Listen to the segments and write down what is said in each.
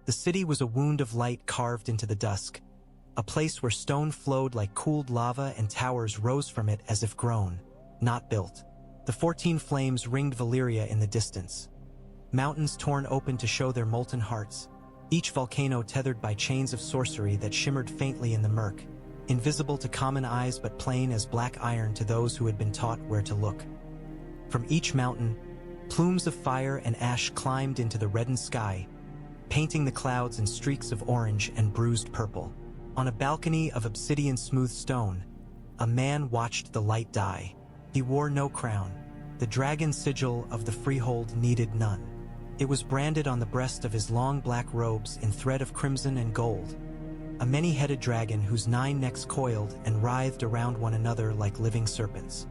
The city was a wound of light carved into the dusk, a place where stone flowed like cooled lava and towers rose from it as if grown, not built. The 14 flames ringed Valyria in the distance. Mountains torn open to show their molten hearts, each volcano tethered by chains of sorcery that shimmered faintly in the murk, invisible to common eyes but plain as black iron to those who had been taught where to look. From each mountain, plumes of fire and ash climbed into the reddened sky, painting the clouds in streaks of orange and bruised purple. On a balcony of obsidian-smooth stone, a man watched the light die. He wore no crown. The dragon sigil of the freehold needed none. It was branded on the breast of his long black robes in thread of crimson and gold, a many-headed dragon whose 9 necks coiled and writhed around one another like living serpents.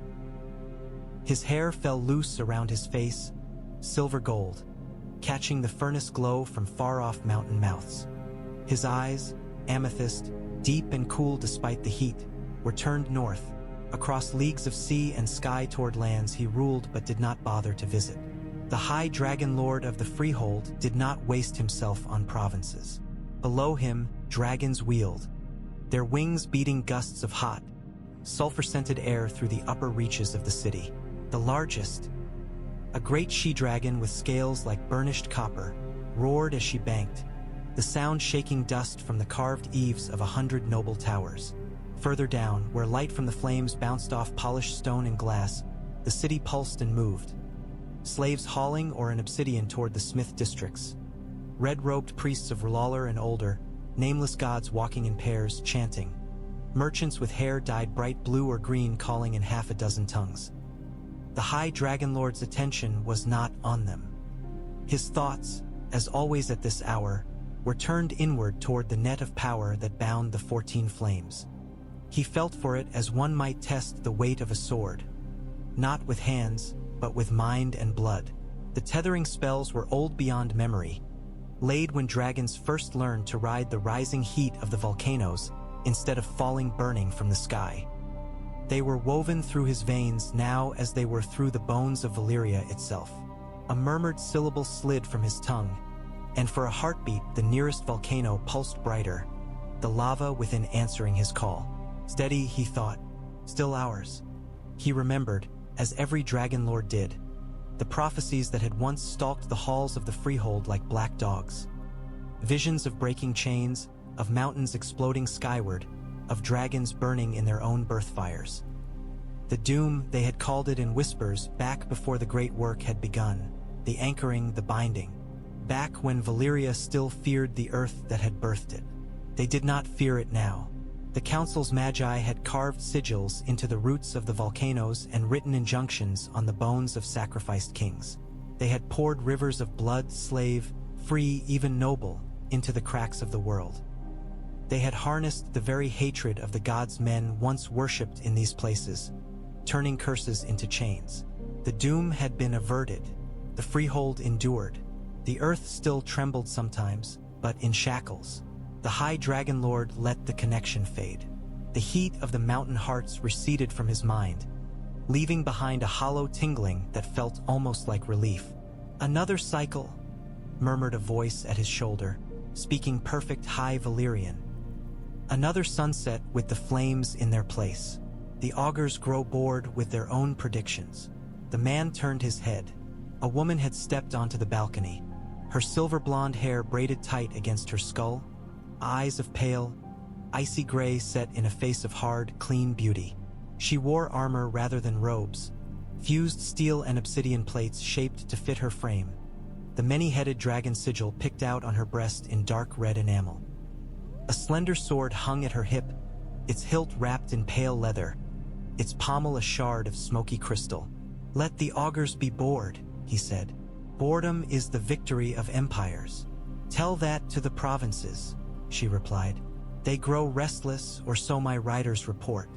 His hair fell loose around his face, silver gold, catching the furnace glow from far-off mountain mouths. His eyes, amethyst, deep and cool despite the heat, were turned north, across leagues of sea and sky toward lands he ruled but did not bother to visit. The high Dragonlord of the Freehold did not waste himself on provinces. Below him, dragons wheeled, their wings beating gusts of hot, sulfur-scented air through the upper reaches of the city. The largest, a great she-dragon with scales like burnished copper, roared as she banked, the sound shaking dust from the carved eaves of 100 noble towers. Further down, where light from the flames bounced off polished stone and glass, the city pulsed and moved. Slaves hauling or in obsidian toward the smith districts. Red-robed priests of R'hllor and older, nameless gods walking in pairs, chanting. Merchants with hair dyed bright blue or green calling in half a dozen tongues. The High Dragonlord's attention was not on them. His thoughts, as always at this hour, were turned inward toward the net of power that bound the 14 flames. He felt for it as one might test the weight of a sword. Not with hands, but with mind and blood. The tethering spells were old beyond memory, laid when dragons first learned to ride the rising heat of the volcanoes instead of falling burning from the sky. They were woven through his veins now as they were through the bones of Valyria itself. A murmured syllable slid from his tongue, and for a heartbeat the nearest volcano pulsed brighter, the lava within answering his call. Steady, he thought. Still ours. He remembered, as every Dragonlord did, the prophecies that had once stalked the halls of the Freehold like black dogs. Visions of breaking chains, of mountains exploding skyward, of dragons burning in their own birth fires. The doom, they had called it in whispers back before the great work had begun, the anchoring, the binding. Back when Valyria still feared the earth that had birthed it. They did not fear it now. The council's magi had carved sigils into the roots of the volcanoes and written injunctions on the bones of sacrificed kings. They had poured rivers of blood, slave, free, even noble, into the cracks of the world. They had harnessed the very hatred of the gods men once worshipped in these places, turning curses into chains. The doom had been averted. The freehold endured. The earth still trembled sometimes, but in shackles. The High Dragonlord let the connection fade. The heat of the mountain hearts receded from his mind, leaving behind a hollow tingling that felt almost like relief. Another cycle, murmured a voice at his shoulder, speaking perfect High Valyrian. Another sunset with the flames in their place. The augurs grow bored with their own predictions. The man turned his head. A woman had stepped onto the balcony, her silver blonde hair braided tight against her skull, eyes of pale, icy gray set in a face of hard, clean beauty. She wore armor rather than robes, fused steel and obsidian plates shaped to fit her frame, the many-headed dragon sigil picked out on her breast in dark red enamel. A slender sword hung at her hip, its hilt wrapped in pale leather, its pommel a shard of smoky crystal. "Let the augurs be bored," he said. "Boredom is the victory of empires." "Tell that to the provinces," she replied. "They grow restless, or so my riders report.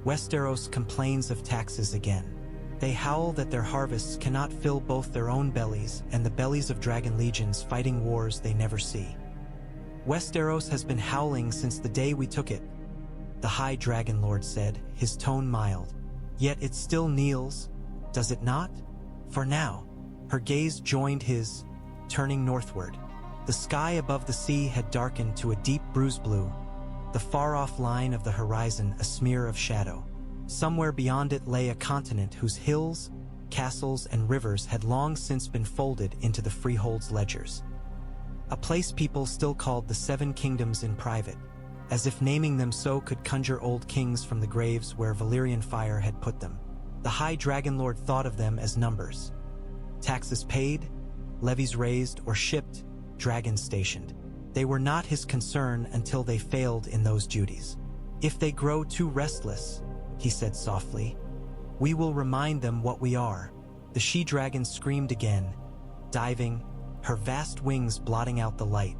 Westeros complains of taxes again. They howl that their harvests cannot fill both their own bellies and the bellies of dragon legions fighting wars they never see. Westeros has been howling since the day we took it," the High Dragonlord said, his tone mild. "Yet it still kneels, does it not? For now." Her gaze joined his, turning northward. The sky above the sea had darkened to a deep bruise blue, the far-off line of the horizon a smear of shadow. Somewhere beyond it lay a continent whose hills, castles, and rivers had long since been folded into the freehold's ledgers. A place people still called the Seven Kingdoms in private, as if naming them so could conjure old kings from the graves where Valyrian fire had put them. The High Dragonlord thought of them as numbers. Taxes paid, levies raised, or shipped, dragons stationed. They were not his concern until they failed in those duties. If they grow too restless, he said softly, we will remind them what we are. The she-dragon screamed again, diving, her vast wings blotting out the light.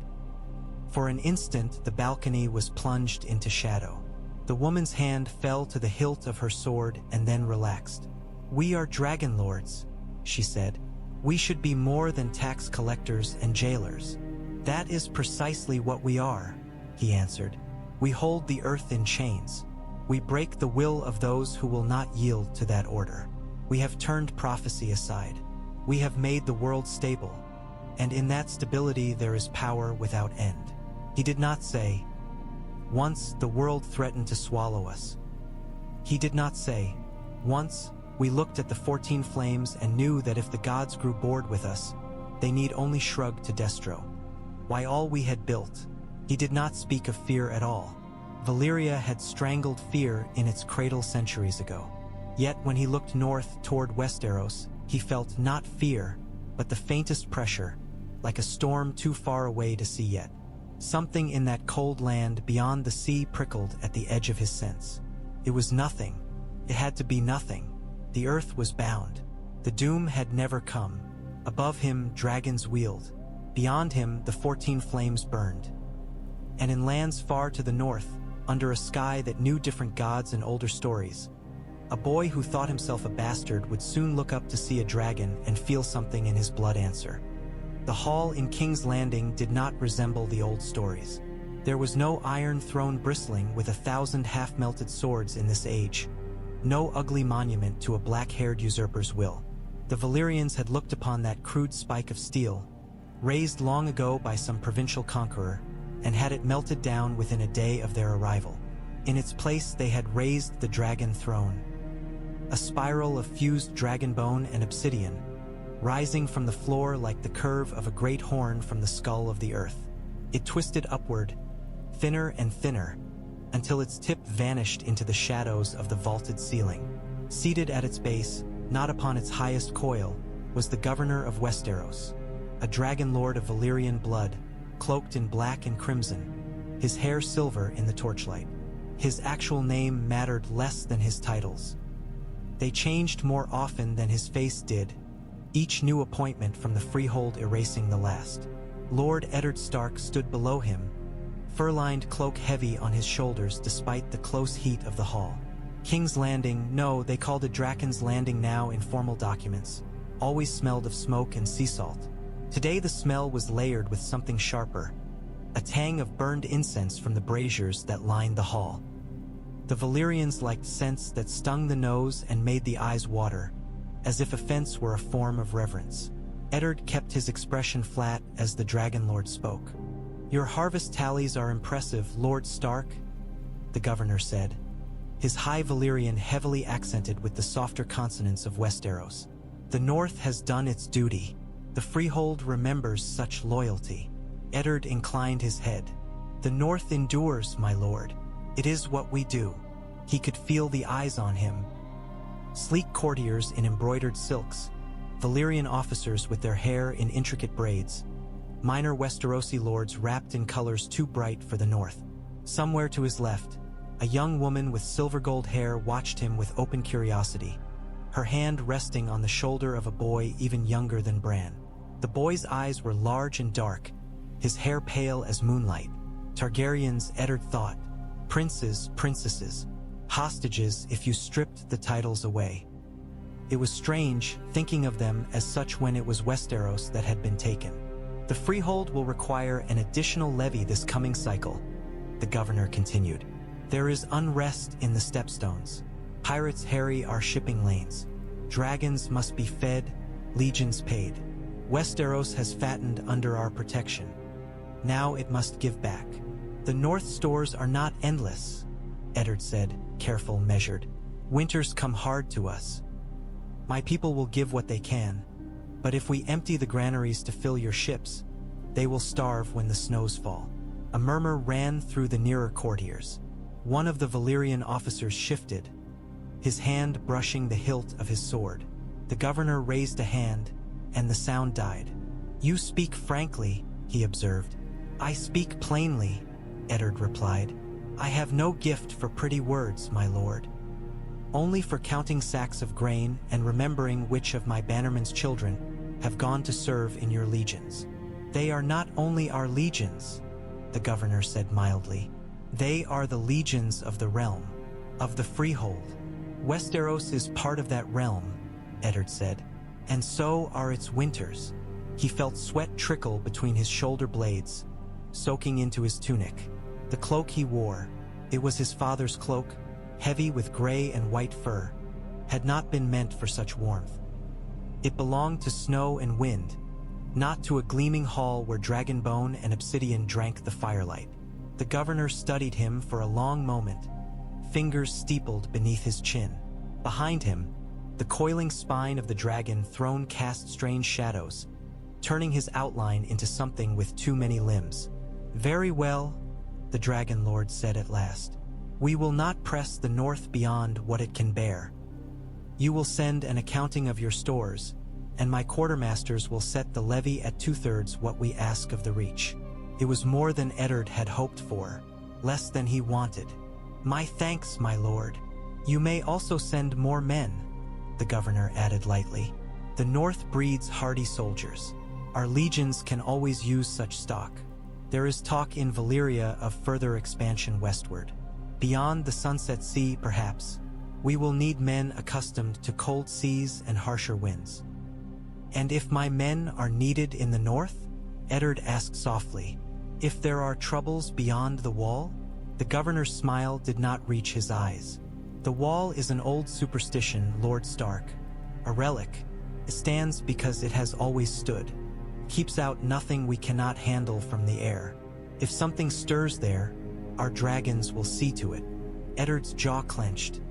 For an instant, the balcony was plunged into shadow. The woman's hand fell to the hilt of her sword and then relaxed. We are Dragonlords, she said. We should be more than tax collectors and jailers. That is precisely what we are, he answered. We hold the earth in chains. We break the will of those who will not yield to that order. We have turned prophecy aside. We have made the world stable, and in that stability there is power without end. He did not say, once the world threatened to swallow us. He did not say, once we looked at the 14 flames and knew that if the gods grew bored with us, they need only shrug to destro. Why all we had built. He did not speak of fear at all. Valyria had strangled fear in its cradle centuries ago. Yet when he looked north toward Westeros, he felt not fear, but the faintest pressure, like a storm too far away to see yet. Something in that cold land beyond the sea prickled at the edge of his sense. It was nothing. It had to be nothing. The earth was bound. The doom had never come. Above him, dragons wheeled. Beyond him, the 14 flames burned. And in lands far to the north, under a sky that knew different gods and older stories, a boy who thought himself a bastard would soon look up to see a dragon and feel something in his blood answer. The hall in King's Landing did not resemble the old stories. There was no iron throne bristling with 1,000 half-melted swords in this age. No ugly monument to a black-haired usurper's will. The Valyrians had looked upon that crude spike of steel, raised long ago by some provincial conqueror, and had it melted down within a day of their arrival. In its place they had raised the dragon throne, a spiral of fused dragon bone and obsidian, rising from the floor like the curve of a great horn from the skull of the earth. It twisted upward, thinner and thinner, until its tip vanished into the shadows of the vaulted ceiling. Seated at its base, not upon its highest coil, was the governor of Westeros, a dragonlord of Valyrian blood, cloaked in black and crimson, his hair silver in the torchlight. His actual name mattered less than his titles. They changed more often than his face did, each new appointment from the freehold erasing the last. Lord Eddard Stark stood below him, fur-lined cloak heavy on his shoulders despite the close heat of the hall. King's Landing, no, they called it Draken's Landing now in formal documents, always smelled of smoke and sea salt. Today the smell was layered with something sharper, a tang of burned incense from the braziers that lined the hall. The Valyrians liked scents that stung the nose and made the eyes water, as if offense were a form of reverence. Eddard kept his expression flat as the Dragonlord spoke. Your harvest tallies are impressive, Lord Stark, the governor said, his high Valyrian heavily accented with the softer consonants of Westeros. The North has done its duty. The freehold remembers such loyalty. Eddard inclined his head. The North endures, my lord. It is what we do. He could feel the eyes on him. Sleek courtiers in embroidered silks, Valyrian officers with their hair in intricate braids, minor Westerosi lords wrapped in colors too bright for the north. Somewhere to his left, a young woman with silver gold hair watched him with open curiosity, her hand resting on the shoulder of a boy even younger than Bran. The boy's eyes were large and dark, his hair pale as moonlight. Targaryens, Eddard thought, princes, princesses, hostages if you stripped the titles away. It was strange thinking of them as such when it was Westeros that had been taken. The freehold will require an additional levy this coming cycle, the governor continued. There is unrest in the stepstones. Pirates harry our shipping lanes. Dragons must be fed, legions paid. Westeros has fattened under our protection. Now it must give back. The North stores are not endless, Eddard said, careful, measured. Winters come hard to us. My people will give what they can, but if we empty the granaries to fill your ships, they will starve when the snows fall. A murmur ran through the nearer courtiers. One of the Valyrian officers shifted, his hand brushing the hilt of his sword. The governor raised a hand, and the sound died. You speak frankly, he observed. I speak plainly, Eddard replied. I have no gift for pretty words, my lord. Only for counting sacks of grain and remembering which of my bannermen's children have gone to serve in your legions. They are not only our legions, the governor said mildly. They are the legions of the realm, of the freehold. Westeros is part of that realm, Eddard said, and so are its winters. He felt sweat trickle between his shoulder blades, soaking into his tunic. The cloak he wore, it was his father's cloak, heavy with gray and white fur, had not been meant for such warmth. It belonged to snow and wind, not to a gleaming hall where dragonbone and obsidian drank the firelight. The governor studied him for a long moment, fingers steepled beneath his chin. Behind him, the coiling spine of the dragon throne cast strange shadows, turning his outline into something with too many limbs. Very well, the Dragonlord said at last. We will not press the north beyond what it can bear. You will send an accounting of your stores, and my quartermasters will set the levy at 2/3 what we ask of the Reach. It was more than Eddard had hoped for, less than he wanted. My thanks, my lord. You may also send more men, the governor added lightly. The north breeds hardy soldiers. Our legions can always use such stock. There is talk in Valyria of further expansion westward. Beyond the Sunset Sea, perhaps, we will need men accustomed to cold seas and harsher winds. And if my men are needed in the north? Eddard asked softly. If there are troubles beyond the wall? The governor's smile did not reach his eyes. The wall is an old superstition, Lord Stark. A relic. It stands because it has always stood. Keeps out nothing we cannot handle from the air. If something stirs there, our dragons will see to it. Eddard's jaw clenched.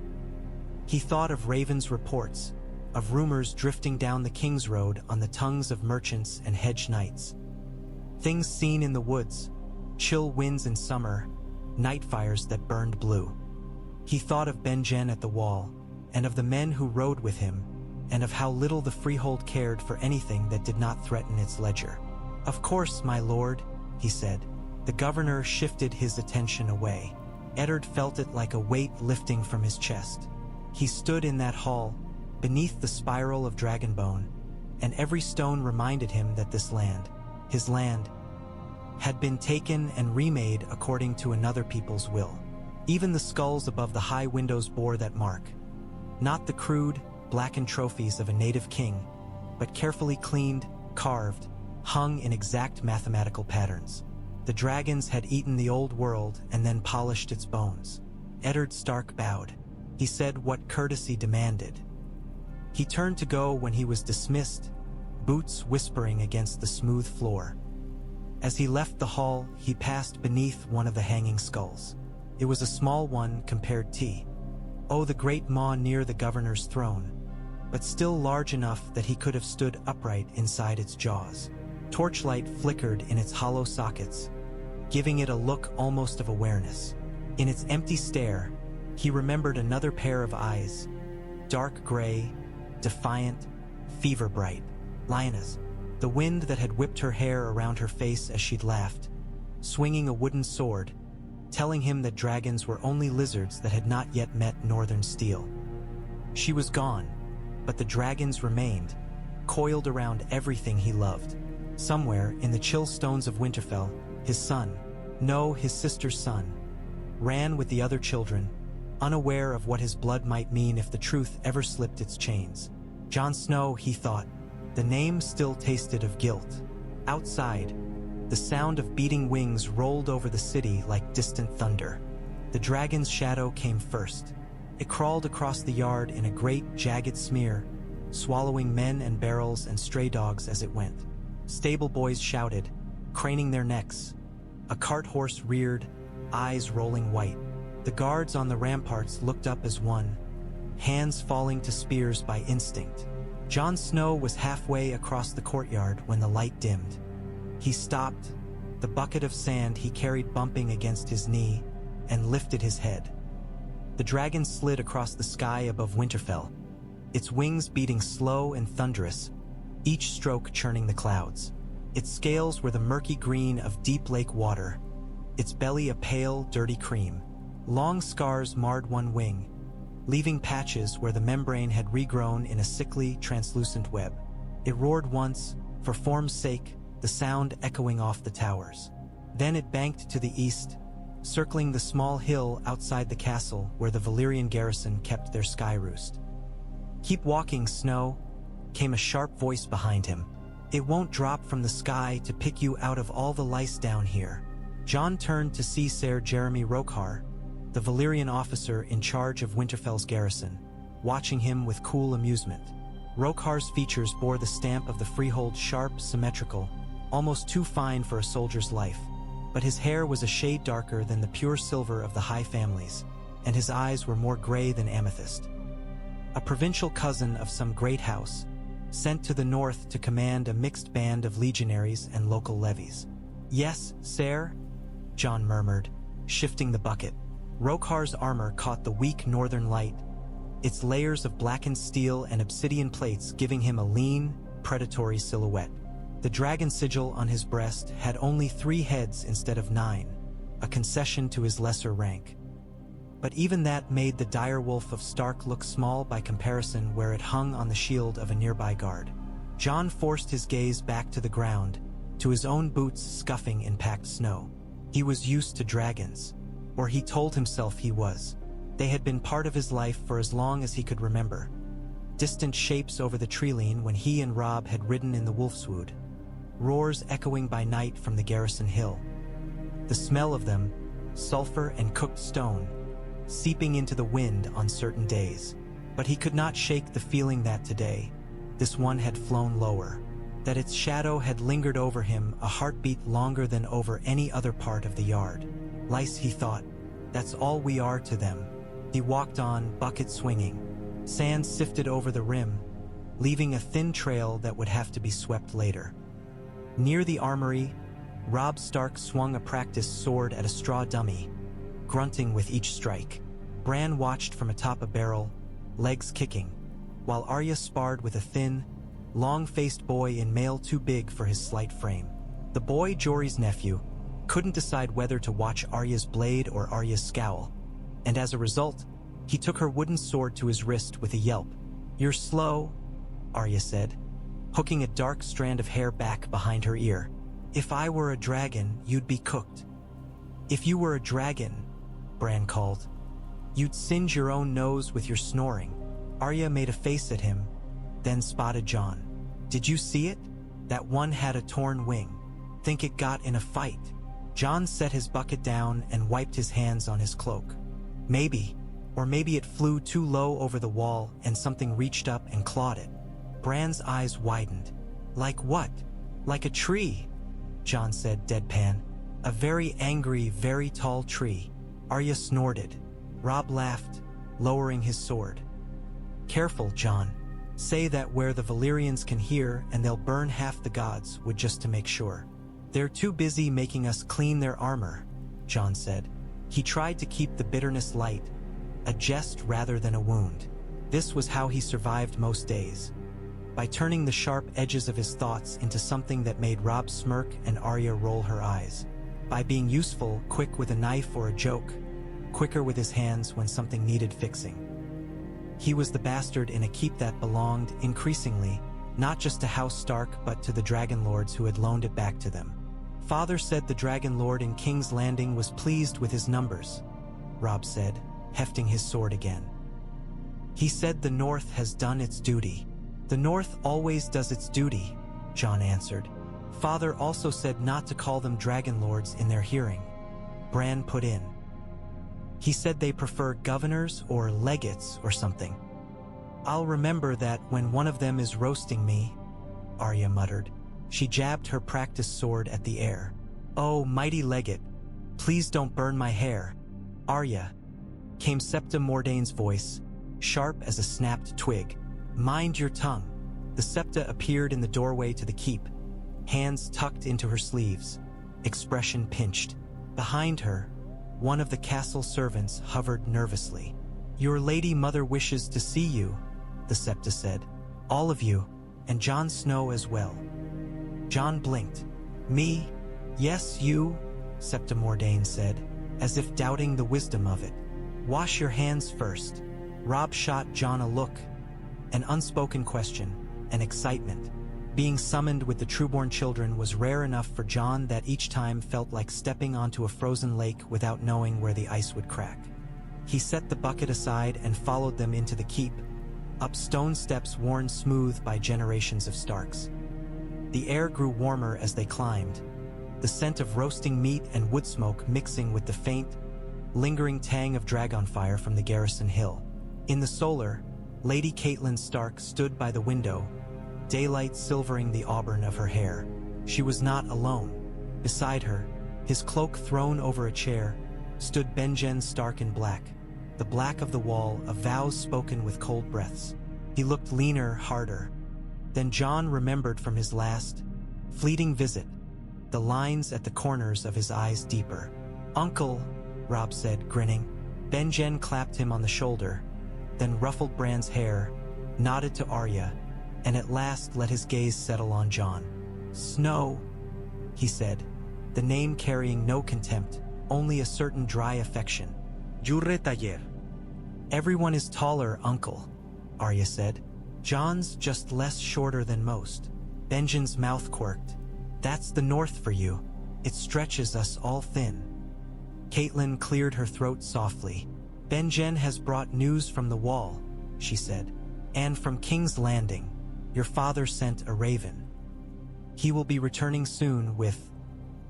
He thought of Raven's reports, of rumors drifting down the King's Road on the tongues of merchants and hedge knights. Things seen in the woods, chill winds in summer, night fires that burned blue. He thought of Benjen at the wall, and of the men who rode with him, and of how little the freehold cared for anything that did not threaten its ledger. Of course, my lord, he said. The governor shifted his attention away. Eddard felt it like a weight lifting from his chest. He stood in that hall, beneath the spiral of dragonbone, and every stone reminded him that this land, his land, had been taken and remade according to another people's will. Even the skulls above the high windows bore that mark. Not the crude, blackened trophies of a native king, but carefully cleaned, carved, hung in exact mathematical patterns. The dragons had eaten the old world and then polished its bones. Eddard Stark bowed. He said what courtesy demanded. He turned to go when he was dismissed, boots whispering against the smooth floor. As he left the hall, he passed beneath one of the hanging skulls. It was a small one compared to the great maw near the governor's throne, but still large enough that he could have stood upright inside its jaws. Torchlight flickered in its hollow sockets, giving it a look almost of awareness. In its empty stare, he remembered another pair of eyes, dark gray, defiant, fever-bright. Lioness, the wind that had whipped her hair around her face as she'd laughed, swinging a wooden sword, telling him that dragons were only lizards that had not yet met northern steel. She was gone, but the dragons remained, coiled around everything he loved. Somewhere in the chill stones of Winterfell, his son, no, his sister's son, ran with the other children, unaware of what his blood might mean if the truth ever slipped its chains. Jon Snow, he thought. The name still tasted of guilt. Outside, the sound of beating wings rolled over the city like distant thunder. The dragon's shadow came first. It crawled across the yard in a great, jagged smear, swallowing men and barrels and stray dogs as it went. Stable boys shouted, craning their necks, A cart horse reared, eyes rolling white. The guards on the ramparts looked up as one, hands falling to spears by instinct. Jon Snow was halfway across the courtyard when the light dimmed. He stopped, the bucket of sand he carried bumping against his knee, and lifted his head. The dragon slid across the sky above Winterfell, its wings beating slow and thunderous, each stroke churning the clouds. Its scales were the murky green of deep lake water, its belly a pale, dirty cream. Long scars marred one wing, leaving patches where the membrane had regrown in a sickly, translucent web. It roared once, for form's sake, the sound echoing off the towers. Then it banked to the east, circling the small hill outside the castle where the Valyrian garrison kept their sky roost. "Keep walking, Snow," came a sharp voice behind him. "It won't drop from the sky to pick you out of all the lice down here." Jon turned to see Ser Jeremy Rokhar, the Valyrian officer in charge of Winterfell's garrison, watching him with cool amusement. Rokhar's features bore the stamp of the freehold, sharp, symmetrical, almost too fine for a soldier's life, but his hair was a shade darker than the pure silver of the high families, and his eyes were more gray than amethyst. A provincial cousin of some great house, sent to the north to command a mixed band of legionaries and local levies. "Yes, sir," Jon murmured, shifting the bucket. Rokhar's armor caught the weak northern light, its layers of blackened steel and obsidian plates giving him a lean, predatory silhouette. The dragon sigil on his breast had only 3 heads instead of 9, a concession to his lesser rank. But even that made the direwolf of Stark look small by comparison where it hung on the shield of a nearby guard. Jon forced his gaze back to the ground, to his own boots scuffing in packed snow. He was used to dragons, or he told himself he was. They had been part of his life for as long as he could remember. Distant shapes over the treeline when he and Robb had ridden in the Wolfswood, roars echoing by night from the garrison hill. The smell of them, sulfur and cooked stone, seeping into the wind on certain days. But he could not shake the feeling that today, this one had flown lower, that its shadow had lingered over him a heartbeat longer than over any other part of the yard. Lice, he thought, that's all we are to them. He walked on, bucket swinging. Sand sifted over the rim, leaving a thin trail that would have to be swept later. Near the armory, Robb Stark swung a practice sword at a straw dummy, grunting with each strike. Bran watched from atop a barrel, legs kicking, while Arya sparred with a thin, long-faced boy in mail too big for his slight frame. The boy, Jory's nephew, couldn't decide whether to watch Arya's blade or Arya's scowl, and as a result, he took her wooden sword to his wrist with a yelp. "You're slow," Arya said, hooking a dark strand of hair back behind her ear. "If I were a dragon, you'd be cooked." "If you were a dragon," Bran called, "you'd singe your own nose with your snoring." Arya made a face at him, then spotted Jon. "Did you see it? That one had a torn wing. Think it got in a fight." Jon set his bucket down and wiped his hands on his cloak. Maybe, or maybe it flew too low over the wall and something reached up and clawed it. Bran's eyes widened. "Like what?" "Like a tree," Jon said deadpan. "A very angry, very tall tree." Arya snorted. Robb laughed, lowering his sword. "Careful, Jon. Say that where the Valyrians can hear and they'll burn half the gods would just to make sure." "They're too busy making us clean their armor," Jon said. He tried to keep the bitterness light, a jest rather than a wound. This was how he survived most days, by turning the sharp edges of his thoughts into something that made Robb smirk and Arya roll her eyes. By being useful, quick with a knife or a joke, quicker with his hands when something needed fixing. He was the bastard in a keep that belonged, increasingly, not just to House Stark but to the Dragonlords who had loaned it back to them. "Father said the Dragonlord in King's Landing was pleased with his numbers," Robb said, hefting his sword again. "He said the North has done its duty." "The North always does its duty," Jon answered. "Father also said not to call them Dragonlords in their hearing," Bran put in. "He said they prefer governors or legates or something." "I'll remember that when one of them is roasting me," Arya muttered. She jabbed her practice sword at the air. "Oh, mighty legate, please don't burn my hair, Arya," came Septa Mordane's voice, sharp as a snapped twig. "Mind your tongue." The Septa appeared in the doorway to the keep, hands tucked into her sleeves, expression pinched. Behind her, one of the castle servants hovered nervously. "Your lady mother wishes to see you," the Septa said. "All of you, and Jon Snow as well." Jon blinked. "Me? Yes, you," Septa Mordane said, as if doubting the wisdom of it. "Wash your hands first." Robb shot Jon a look, an unspoken question, an excitement. Being summoned with the Trueborn children was rare enough for Jon that each time felt like stepping onto a frozen lake without knowing where the ice would crack. He set the bucket aside and followed them into the keep, up stone steps worn smooth by generations of Starks. The air grew warmer as they climbed, the scent of roasting meat and wood smoke mixing with the faint, lingering tang of dragonfire from the garrison hill. In the solar, Lady Catelyn Stark stood by the window, daylight silvering the auburn of her hair. She was not alone. Beside her, his cloak thrown over a chair, stood Benjen Stark in black, the black of the wall of vows spoken with cold breaths. He looked leaner, harder. Then Jon remembered from his last, fleeting visit, the lines at the corners of his eyes deeper. "Uncle," Robb said, grinning. Benjen clapped him on the shoulder, then ruffled Bran's hair, nodded to Arya, and at last let his gaze settle on Jon. "Snow," he said, the name carrying no contempt, only a certain dry affection. "Jurre taller." "Everyone is taller, Uncle," Arya said. "Jon's just less shorter than most." Benjen's mouth quirked. "That's the North for you. It stretches us all thin." Catelyn cleared her throat softly. "Benjen has brought news from the wall," she said. "And from King's Landing. Your father sent a raven. He will be returning soon with—"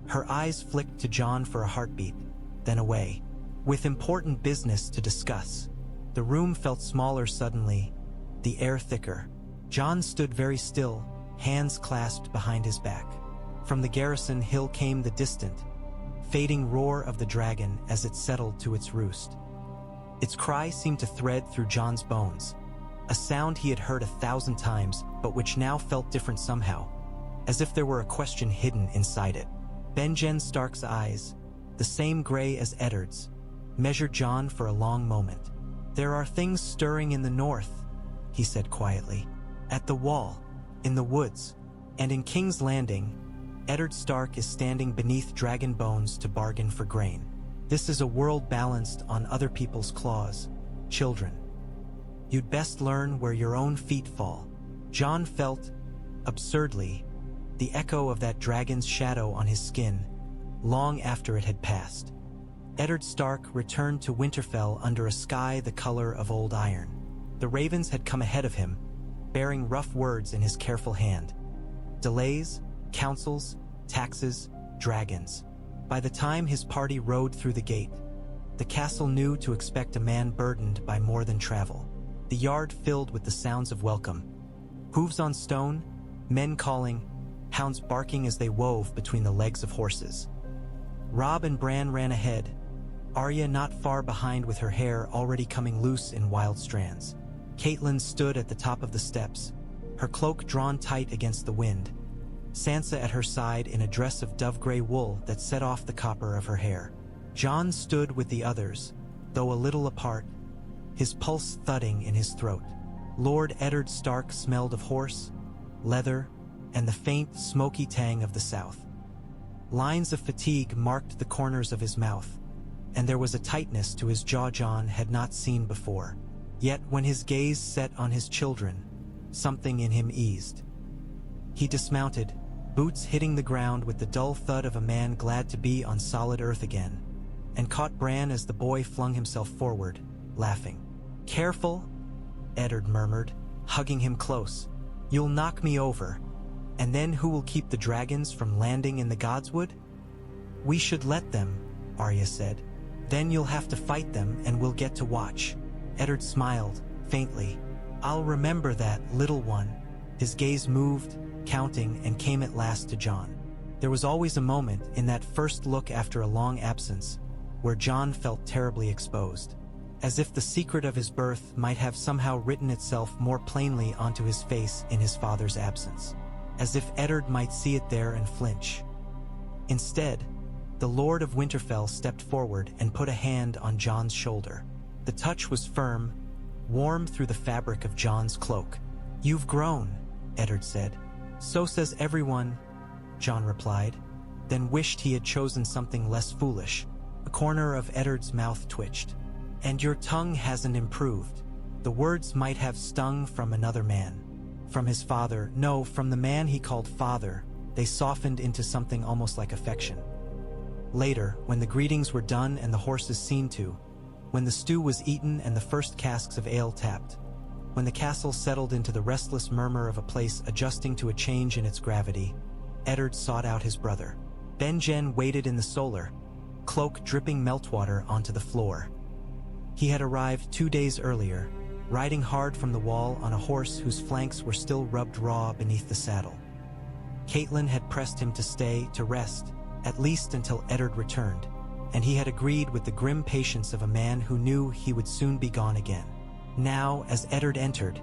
Her eyes flicked to Jon for a heartbeat, then away. "With important business to discuss." The room felt smaller suddenly, the air thicker. Jon stood very still, hands clasped behind his back. From the garrison hill came the distant, fading roar of the dragon as it settled to its roost. Its cry seemed to thread through Jon's bones, a sound he had heard 1,000 times, but which now felt different somehow, as if there were a question hidden inside it. Benjen Stark's eyes, the same gray as Eddard's, measured Jon for a long moment. "There are things stirring in the north," he said quietly. "At the wall, in the woods, and in King's Landing, Eddard Stark is standing beneath dragon bones to bargain for grain. This is a world balanced on other people's claws, children. You'd best learn where your own feet fall." Jon felt, absurdly, the echo of that dragon's shadow on his skin, long after it had passed. Eddard Stark returned to Winterfell under a sky the color of old iron. The ravens had come ahead of him, bearing rough words in his careful hand. Delays, councils, taxes, dragons. By the time his party rode through the gate, the castle knew to expect a man burdened by more than travel. The yard filled with the sounds of welcome. Hooves on stone, men calling, hounds barking as they wove between the legs of horses. Robb and Bran ran ahead, Arya not far behind with her hair already coming loose in wild strands. Catelyn stood at the top of the steps, her cloak drawn tight against the wind, Sansa at her side in a dress of dove-gray wool that set off the copper of her hair. Jon stood with the others, though a little apart, his pulse thudding in his throat. Lord Eddard Stark smelled of horse, leather, and the faint, smoky tang of the south. Lines of fatigue marked the corners of his mouth, and there was a tightness to his jaw Jon had not seen before. Yet when his gaze set on his children, something in him eased. He dismounted, boots hitting the ground with the dull thud of a man glad to be on solid earth again, and caught Bran as the boy flung himself forward, laughing. "Careful," Eddard murmured, hugging him close. "You'll knock me over, and then who will keep the dragons from landing in the Godswood?" "We should let them," Arya said. "Then you'll have to fight them and we'll get to watch." Eddard smiled, faintly. "I'll remember that, little one." His gaze moved, counting, and came at last to Jon. There was always a moment, in that first look after a long absence, where Jon felt terribly exposed, as if the secret of his birth might have somehow written itself more plainly onto his face in his father's absence, as if Eddard might see it there and flinch. Instead, the Lord of Winterfell stepped forward and put a hand on Jon's shoulder. The touch was firm, warm through the fabric of Jon's cloak. "You've grown," Eddard said. "So says everyone," Jon replied, then wished he had chosen something less foolish. A corner of Eddard's mouth twitched. "And your tongue hasn't improved." The words might have stung from another man. From his father, no, from the man he called father, they softened into something almost like affection. Later, when the greetings were done and the horses seen to, when the stew was eaten and the first casks of ale tapped, when the castle settled into the restless murmur of a place adjusting to a change in its gravity, Eddard sought out his brother. Benjen waited in the solar, cloak dripping meltwater onto the floor. He had arrived 2 days earlier, riding hard from the wall on a horse whose flanks were still rubbed raw beneath the saddle. Cailin had pressed him to stay, to rest, at least until Eddard returned, and he had agreed with the grim patience of a man who knew he would soon be gone again. Now, as Eddard entered,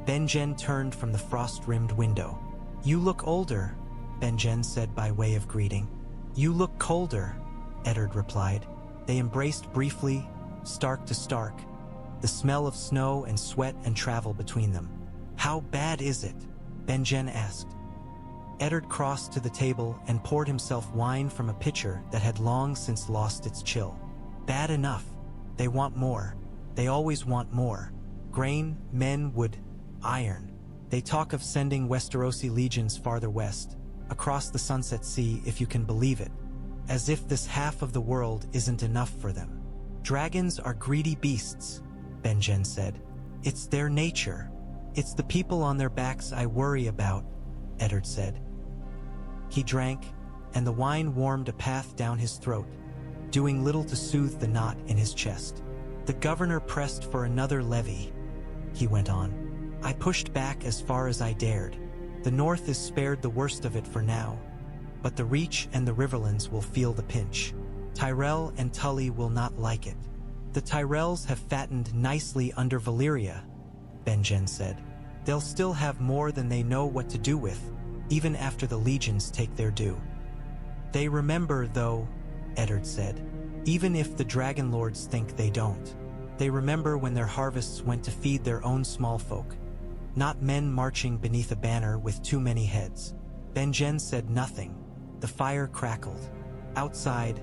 Benjen turned from the frost-rimmed window. "You look older," Benjen said by way of greeting. "You look colder," Eddard replied. They embraced briefly, stark to stark, the smell of snow and sweat and travel between them. "How bad is it?" Benjen asked. Eddard crossed to the table and poured himself wine from a pitcher that had long since lost its chill. "Bad enough. They want more. They always want more. Grain, men, wood, iron. They talk of sending Westerosi legions farther west, across the Sunset Sea if you can believe it, as if this half of the world isn't enough for them. Dragons are greedy beasts," Benjen said. "It's their nature. It's the people on their backs I worry about," Eddard said. He drank, and the wine warmed a path down his throat, doing little to soothe the knot in his chest. "The governor pressed for another levy," he went on. "I pushed back as far as I dared. The north is spared the worst of it for now, but the Reach and the Riverlands will feel the pinch. Tyrell and Tully will not like it. The Tyrells have fattened nicely under Valyria," Benjen said. "They'll still have more than they know what to do with, even after the legions take their due." "They remember, though," Eddard said, "even if the Dragonlords think they don't. They remember when their harvests went to feed their own small folk, not men marching beneath a banner with too many heads." Benjen said nothing. The fire crackled. Outside,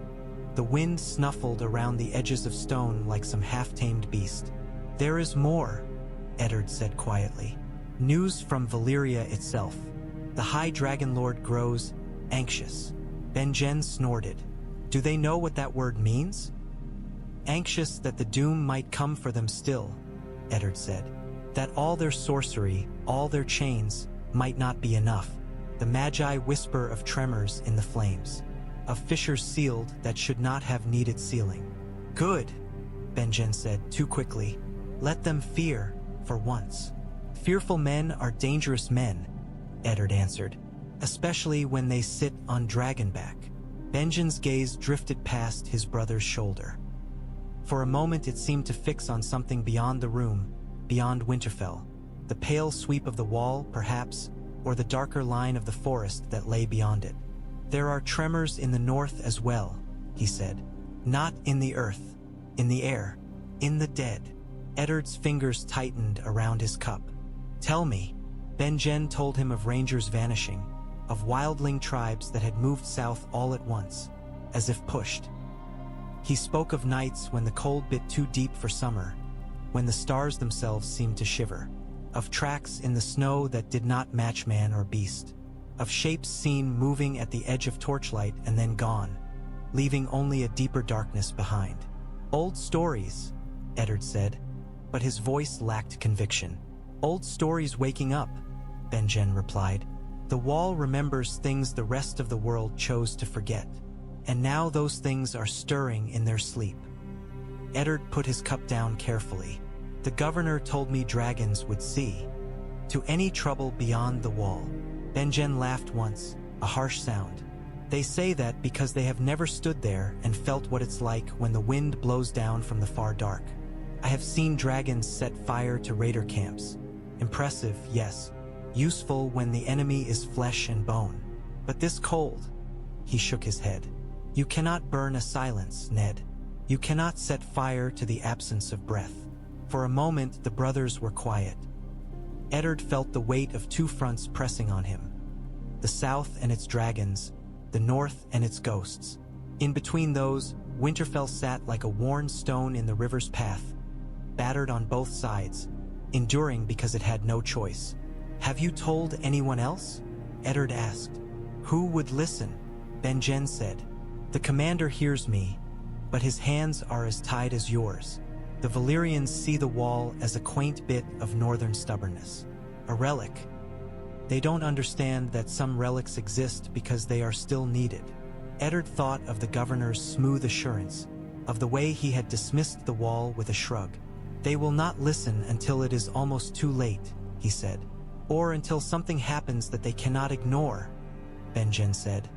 the wind snuffled around the edges of stone like some half-tamed beast. "There is more," Eddard said quietly. "News from Valyria itself. The High Dragonlord grows anxious." Benjen snorted. "Do they know what that word means?" "Anxious that the doom might come for them still," Eddard said. "That all their sorcery, all their chains, might not be enough. The Magi whisper of tremors in the flames, of fissures sealed that should not have needed sealing." "Good," Benjen said too quickly. "Let them fear, for once." "Fearful men are dangerous men," Eddard answered, "especially when they sit on dragonback." Benjen's gaze drifted past his brother's shoulder. For a moment it seemed to fix on something beyond the room, beyond Winterfell. The pale sweep of the wall, perhaps, or the darker line of the forest that lay beyond it. "There are tremors in the north as well," he said. "Not in the earth, in the air, in the dead." Eddard's fingers tightened around his cup. "Tell me." Benjen told him of rangers vanishing, of wildling tribes that had moved south all at once, as if pushed. He spoke of nights when the cold bit too deep for summer, when the stars themselves seemed to shiver, of tracks in the snow that did not match man or beast, of shapes seen moving at the edge of torchlight and then gone, leaving only a deeper darkness behind. "Old stories," Eddard said, but his voice lacked conviction. "Old stories waking up," Benjen replied. "The wall remembers things the rest of the world chose to forget, and now those things are stirring in their sleep." Eddard put his cup down carefully. "The governor told me dragons would see to any trouble beyond the wall." Benjen laughed once, a harsh sound. They say that because they have never stood there and felt what it's like when the wind blows down from the far dark. I have seen dragons set fire to raider camps. Impressive, yes. Useful when the enemy is flesh and bone. But this cold, he shook his head. You cannot burn a silence, Ned. You cannot set fire to the absence of breath. For a moment, the brothers were quiet. Eddard felt the weight of two fronts pressing on him. The south and its dragons, the north and its ghosts. In between those, Winterfell sat like a worn stone in the river's path, battered on both sides, enduring because it had no choice. Have you told anyone else? Eddard asked. Who would listen? Benjen said. The commander hears me, but his hands are as tied as yours. The Valyrians see the wall as a quaint bit of northern stubbornness. A relic. They don't understand that some relics exist because they are still needed. Eddard thought of the governor's smooth assurance, of the way he had dismissed the wall with a shrug. They will not listen until it is almost too late, he said. Or until something happens that they cannot ignore, Benjen said,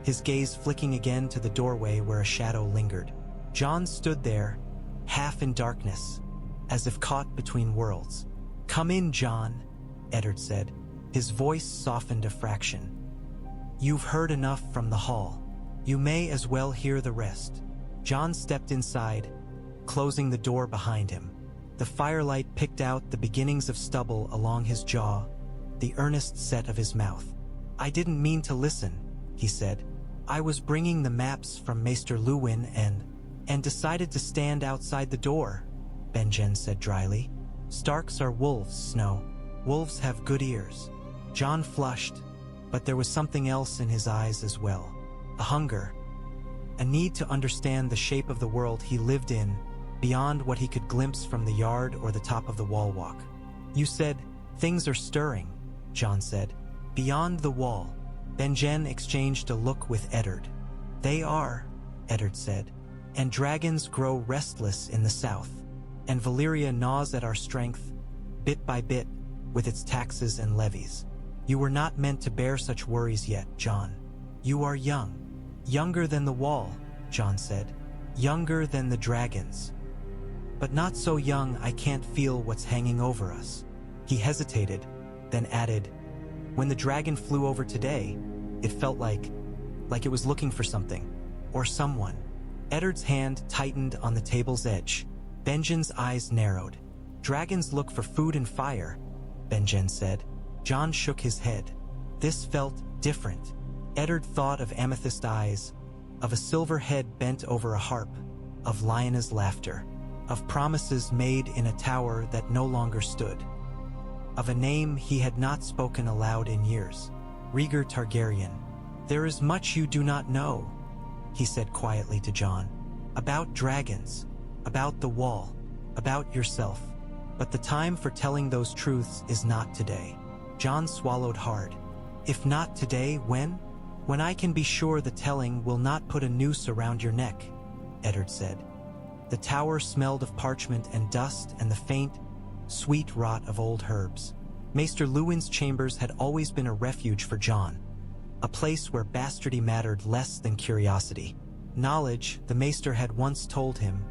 his gaze flicking again to the doorway where a shadow lingered. Jon stood there, half in darkness, as if caught between worlds. Come in, Jon, Eddard said. His voice softened a fraction. You've heard enough from the hall. You may as well hear the rest. Jon stepped inside, closing the door behind him. The firelight picked out the beginnings of stubble along his jaw, the earnest set of his mouth. I didn't mean to listen, he said. I was bringing the maps from Maester Luwin and decided to stand outside the door, Benjen said dryly. Starks are wolves, Snow. Wolves have good ears. Jon flushed, but there was something else in his eyes as well. A hunger. A need to understand the shape of the world he lived in, beyond what he could glimpse from the yard or the top of the wall walk. You said, things are stirring, Jon said. Beyond the wall. Benjen exchanged a look with Eddard. They are, Eddard said. And dragons grow restless in the south. And Valyria gnaws at our strength, bit by bit, with its taxes and levies. You were not meant to bear such worries yet, Jon. You are young. Younger than the wall, Jon said. Younger than the dragons. But not so young I can't feel what's hanging over us. He hesitated, then added, when the dragon flew over today, it felt like it was looking for something, or someone. Eddard's hand tightened on the table's edge. Benjen's eyes narrowed. Dragons look for food and fire, Benjen said. Jon shook his head. This felt different. Eddard thought of amethyst eyes, of a silver head bent over a harp, of Lyanna's laughter, of promises made in a tower that no longer stood, of a name he had not spoken aloud in years. Rhaegar Targaryen. There is much you do not know, he said quietly to Jon. About dragons, about the wall, about yourself. But the time for telling those truths is not today. Jon swallowed hard. If not today, when? When I can be sure the telling will not put a noose around your neck, Eddard said. The tower smelled of parchment and dust and the faint, sweet rot of old herbs. Maester Luwin's chambers had always been a refuge for Jon, a place where bastardy mattered less than curiosity. Knowledge, the Maester had once told him,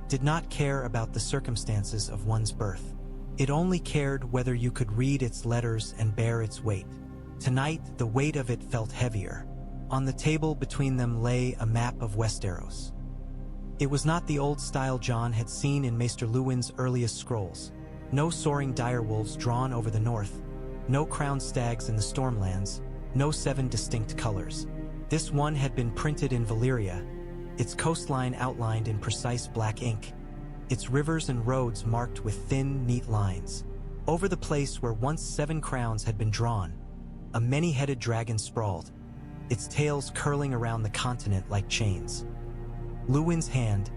did not care about the circumstances of one's birth. It only cared whether you could read its letters and bear its weight. Tonight, the weight of it felt heavier. On the table between them lay a map of Westeros. It was not the old style Jon had seen in Maester Luwin's earliest scrolls. No soaring direwolves drawn over the north, no crowned stags in the Stormlands, no 7 distinct colors. This one had been printed in Valyria, its coastline outlined in precise black ink, its rivers and roads marked with thin, neat lines. Over the place where once 7 crowns had been drawn, a many-headed dragon sprawled, its tails curling around the continent like chains. Luwin's hand,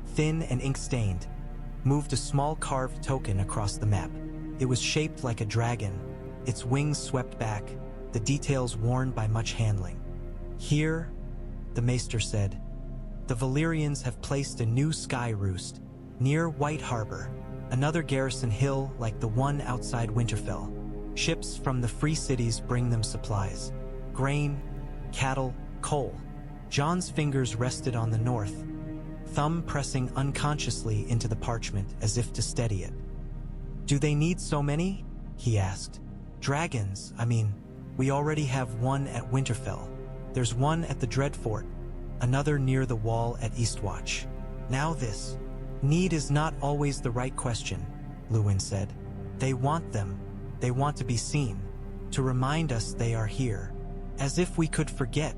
thin and ink-stained, moved a small carved token across the map. It was shaped like a dragon, its wings swept back, the details worn by much handling. Here, the Maester said, the Valyrians have placed a new sky roost near White Harbor, another garrison hill like the one outside Winterfell. Ships from the free cities bring them supplies, grain, cattle, Coal. Jon's fingers rested on the north, thumb pressing unconsciously into the parchment as if to steady it. Do they need so many? He asked. Dragons, I mean, we already have one at Winterfell. There's one at the Dreadfort, another near the wall at Eastwatch. Now this. Need is not always the right question, Luwin said. They want them. They want to be seen, to remind us they are here. As if we could forget,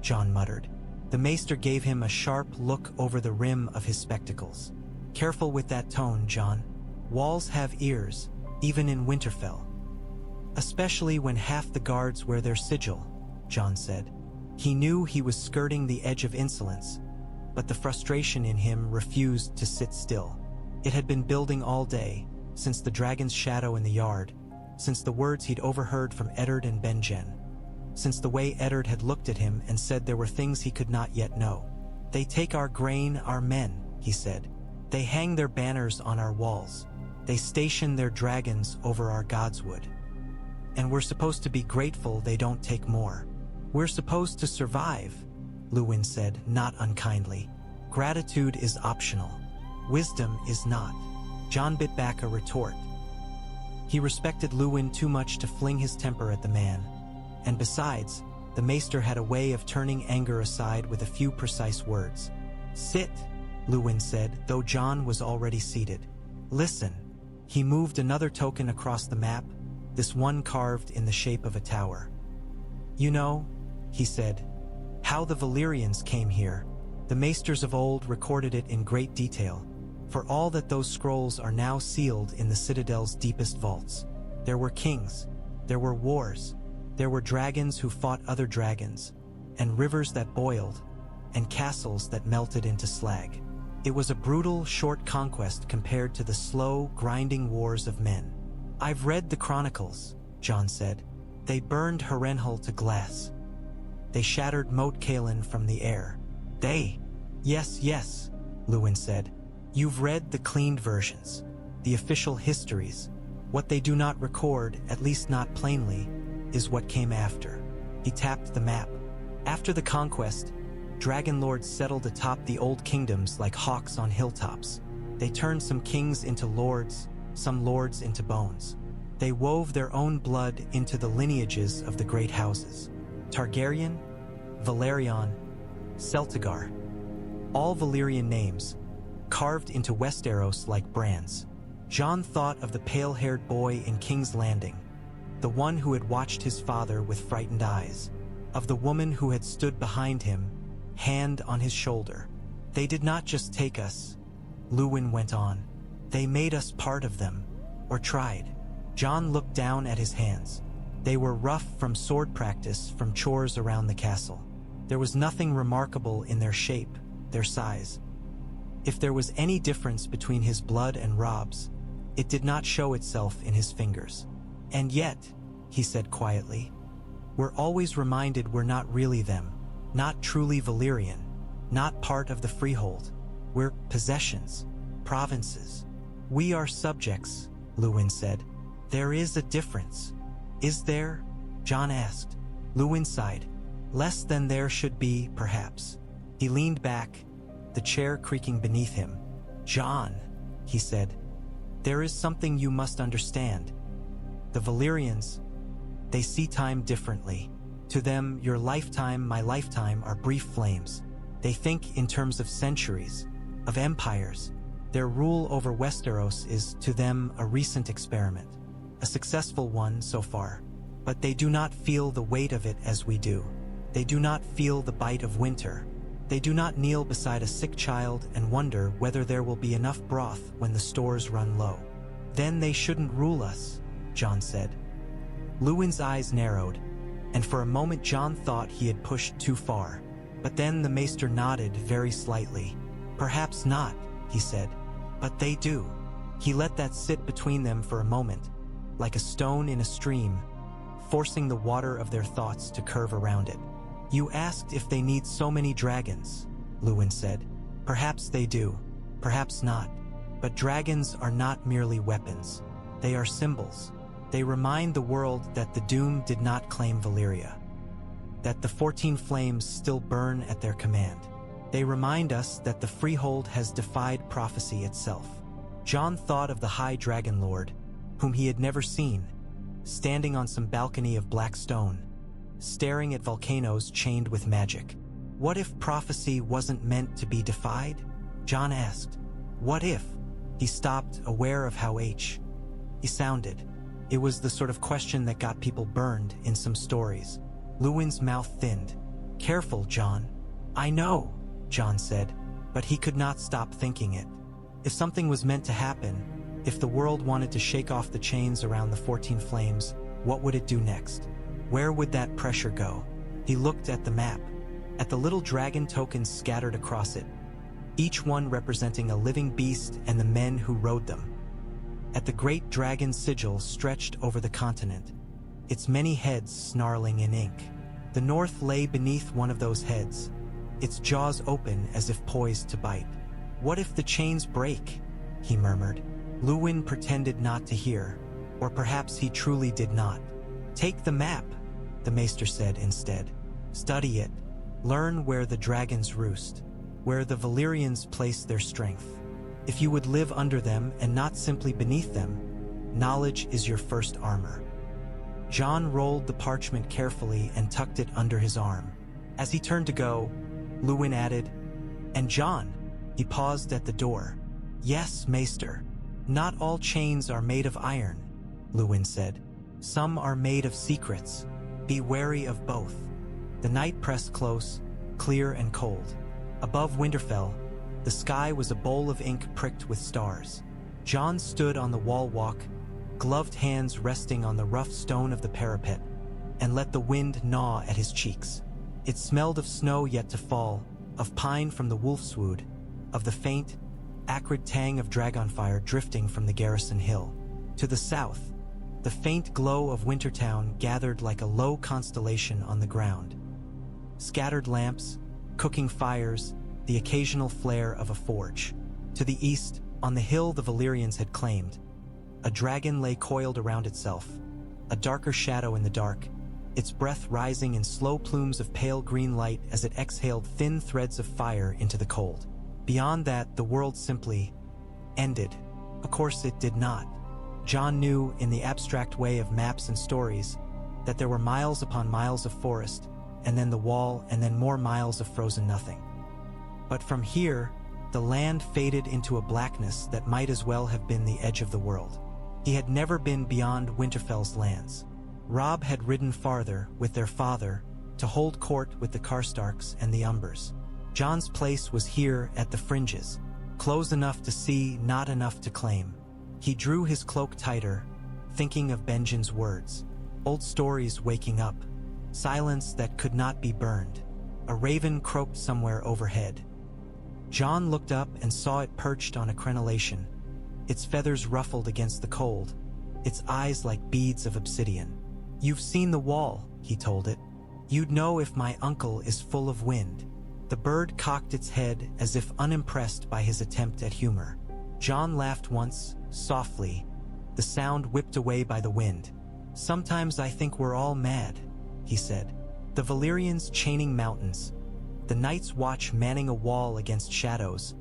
Jon muttered. The maester gave him a sharp look over the rim of his spectacles. Careful with that tone, Jon. Walls have ears, even in Winterfell. Especially when half the guards wear their sigil, Jon said. He knew he was skirting the edge of insolence, but the frustration in him refused to sit still. It had been building all day, since the dragon's shadow in the yard, since the words he'd overheard from Eddard and Benjen, since the way Eddard had looked at him and said there were things he could not yet know. They take our grain, our men, he said. They hang their banners on our walls. They station their dragons over our godswood. And we're supposed to be grateful they don't take more. We're supposed to survive, Luwin said, not unkindly. Gratitude is optional. Wisdom is not. Jon bit back a retort. He respected Luwin too much to fling his temper at the man. And besides, the maester had a way of turning anger aside with a few precise words. Sit, Luwin said, though Jon was already seated. Listen. He moved another token across the map, this one carved in the shape of a tower. You know, he said, how the Valyrians came here. The maesters of old recorded it in great detail, for all that those scrolls are now sealed in the citadel's deepest vaults. There were kings, there were wars, there were dragons who fought other dragons, and rivers that boiled, and castles that melted into slag. It was a brutal, short conquest compared to the slow, grinding wars of men. I've read the chronicles, Jon said. They burned Harrenhal to glass. They shattered Moat Cailin from the air. They? Yes, Luwin said. You've read the cleaned versions, the official histories. What they do not record, at least not plainly, is what came after. He tapped the map. After the conquest, Dragonlords settled atop the old kingdoms like hawks on hilltops. They turned some kings into lords, some lords into bones. They wove their own blood into the lineages of the great houses. Targaryen, Valerian, Celtigar. All Valyrian names, carved into Westeros like brands. Jon thought of the pale-haired boy in King's Landing, the one who had watched his father with frightened eyes, of the woman who had stood behind him, hand on his shoulder. They did not just take us, Luwin went on. They made us part of them, or tried. Jon looked down at his hands. They were rough from sword practice, from chores around the castle. There was nothing remarkable in their shape, their size. If there was any difference between his blood and Rob's, it did not show itself in his fingers. And yet, he said quietly, we're always reminded we're not really them, not truly Valyrian, not part of the freehold. We're possessions, provinces. We are subjects, Luwin said. There is a difference. Is there? Jon asked. Luwin sighed. Less than there should be, perhaps. He leaned back, the chair creaking beneath him. Jon, he said, there is something you must understand. The Valyrians, they see time differently. To them, your lifetime, my lifetime are brief flames. They think in terms of centuries, of empires. Their rule over Westeros is, to them, a recent experiment. A successful one so far. But they do not feel the weight of it as we do. They do not feel the bite of winter. They do not kneel beside a sick child and wonder whether there will be enough broth when the stores run low. Then they shouldn't rule us, Jon said. Luwin's eyes narrowed, and for a moment Jon thought he had pushed too far. But then the maester nodded very slightly. Perhaps not, he said. But they do. He let that sit between them for a moment, like a stone in a stream, forcing the water of their thoughts to curve around it. You asked if they need so many dragons, Luwin said. Perhaps they do, perhaps not. But dragons are not merely weapons. They are symbols. They remind the world that the Doom did not claim Valyria. that the 14 flames still burn at their command. They remind us that the freehold has defied prophecy itself. Jon thought of the High Dragonlord, whom he had never seen, standing on some balcony of black stone, staring at volcanoes chained with magic. What if prophecy wasn't meant to be defied? Jon asked. What if? He stopped, aware of how he sounded. It was the sort of question that got people burned in some stories. Luwin's mouth thinned. Careful, Jon. I know, Jon said, but he could not stop thinking it. If something was meant to happen, if the world wanted to shake off the chains around the 14 flames, what would it do next? Where would that pressure go? He looked at the map, at the little dragon tokens scattered across it, each one representing a living beast and the men who rode them. At the great dragon sigil stretched over the continent, its many heads snarling in ink. The north lay beneath one of those heads, its jaws open as if poised to bite. What if the chains break? He murmured. Luwin pretended not to hear, or perhaps he truly did not. Take the map, the maester said instead. Study it. Learn where the dragons roost, where the Valyrians place their strength. If you would live under them and not simply beneath them, knowledge is your first armor. Jon rolled the parchment carefully and tucked it under his arm. As he turned to go, Luwin added, "And Jon," he paused at the door. "Yes, maester. Not all chains are made of iron," Luwin said. "Some are made of secrets. Be wary of both." The night pressed close, clear and cold. Above Winterfell, the sky was a bowl of ink pricked with stars. Jon stood on the wall walk, gloved hands resting on the rough stone of the parapet, and let the wind gnaw at his cheeks. It smelled of snow yet to fall, of pine from the wolfswood, of the faint, acrid tang of dragonfire drifting from the garrison hill. To the south, the faint glow of Wintertown gathered like a low constellation on the ground. Scattered lamps, cooking fires, the occasional flare of a forge. To the east, on the hill the Valyrians had claimed, a dragon lay coiled around itself, a darker shadow in the dark, its breath rising in slow plumes of pale green light as it exhaled thin threads of fire into the cold. Beyond that, the world simply ended. Of course it did not. Jon knew, in the abstract way of maps and stories, that there were miles upon miles of forest, and then the wall, and then more miles of frozen nothing. But from here, the land faded into a blackness that might as well have been the edge of the world. He had never been beyond Winterfell's lands. Robb had ridden farther, with their father, to hold court with the Karstarks and the Umbers. Jon's place was here at the fringes, close enough to see, not enough to claim. He drew his cloak tighter, thinking of Benjen's words. Old stories waking up. Silence that could not be burned. A raven croaked somewhere overhead. Jon looked up and saw it perched on a crenellation, its feathers ruffled against the cold, its eyes like beads of obsidian. "You've seen the wall," he told it. "You'd know if my uncle is full of wind." The bird cocked its head as if unimpressed by his attempt at humor. Jon laughed once, softly, the sound whipped away by the wind. "Sometimes I think we're all mad," he said. "The Valyrians chaining mountains, the Night's Watch manning a wall against shadows,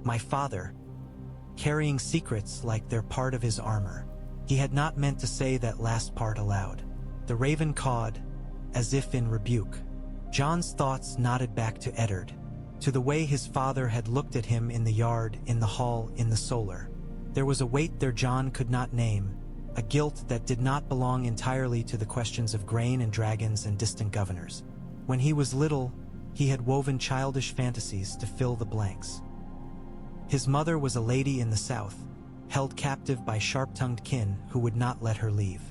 my father carrying secrets like they're part of his armor." He had not meant to say that last part aloud. The raven cawed, as if in rebuke. Jon's thoughts nodded back to Eddard, to the way his father had looked at him in the yard, in the hall, in the solar. There was a weight there Jon could not name, a guilt that did not belong entirely to the questions of grain and dragons and distant governors. When he was little, he had woven childish fantasies to fill the blanks. His mother was a lady in the south, held captive by sharp-tongued kin who would not let her leave.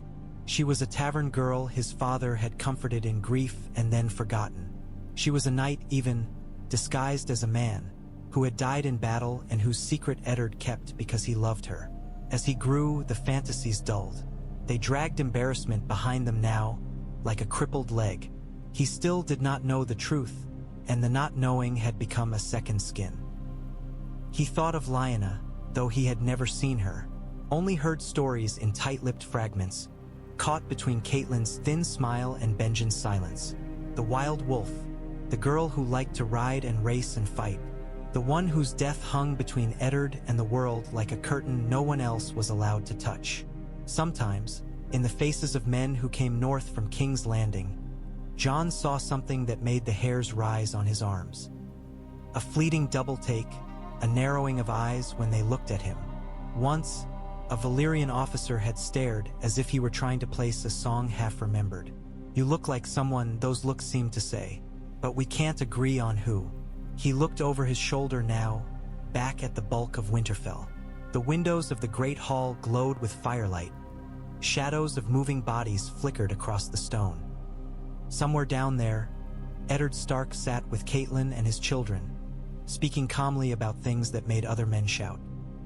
She was a tavern girl his father had comforted in grief and then forgotten. She was a knight even, disguised as a man, who had died in battle and whose secret Eddard kept because he loved her. As he grew, the fantasies dulled. They dragged embarrassment behind them now, like a crippled leg. He still did not know the truth, and the not knowing had become a second skin. He thought of Lyanna, though he had never seen her, only heard stories in tight-lipped fragments, caught between Caitlyn's thin smile and Benjen's silence. the wild wolf, the girl who liked to ride and race and fight, the one whose death hung between Eddard and the world like a curtain no one else was allowed to touch. Sometimes, in the faces of men who came north from King's Landing, Jon saw something that made the hairs rise on his arms. A fleeting double-take, a narrowing of eyes when they looked at him. Once, a Valyrian officer had stared as if he were trying to place a song half-remembered. "You look like someone," those looks seemed to say, "but we can't agree on who." He looked over his shoulder now, back at the bulk of Winterfell. The windows of the great hall glowed with firelight. Shadows of moving bodies flickered across the stone. Somewhere down there, Eddard Stark sat with Cailin and his children, speaking calmly about things that made other men shout.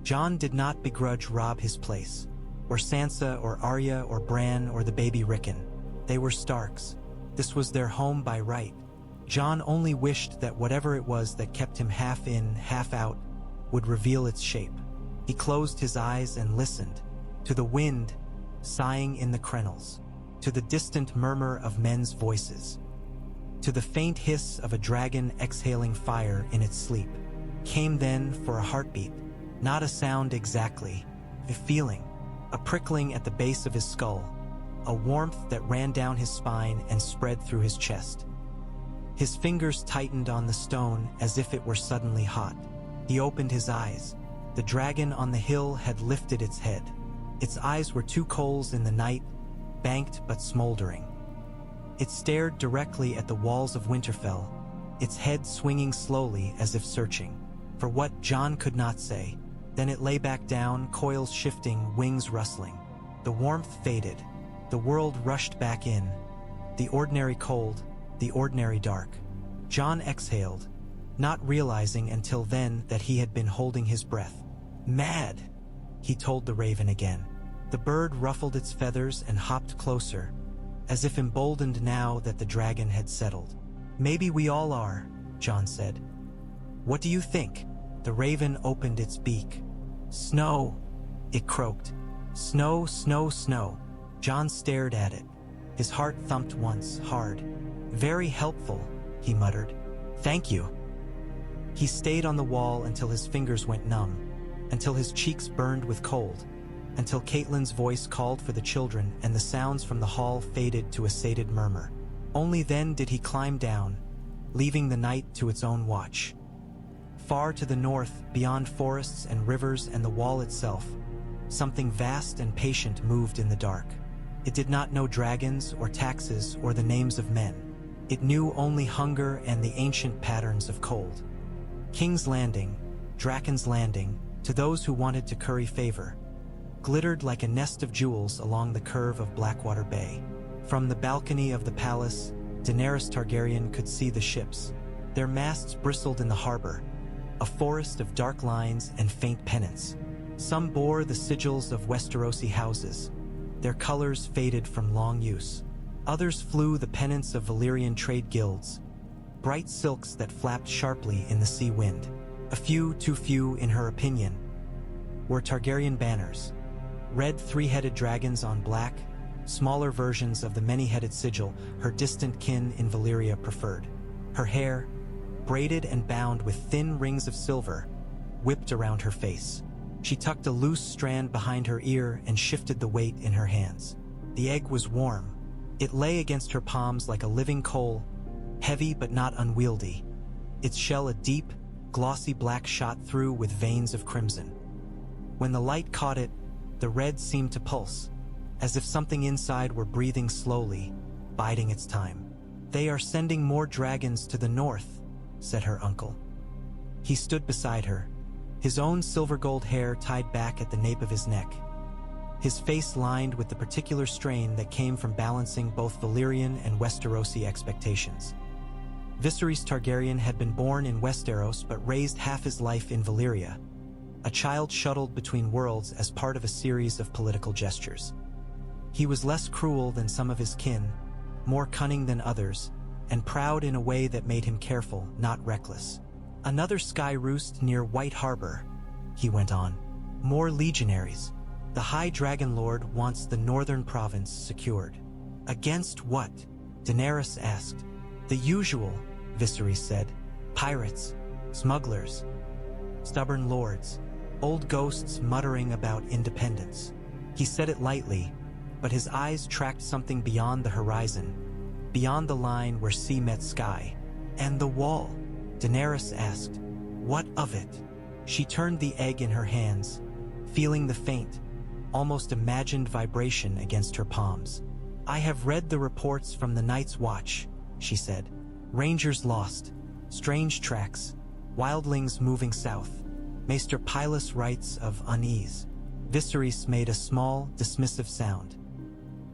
Jon did not begrudge Robb his place, or Sansa or Arya or Bran or the baby Rickon. They were Starks. This was their home by right. Jon only wished that whatever it was that kept him half in, half out, would reveal its shape. He closed his eyes and listened, to the wind sighing in the crenels, to the distant murmur of men's voices, to the faint hiss of a dragon exhaling fire in its sleep. Came then for a heartbeat, not a sound exactly, a feeling, a prickling at the base of his skull, a warmth that ran down his spine and spread through his chest. His fingers tightened on the stone as if it were suddenly hot. He opened his eyes. The dragon on the hill had lifted its head. Its eyes were two coals in the night, banked but smoldering. It stared directly at the walls of Winterfell, its head swinging slowly as if searching for what Jon could not say. Then it lay back down, coils shifting, wings rustling. The warmth faded. The world rushed back in. The ordinary cold, the ordinary dark. Jon exhaled, not realizing until then that he had been holding his breath. "Mad," he told the raven again. The bird ruffled its feathers and hopped closer, as if emboldened now that the dragon had settled. "Maybe we all are," Jon said. "What do you think?" The raven opened its beak. "Snow," it croaked. "Snow, snow, snow." Jon stared at it. His heart thumped once, hard. "Very helpful," he muttered. "Thank you." He stayed on the wall until his fingers went numb, until his cheeks burned with cold, until Caitlin's voice called for the children and the sounds from the hall faded to a sated murmur. Only then did he climb down, leaving the night to its own watch. Far to the north, beyond forests and rivers and the wall itself, something vast and patient moved in the dark. It did not know dragons or taxes or the names of men. It knew only hunger and the ancient patterns of cold. King's Landing, Drakon's Landing, to those who wanted to curry favor, glittered like a nest of jewels along the curve of Blackwater Bay. From the balcony of the palace, Daenerys Targaryen could see the ships. Their masts bristled in the harbor, a forest of dark lines and faint pennants. Some bore the sigils of Westerosi houses, their colors faded from long use. Others flew the pennants of Valyrian trade guilds, bright silks that flapped sharply in the sea wind. A few, too few in her opinion, were Targaryen banners, red three-headed dragons on black, smaller versions of the many-headed sigil her distant kin in Valyria preferred. Her hair, braided and bound with thin rings of silver, whipped around her face. She tucked a loose strand behind her ear and shifted the weight in her hands. The egg was warm. It lay against her palms like a living coal, heavy but not unwieldy, its shell a deep, glossy black shot through with veins of crimson. When the light caught it, the red seemed to pulse, as if something inside were breathing slowly, biding its time. "They are sending more dragons to the north," said her uncle. He stood beside her, his own silver-gold hair tied back at the nape of his neck, his face lined with the particular strain that came from balancing both Valyrian and Westerosi expectations. Viserys Targaryen had been born in Westeros but raised half his life in Valyria, a child shuttled between worlds as part of a series of political gestures. He was less cruel than some of his kin, more cunning than others, and proud in a way that made him careful, not reckless. "Another sky roost near White Harbor," he went on. "More legionaries. The High Dragonlord wants the northern province secured." "Against what?" Daenerys asked. The usual, Viserys said. Pirates, smugglers, stubborn lords, old ghosts muttering about independence. He said it lightly, but his eyes tracked something beyond the horizon, beyond the line where sea met sky. And the wall? Daenerys asked. What of it? She turned the egg in her hands, feeling the faint, almost imagined vibration against her palms. I have read the reports from the Night's Watch, she said. Rangers lost, strange tracks, wildlings moving south. Maester Pylus writes of unease. Viserys made a small, dismissive sound.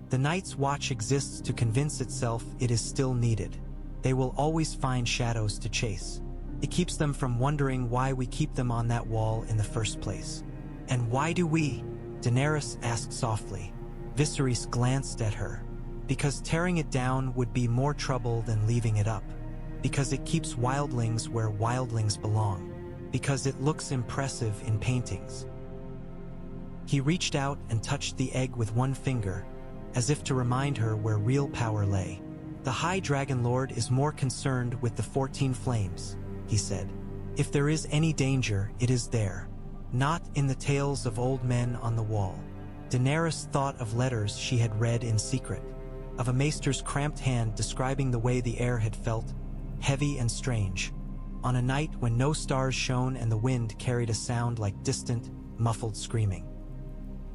The Night's Watch exists to convince itself it is still needed. They will always find shadows to chase. It keeps them from wondering why we keep them on that wall in the first place. And why do we? Daenerys asked softly. Viserys glanced at her. Because tearing it down would be more trouble than leaving it up. Because it keeps wildlings where wildlings belong. Because it looks impressive in paintings. He reached out and touched the egg with one finger, as if to remind her where real power lay. The High Dragonlord is more concerned with the 14 flames, he said. If there is any danger, it is there. Not in the tales of old men on the wall. Daenerys thought of letters she had read in secret, of a maester's cramped hand describing the way the air had felt, heavy and strange, on a night when no stars shone and the wind carried a sound like distant, muffled screaming.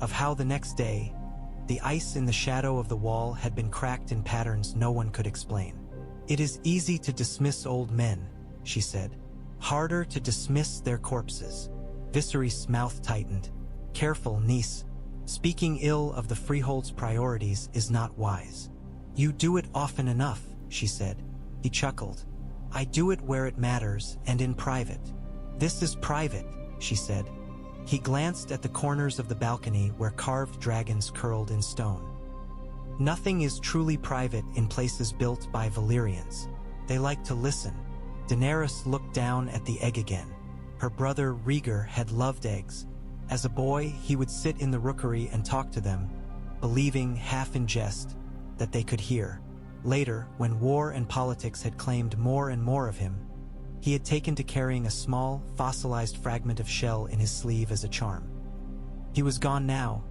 Of how the next day, the ice in the shadow of the wall had been cracked in patterns no one could explain. It is easy to dismiss old men, she said. Harder to dismiss their corpses. Viserys' mouth tightened. Careful, niece. Speaking ill of the Freehold's priorities is not wise. You do it often enough, she said. He chuckled. I do it where it matters and in private. This is private, she said. He glanced at the corners of the balcony where carved dragons curled in stone. Nothing is truly private in places built by Valyrians. They like to listen. Daenerys looked down at the egg again. Her brother Rhaegar had loved eggs. As a boy, he would sit in the rookery and talk to them, believing, half in jest, that they could hear. Later, when war and politics had claimed more and more of him, he had taken to carrying a small, fossilized fragment of shell in his sleeve as a charm. He was gone now,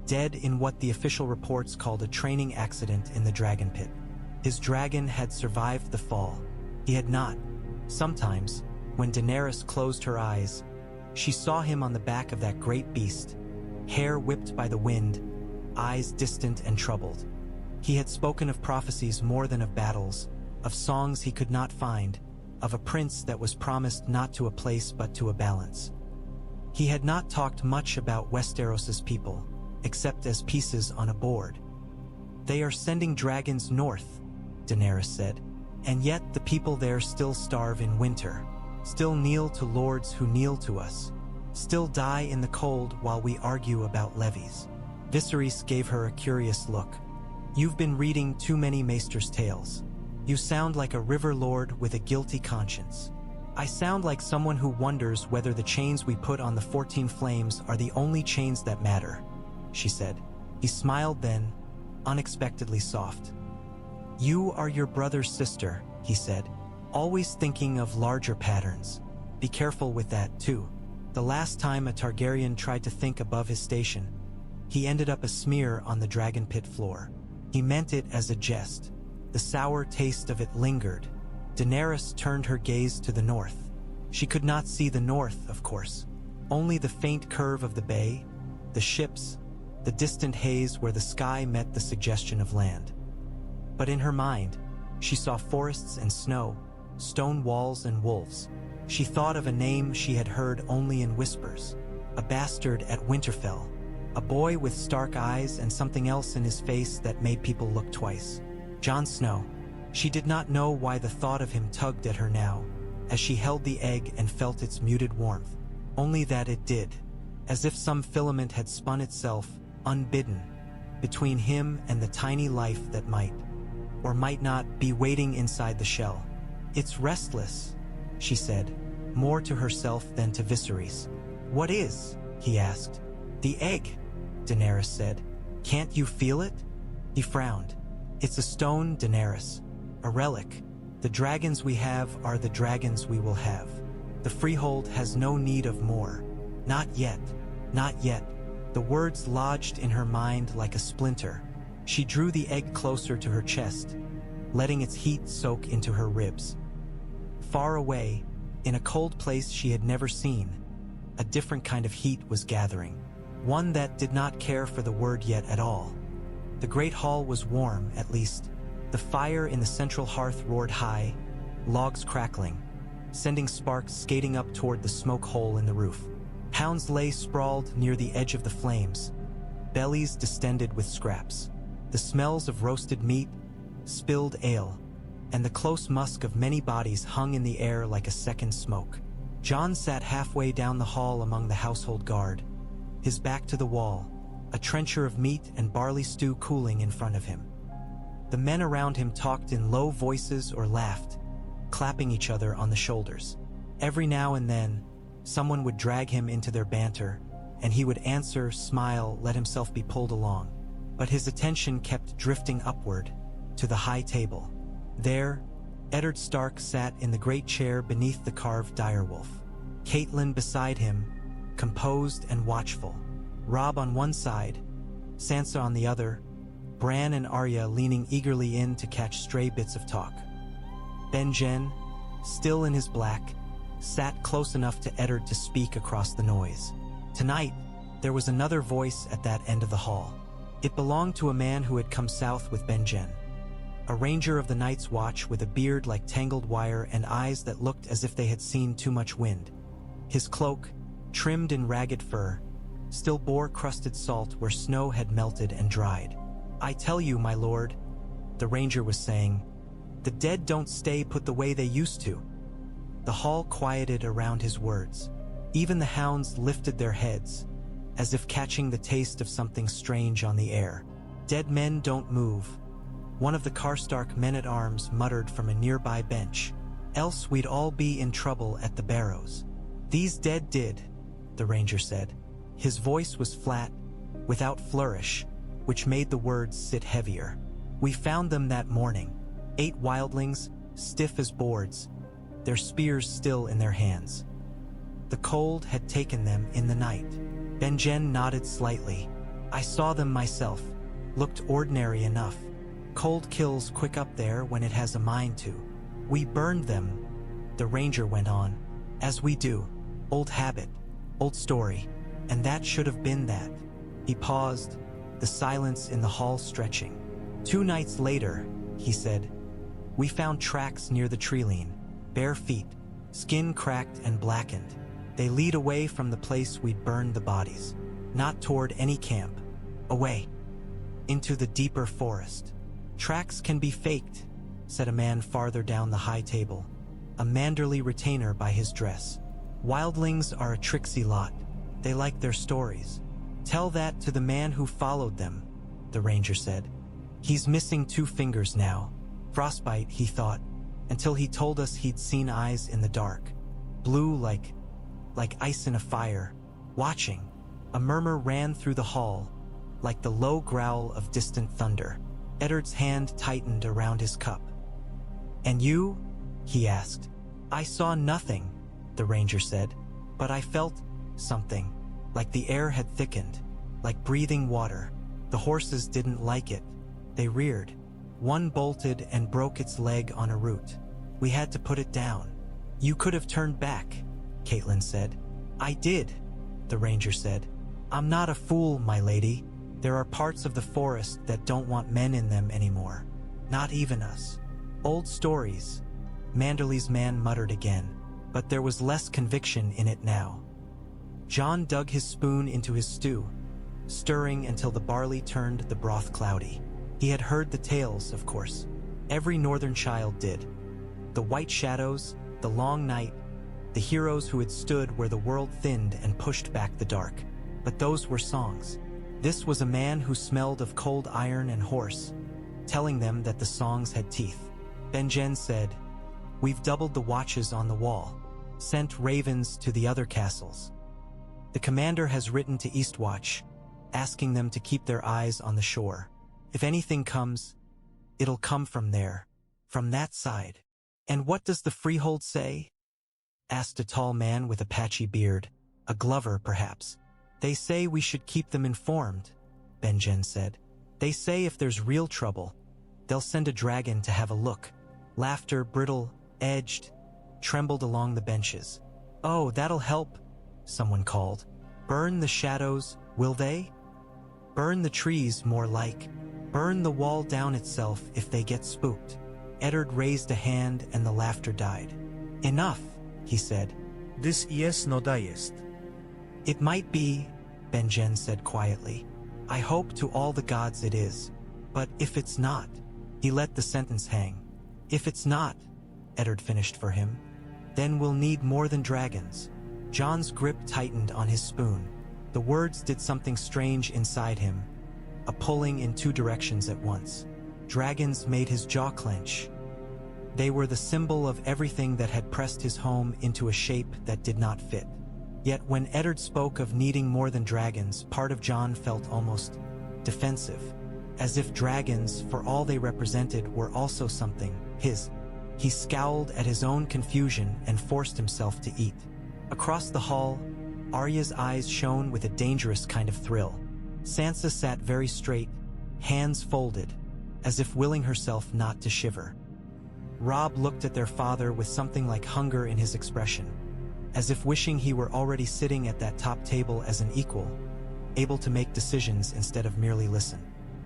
dead in what the official reports called a training accident in the dragon pit. His dragon had survived the fall. He had not. Sometimes, when Daenerys closed her eyes, she saw him on the back of that great beast, hair whipped by the wind, eyes distant and troubled. He had spoken of prophecies more than of battles, of songs he could not find, of a prince that was promised not to a place but to a balance. He had not talked much about Westeros's people, except as pieces on a board. They are sending dragons north, Daenerys said, and yet the people there still starve in winter, still kneel to lords who kneel to us, still die in the cold while we argue about levies. Viserys gave her a curious look. You've been reading too many Maester's tales. You sound like a river lord with a guilty conscience. I sound like someone who wonders whether the chains we put on the 14 flames are the only chains that matter, she said. He smiled then, unexpectedly soft. You are your brother's sister, he said, always thinking of larger patterns. Be careful with that, too. The last time a Targaryen tried to think above his station, he ended up a smear on the dragon pit floor. He meant it as a jest. The sour taste of it lingered. Daenerys turned her gaze to the north. She could not see the north, of course. Only the faint curve of the bay, the ships, the distant haze where the sky met the suggestion of land. But in her mind, she saw forests and snow, stone walls and wolves. She thought of a name she had heard only in whispers, a bastard at Winterfell, a boy with stark eyes and something else in his face that made people look twice. Jon Snow. She did not know why the thought of him tugged at her now, as she held the egg and felt its muted warmth. Only that it did, as if some filament had spun itself, unbidden, between him and the tiny life that might, or might not, be waiting inside the shell. It's restless, she said, more to herself than to Viserys. What is? He asked. The egg, Daenerys said. Can't you feel it? He frowned. It's a stone, Daenerys. A relic. The dragons we have are the dragons we will have. The freehold has no need of more. Not yet. Not yet. The words lodged in her mind like a splinter. She drew the egg closer to her chest, letting its heat soak into her ribs. Far away, in a cold place she had never seen, a different kind of heat was gathering. One that did not care for the word yet at all. The great hall was warm, at least. The fire in the central hearth roared high, logs crackling, sending sparks skating up toward the smoke hole in the roof. Hounds lay sprawled near the edge of the flames, bellies distended with scraps. The smells of roasted meat, spilled ale, and the close musk of many bodies hung in the air like a second smoke. Jon sat halfway down the hall among the household guard, his back to the wall, a trencher of meat and barley stew cooling in front of him. The men around him talked in low voices or laughed, clapping each other on the shoulders. Every now and then, someone would drag him into their banter, and he would answer, smile, let himself be pulled along. But his attention kept drifting upward, to the high table. There, Eddard Stark sat in the great chair beneath the carved direwolf. Cailin beside him, composed and watchful. Robb on one side, Sansa on the other, Bran and Arya leaning eagerly in to catch stray bits of talk. Benjen, still in his black, sat close enough to Eddard to speak across the noise. Tonight, there was another voice at that end of the hall. It belonged to a man who had come south with Benjen. A ranger of the Night's Watch with a beard like tangled wire and eyes that looked as if they had seen too much wind. His cloak, trimmed in ragged fur, still bore crusted salt where snow had melted and dried. "I tell you, my lord," the ranger was saying, "the dead don't stay put the way they used to." The hall quieted around his words. Even the hounds lifted their heads, as if catching the taste of something strange on the air. "Dead men don't move," one of the Karstark men-at-arms muttered from a nearby bench. "Else we'd all be in trouble at the barrows." "These dead did," the ranger said. His voice was flat, without flourish, which made the words sit heavier. "We found them that morning, 8 wildlings, stiff as boards, their spears still in their hands. The cold had taken them in the night." Benjen nodded slightly. "I saw them myself. Looked ordinary enough. Cold kills quick up there when it has a mind to. We burned them," the ranger went on. "As we do. Old habit. Old story. And that should have been that." He paused, the silence in the hall stretching. 2 nights later," he said, "we found tracks near the treeline, bare feet, skin cracked and blackened. They lead away from the place we'd burned the bodies. Not toward any camp. Away. Into the deeper forest." "Tracks can be faked," said a man farther down the high table, a Manderly retainer by his dress. "Wildlings are a tricksy lot. They like their stories." "Tell that to the man who followed them," the ranger said. "He's missing 2 fingers now. Frostbite, he thought, until he told us he'd seen eyes in the dark. Blue like ice in a fire. Watching." A murmur ran through the hall, like the low growl of distant thunder. Eddard's hand tightened around his cup. "And you?" he asked. "I saw nothing," the ranger said, "but I felt something, like the air had thickened, like breathing water. The horses didn't like it. They reared. One bolted and broke its leg on a root. We had to put it down." "You could have turned back," Cailin said. "I did," the ranger said. "I'm not a fool, my lady. There are parts of the forest that don't want men in them anymore. Not even us." "Old stories," Manderly's man muttered again, but there was less conviction in it now. Jon dug his spoon into his stew, stirring until the barley turned the broth cloudy. He had heard the tales, of course. Every northern child did. The white shadows, the long night, the heroes who had stood where the world thinned and pushed back the dark. But those were songs. This was a man who smelled of cold iron and horse, telling them that the songs had teeth. Benjen said, "We've doubled the watches on the wall, sent ravens to the other castles. The commander has written to Eastwatch, asking them to keep their eyes on the shore. If anything comes, it'll come from there, from that side." "And what does the freehold say?" asked a tall man with a patchy beard, a glover perhaps. "They say we should keep them informed," Benjen said. "They say if there's real trouble, they'll send a dragon to have a look." Laughter, brittle, edged, trembled along the benches. "Oh, that'll help," someone called. "Burn the shadows, will they? Burn the trees, more like. Burn the wall down itself if they get spooked." Eddard raised a hand and the laughter died. "Enough," he said. "This yes no diest." "It might be," Benjen said quietly. "I hope to all the gods it is. But if it's not," he let the sentence hang. "If it's not," Eddard finished for him, "then we'll need more than dragons." Jon's grip tightened on his spoon. The words did something strange inside him, a pulling in two directions at once. Dragons made his jaw clench. They were the symbol of everything that had pressed his home into a shape that did not fit. Yet when Eddard spoke of needing more than dragons, part of Jon felt almost defensive, as if dragons, for all they represented, were also something his. He scowled at his own confusion and forced himself to eat. Across the hall, Arya's eyes shone with a dangerous kind of thrill. Sansa sat very straight, hands folded, as if willing herself not to shiver. Robb looked at their father with something like hunger in his expression, as if wishing he were already sitting at that top table as an equal, able to make decisions instead of merely listen.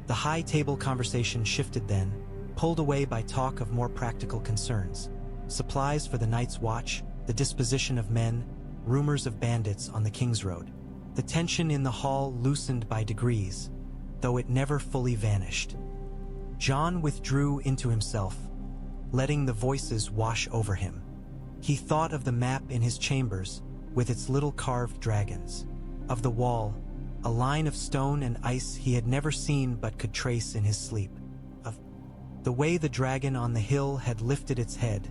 The high-table conversation shifted then, pulled away by talk of more practical concerns. Supplies for the night's watch, the disposition of men, rumors of bandits on the King's Road. The tension in the hall loosened by degrees, though it never fully vanished. Jon withdrew into himself, letting the voices wash over him. He thought of the map in his chambers, with its little carved dragons. Of the wall, a line of stone and ice he had never seen but could trace in his sleep. Of the way the dragon on the hill had lifted its head,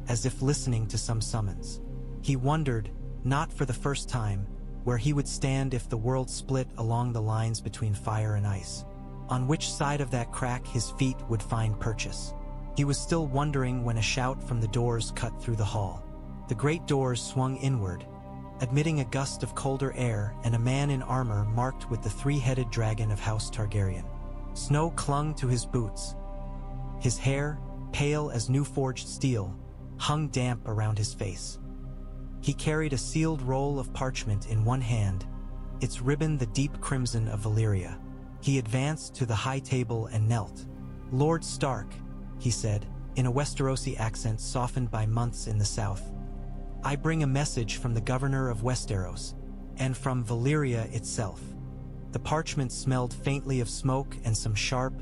as if listening to some summons. He wondered, not for the first time, where he would stand if the world split along the lines between fire and ice. On which side of that crack his feet would find purchase. He was still wondering when a shout from the doors cut through the hall. The great doors swung inward, admitting a gust of colder air and a man in armor marked with the three-headed dragon of House Targaryen. Snow clung to his boots. His hair, pale as new-forged steel, hung damp around his face. He carried a sealed roll of parchment in one hand, its ribbon the deep crimson of Valyria. He advanced to the high table and knelt. "Lord Stark," he said, in a Westerosi accent softened by months in the south. "I bring a message from the governor of Westeros, and from Valyria itself." The parchment smelled faintly of smoke and some sharp,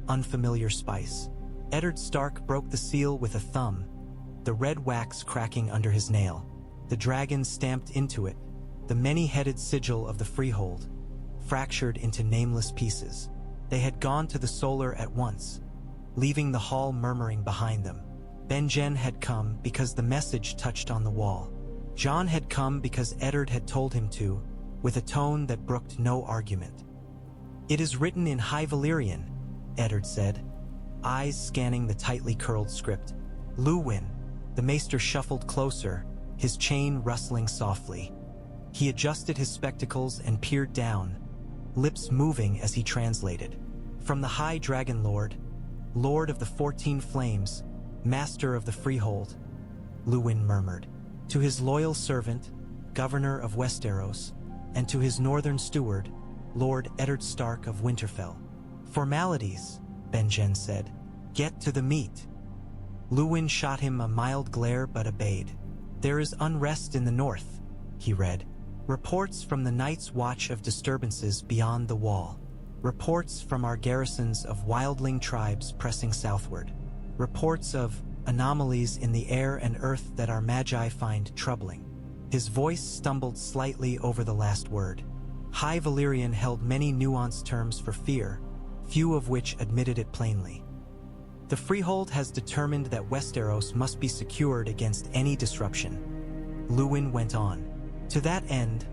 unfamiliar spice. Eddard Stark broke the seal with a thumb, the red wax cracking under his nail. The dragon stamped into it, the many-headed sigil of the freehold, fractured into nameless pieces. They had gone to the solar at once, leaving the hall murmuring behind them. Benjen had come because the message touched on the wall. Jon had come because Eddard had told him to, with a tone that brooked no argument. "It is written in High Valyrian," Eddard said, eyes scanning the tightly curled script. "Luwin." The maester shuffled closer, his chain rustling softly. He adjusted his spectacles and peered down, lips moving as he translated. "From the High Dragonlord, Lord of the 14 Flames, Master of the Freehold," Luwin murmured. "To his loyal servant, Governor of Westeros, and to his northern steward, Lord Eddard Stark of Winterfell." "Formalities," Benjen said. "Get to the meat." Luwin shot him a mild glare but obeyed. "There is unrest in the north," he read. "Reports from the Night's Watch of disturbances beyond the wall. Reports from our garrisons of wildling tribes pressing southward. Reports of anomalies in the air and earth that our magi find troubling." His voice stumbled slightly over the last word. High Valyrian held many nuanced terms for fear, few of which admitted it plainly. "The Freehold has determined that Westeros must be secured against any disruption," Luwin went on. "To that end,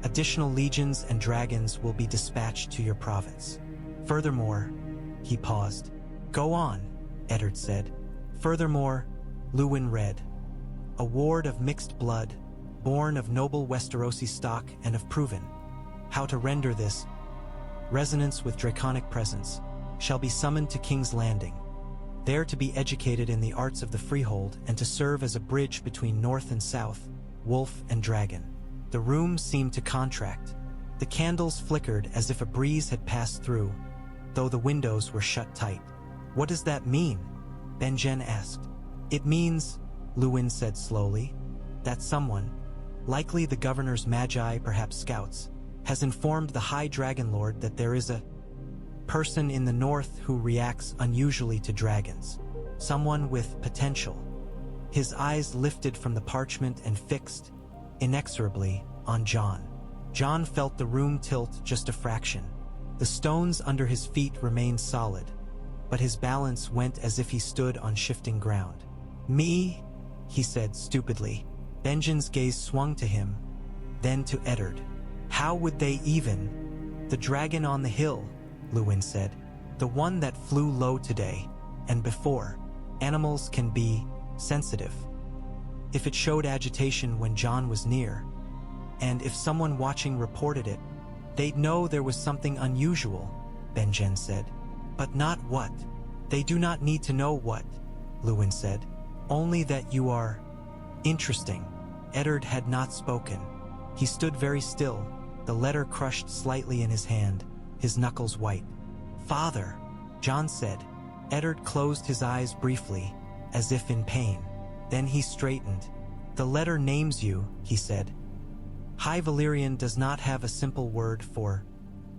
additional legions and dragons will be dispatched to your province. Furthermore," he paused. "Go on," Eddard said. "Furthermore, Luwin read. A ward of mixed blood, born of noble Westerosi stock and of proven. How to render this resonance with draconic presence, shall be summoned to King's Landing, there to be educated in the arts of the freehold and to serve as a bridge between north and south, wolf and dragon. The room seemed to contract. The candles flickered as if a breeze had passed through, though the windows were shut tight. What does that mean? Benjen asked. It means, Luwin said slowly, that someone, likely the governor's magi, perhaps scouts, has informed the High Dragonlord that there is a person in the north who reacts unusually to dragons. Someone with potential. His eyes lifted from the parchment and fixed, inexorably, on Jon. Jon felt the room tilt just a fraction. The stones under his feet remained solid, but his balance went as if he stood on shifting ground. Me? He said stupidly. Benjen's gaze swung to him, then to Eddard. How would they even? The dragon on the hill, Luwin said. The one that flew low today, and before. Animals can be sensitive. If it showed agitation when Jon was near, and if someone watching reported it, they'd know there was something unusual, Benjen said. But not what. They do not need to know what, Luwin said. Only that you are interesting. Eddard had not spoken. He stood very still, the letter crushed slightly in his hand, his knuckles white. Father, Jon said. Eddard closed his eyes briefly, as if in pain. Then he straightened. The letter names you, he said. High Valyrian does not have a simple word for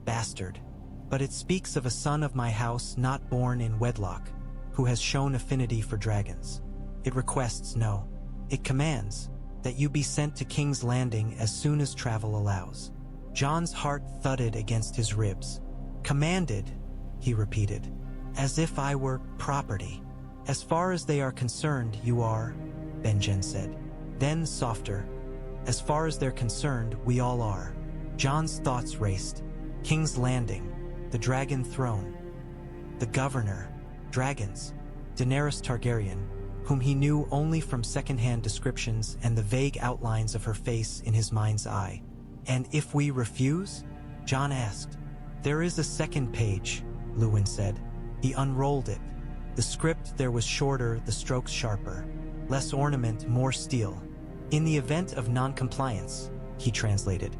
bastard, but it speaks of a son of my house not born in wedlock, who has shown affinity for dragons. It requests no. It commands that you be sent to King's Landing as soon as travel allows. Jon's heart thudded against his ribs. Commanded, he repeated, as if I were property. As far as they are concerned, you are, Benjen said. Then softer, as far as they're concerned, we all are. Jon's thoughts raced. King's Landing, the dragon throne, the governor, dragons, Daenerys Targaryen, whom he knew only from second-hand descriptions and the vague outlines of her face in his mind's eye. And if we refuse? Jon asked. There is a second page, Luwin said. He unrolled it. The script there was shorter, the strokes sharper. Less ornament, more steel. In the event of non-compliance, he translated,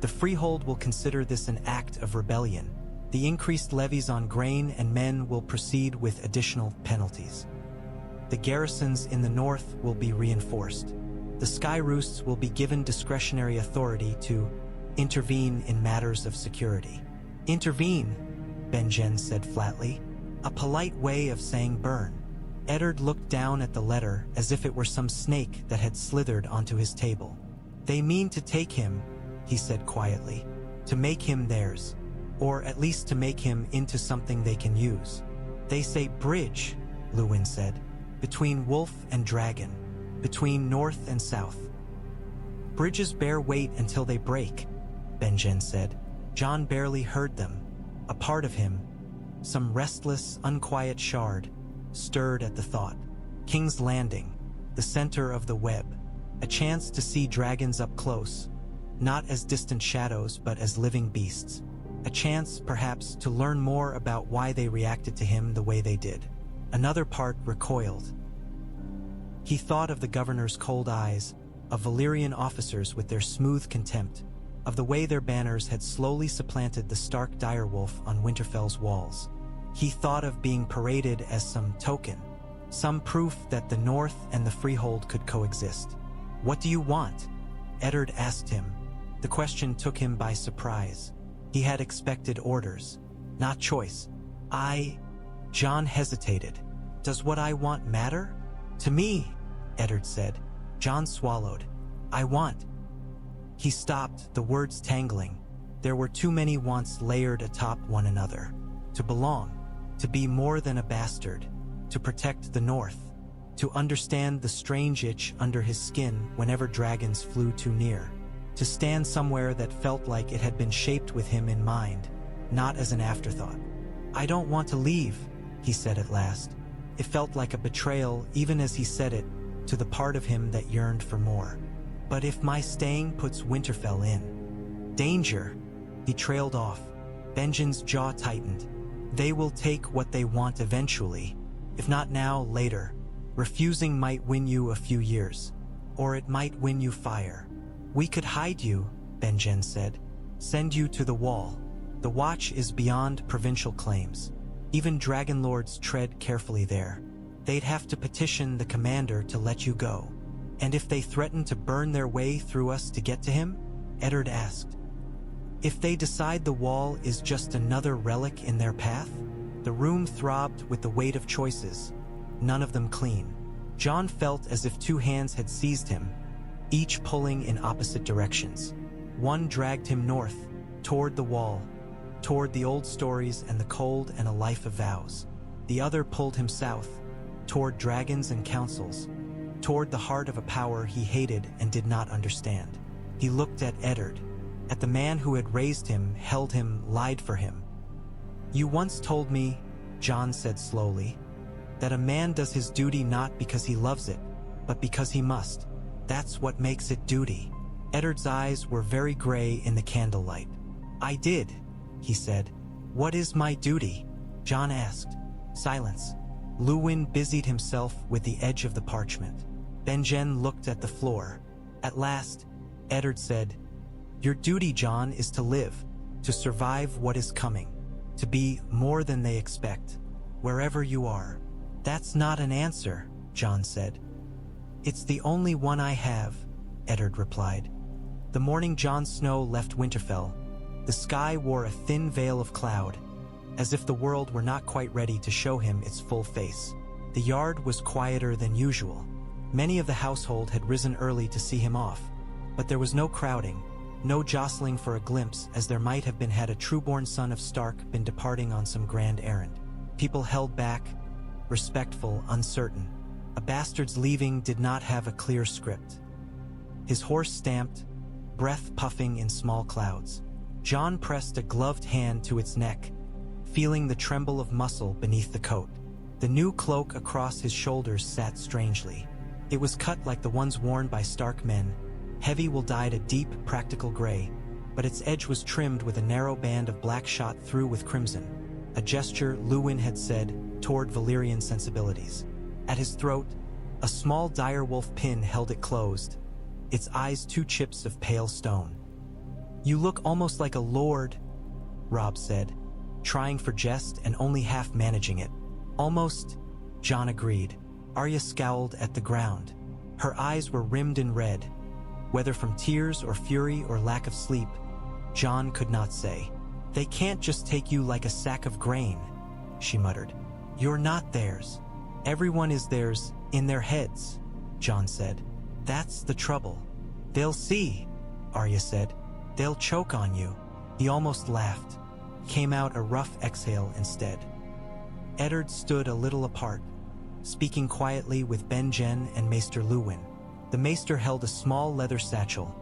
the freehold will consider this an act of rebellion. The increased levies on grain and men will proceed with additional penalties. The garrisons in the north will be reinforced. The sky roosts will be given discretionary authority to intervene in matters of security. Intervene, Benjen said flatly. A polite way of saying burn. Eddard looked down at the letter as if it were some snake that had slithered onto his table. They mean to take him, he said quietly, to make him theirs, or at least to make him into something they can use. They say bridge, Luwin said, between wolf and dragon, between north and south. Bridges bear weight until they break, Benjen said. Jon barely heard them. A part of him, some restless, unquiet shard, stirred at the thought. King's Landing, the center of the web, a chance to see dragons up close, not as distant shadows but as living beasts. A chance, perhaps, to learn more about why they reacted to him the way they did. Another part recoiled. He thought of the governor's cold eyes, of Valyrian officers with their smooth contempt, of the way their banners had slowly supplanted the stark direwolf on Winterfell's walls. He thought of being paraded as some token, some proof that the North and the Freehold could coexist. What do you want? Eddard asked him. The question took him by surprise. He had expected orders, not choice. Jon hesitated. Does what I want matter? To me, Eddard said. Jon swallowed. I want. He stopped, the words tangling. There were too many wants layered atop one another. To belong, to be more than a bastard, to protect the North, to understand the strange itch under his skin whenever dragons flew too near, to stand somewhere that felt like it had been shaped with him in mind, not as an afterthought. I don't want to leave, he said at last. It felt like a betrayal, even as he said it, to the part of him that yearned for more. But if my staying puts Winterfell in danger, he trailed off. Benjen's jaw tightened. They will take what they want eventually. If not now, later. Refusing might win you a few years. Or it might win you fire. We could hide you, Benjen said. Send you to the wall. The watch is beyond provincial claims. Even Dragonlords tread carefully there. They'd have to petition the commander to let you go. And if they threaten to burn their way through us to get to him? Eddard asked. If they decide the wall is just another relic in their path? The room throbbed with the weight of choices, none of them clean. Jon felt as if two hands had seized him, each pulling in opposite directions. One dragged him north, toward the wall, toward the old stories and the cold and a life of vows. The other pulled him south, toward dragons and councils, toward the heart of a power he hated and did not understand. He looked at Eddard, at the man who had raised him, held him, lied for him. You once told me, Jon said slowly, that a man does his duty not because he loves it, but because he must. That's what makes it duty. Eddard's eyes were very gray in the candlelight. I did, he said. What is my duty? Jon asked. Silence. Luwin busied himself with the edge of the parchment. Benjen looked at the floor. At last, Eddard said, Your duty, Jon, is to live, to survive what is coming, to be more than they expect, wherever you are. That's not an answer, Jon said. It's the only one I have, Eddard replied. The morning Jon Snow left Winterfell, the sky wore a thin veil of cloud, as if the world were not quite ready to show him its full face. The yard was quieter than usual. Many of the household had risen early to see him off, but there was no crowding, no jostling for a glimpse as there might have been had a trueborn son of Stark been departing on some grand errand. People held back, respectful, uncertain. A bastard's leaving did not have a clear script. His horse stamped, breath puffing in small clouds. Jon pressed a gloved hand to its neck, feeling the tremble of muscle beneath the coat. The new cloak across his shoulders sat strangely. It was cut like the ones worn by Stark men, heavy wool dyed a deep, practical gray, but its edge was trimmed with a narrow band of black shot through with crimson, a gesture Luwin had said toward Valyrian sensibilities. At his throat, a small direwolf pin held it closed, its eyes two chips of pale stone. You look almost like a lord, Robb said, trying for jest and only half managing it. Almost, Jon agreed. Arya scowled at the ground. Her eyes were rimmed in red. Whether from tears or fury or lack of sleep, Jon could not say. They can't just take you like a sack of grain, she muttered. You're not theirs. Everyone is theirs in their heads, Jon said. That's the trouble. They'll see, Arya said. They'll choke on you. He almost laughed. Came out a rough exhale instead. Eddard stood a little apart, speaking quietly with Benjen and Maester Luwin. The Maester held a small leather satchel,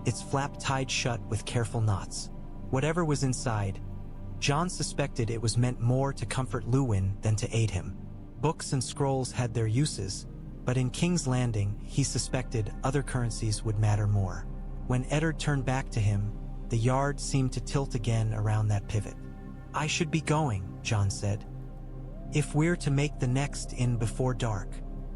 its flap tied shut with careful knots. Whatever was inside, Jon suspected it was meant more to comfort Luwin than to aid him. Books and scrolls had their uses, but in King's Landing, he suspected other currencies would matter more. When Eddard turned back to him, the yard seemed to tilt again around that pivot. I should be going, Jon said. If we're to make the next inn before dark.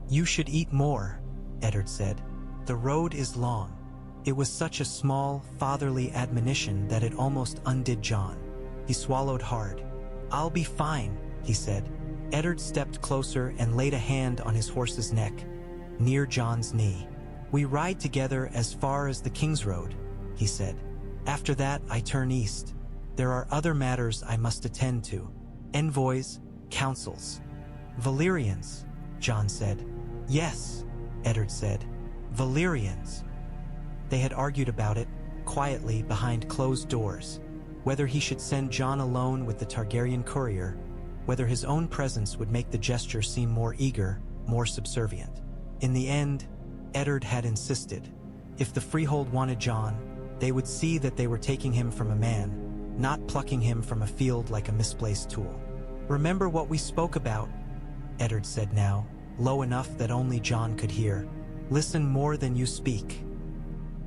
You should eat more, Eddard said. The road is long. It was such a small, fatherly admonition that it almost undid Jon. He swallowed hard. I'll be fine, he said. Eddard stepped closer and laid a hand on his horse's neck, near Jon's knee. We ride together as far as the King's Road, he said. After that, I turn east. There are other matters I must attend to. Envoys, councils. Valyrians, Jon said. Yes, Eddard said. Valyrians. They had argued about it, quietly behind closed doors, whether he should send Jon alone with the Targaryen courier, whether his own presence would make the gesture seem more eager, more subservient. In the end, Eddard had insisted. If the freehold wanted Jon, they would see that they were taking him from a man, not plucking him from a field like a misplaced tool. Remember what we spoke about, Eddard said now, low enough that only Jon could hear. Listen more than you speak.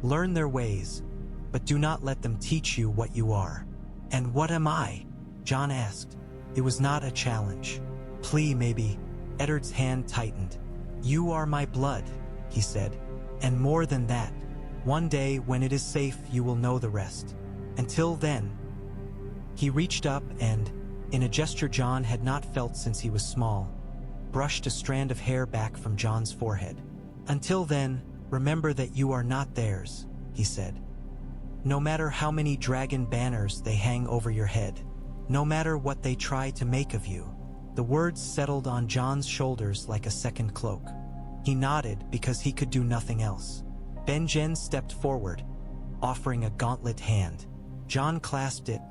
Learn their ways, but do not let them teach you what you are. And what am I? Jon asked. It was not a challenge. Plea, maybe. Eddard's hand tightened. You are my blood, he said. And more than that, one day when it is safe you will know the rest. Until then. He reached up and, in a gesture Jon had not felt since he was small, brushed a strand of hair back from Jon's forehead. Until then, remember that you are not theirs, he said. No matter how many dragon banners they hang over your head, no matter what they try to make of you. The words settled on Jon's shoulders like a second cloak. He nodded because he could do nothing else. Benjen stepped forward, offering a gauntlet hand. Jon clasped it,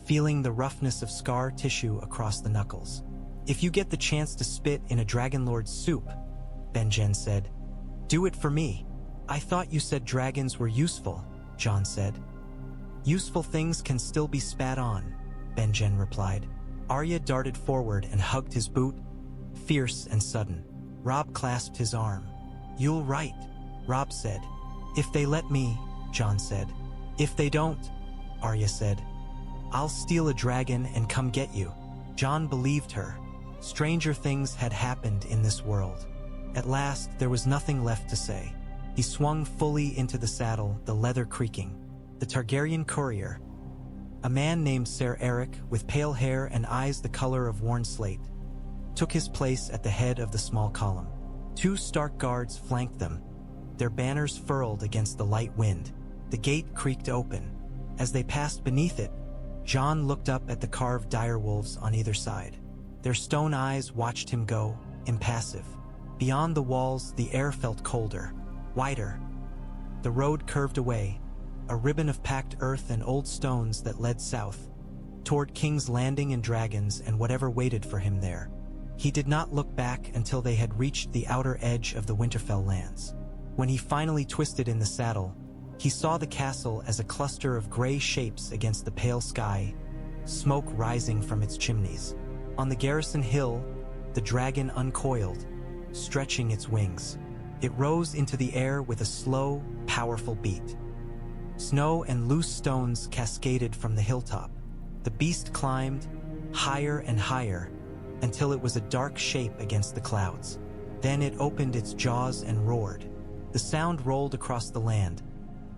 feeling the roughness of scar tissue across the knuckles. If you get the chance to spit in a Dragonlord's soup, Benjen said, do it for me. I thought you said dragons were useful, Jon said. Useful things can still be spat on, Benjen replied. Arya darted forward and hugged his boot, fierce and sudden. Robb clasped his arm. You'll right, Robb said. If they let me, Jon said. If they don't, Arya said. I'll steal a dragon and come get you. Jon believed her. Stranger things had happened in this world. At last, there was nothing left to say. He swung fully into the saddle, the leather creaking. The Targaryen courier, a man named Ser Erich with pale hair and eyes the color of worn slate, took his place at the head of the small column. 2 Stark guards flanked them, their banners furled against the light wind. The gate creaked open. As they passed beneath it, Jon looked up at the carved direwolves on either side. Their stone eyes watched him go, impassive. Beyond the walls, the air felt colder, wider. The road curved away, a ribbon of packed earth and old stones that led south, toward King's Landing and dragons and whatever waited for him there. He did not look back until they had reached the outer edge of the Winterfell lands. When he finally twisted in the saddle, he saw the castle as a cluster of gray shapes against the pale sky, smoke rising from its chimneys. On the garrison hill, the dragon uncoiled, stretching its wings. It rose into the air with a slow, powerful beat. Snow and loose stones cascaded from the hilltop. The beast climbed, higher and higher, until it was a dark shape against the clouds. Then it opened its jaws and roared. The sound rolled across the land,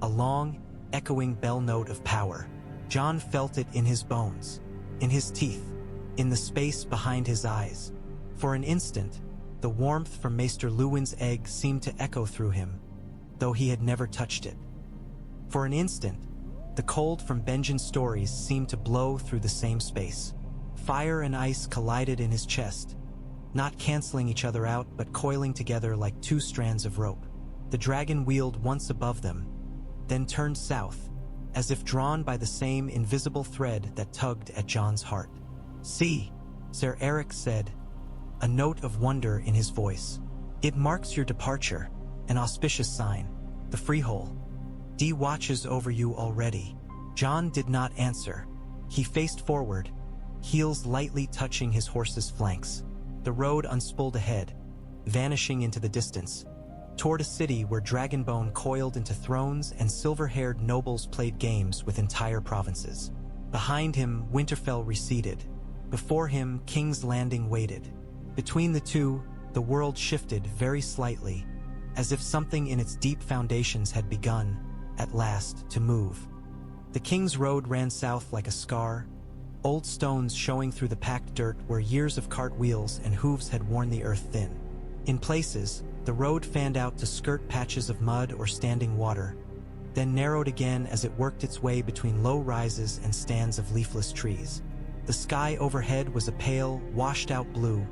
a long, echoing bell note of power. Jon felt it in his bones, in his teeth, in the space behind his eyes. For an instant, the warmth from Maester Luwin's egg seemed to echo through him, though he had never touched it. For an instant, the cold from Benjen's stories seemed to blow through the same space. Fire and ice collided in his chest, not canceling each other out but coiling together like 2 strands of rope. The dragon wheeled once above them, then turned south, as if drawn by the same invisible thread that tugged at Jon's heart. See, Ser Erich said, a note of wonder in his voice. It marks your departure, an auspicious sign. The freehold. D watches over you already. Jon did not answer. He faced forward, heels lightly touching his horse's flanks. The road unspooled ahead, vanishing into the distance, toward a city where dragonbone coiled into thrones and silver-haired nobles played games with entire provinces. Behind him, Winterfell receded. Before him, King's Landing waited. Between the two, the world shifted very slightly, as if something in its deep foundations had begun, at last, to move. The King's Road ran south like a scar, old stones showing through the packed dirt where years of cartwheels and hooves had worn the earth thin. In places, the road fanned out to skirt patches of mud or standing water, then narrowed again as it worked its way between low rises and stands of leafless trees. The sky overhead was a pale, washed-out blue,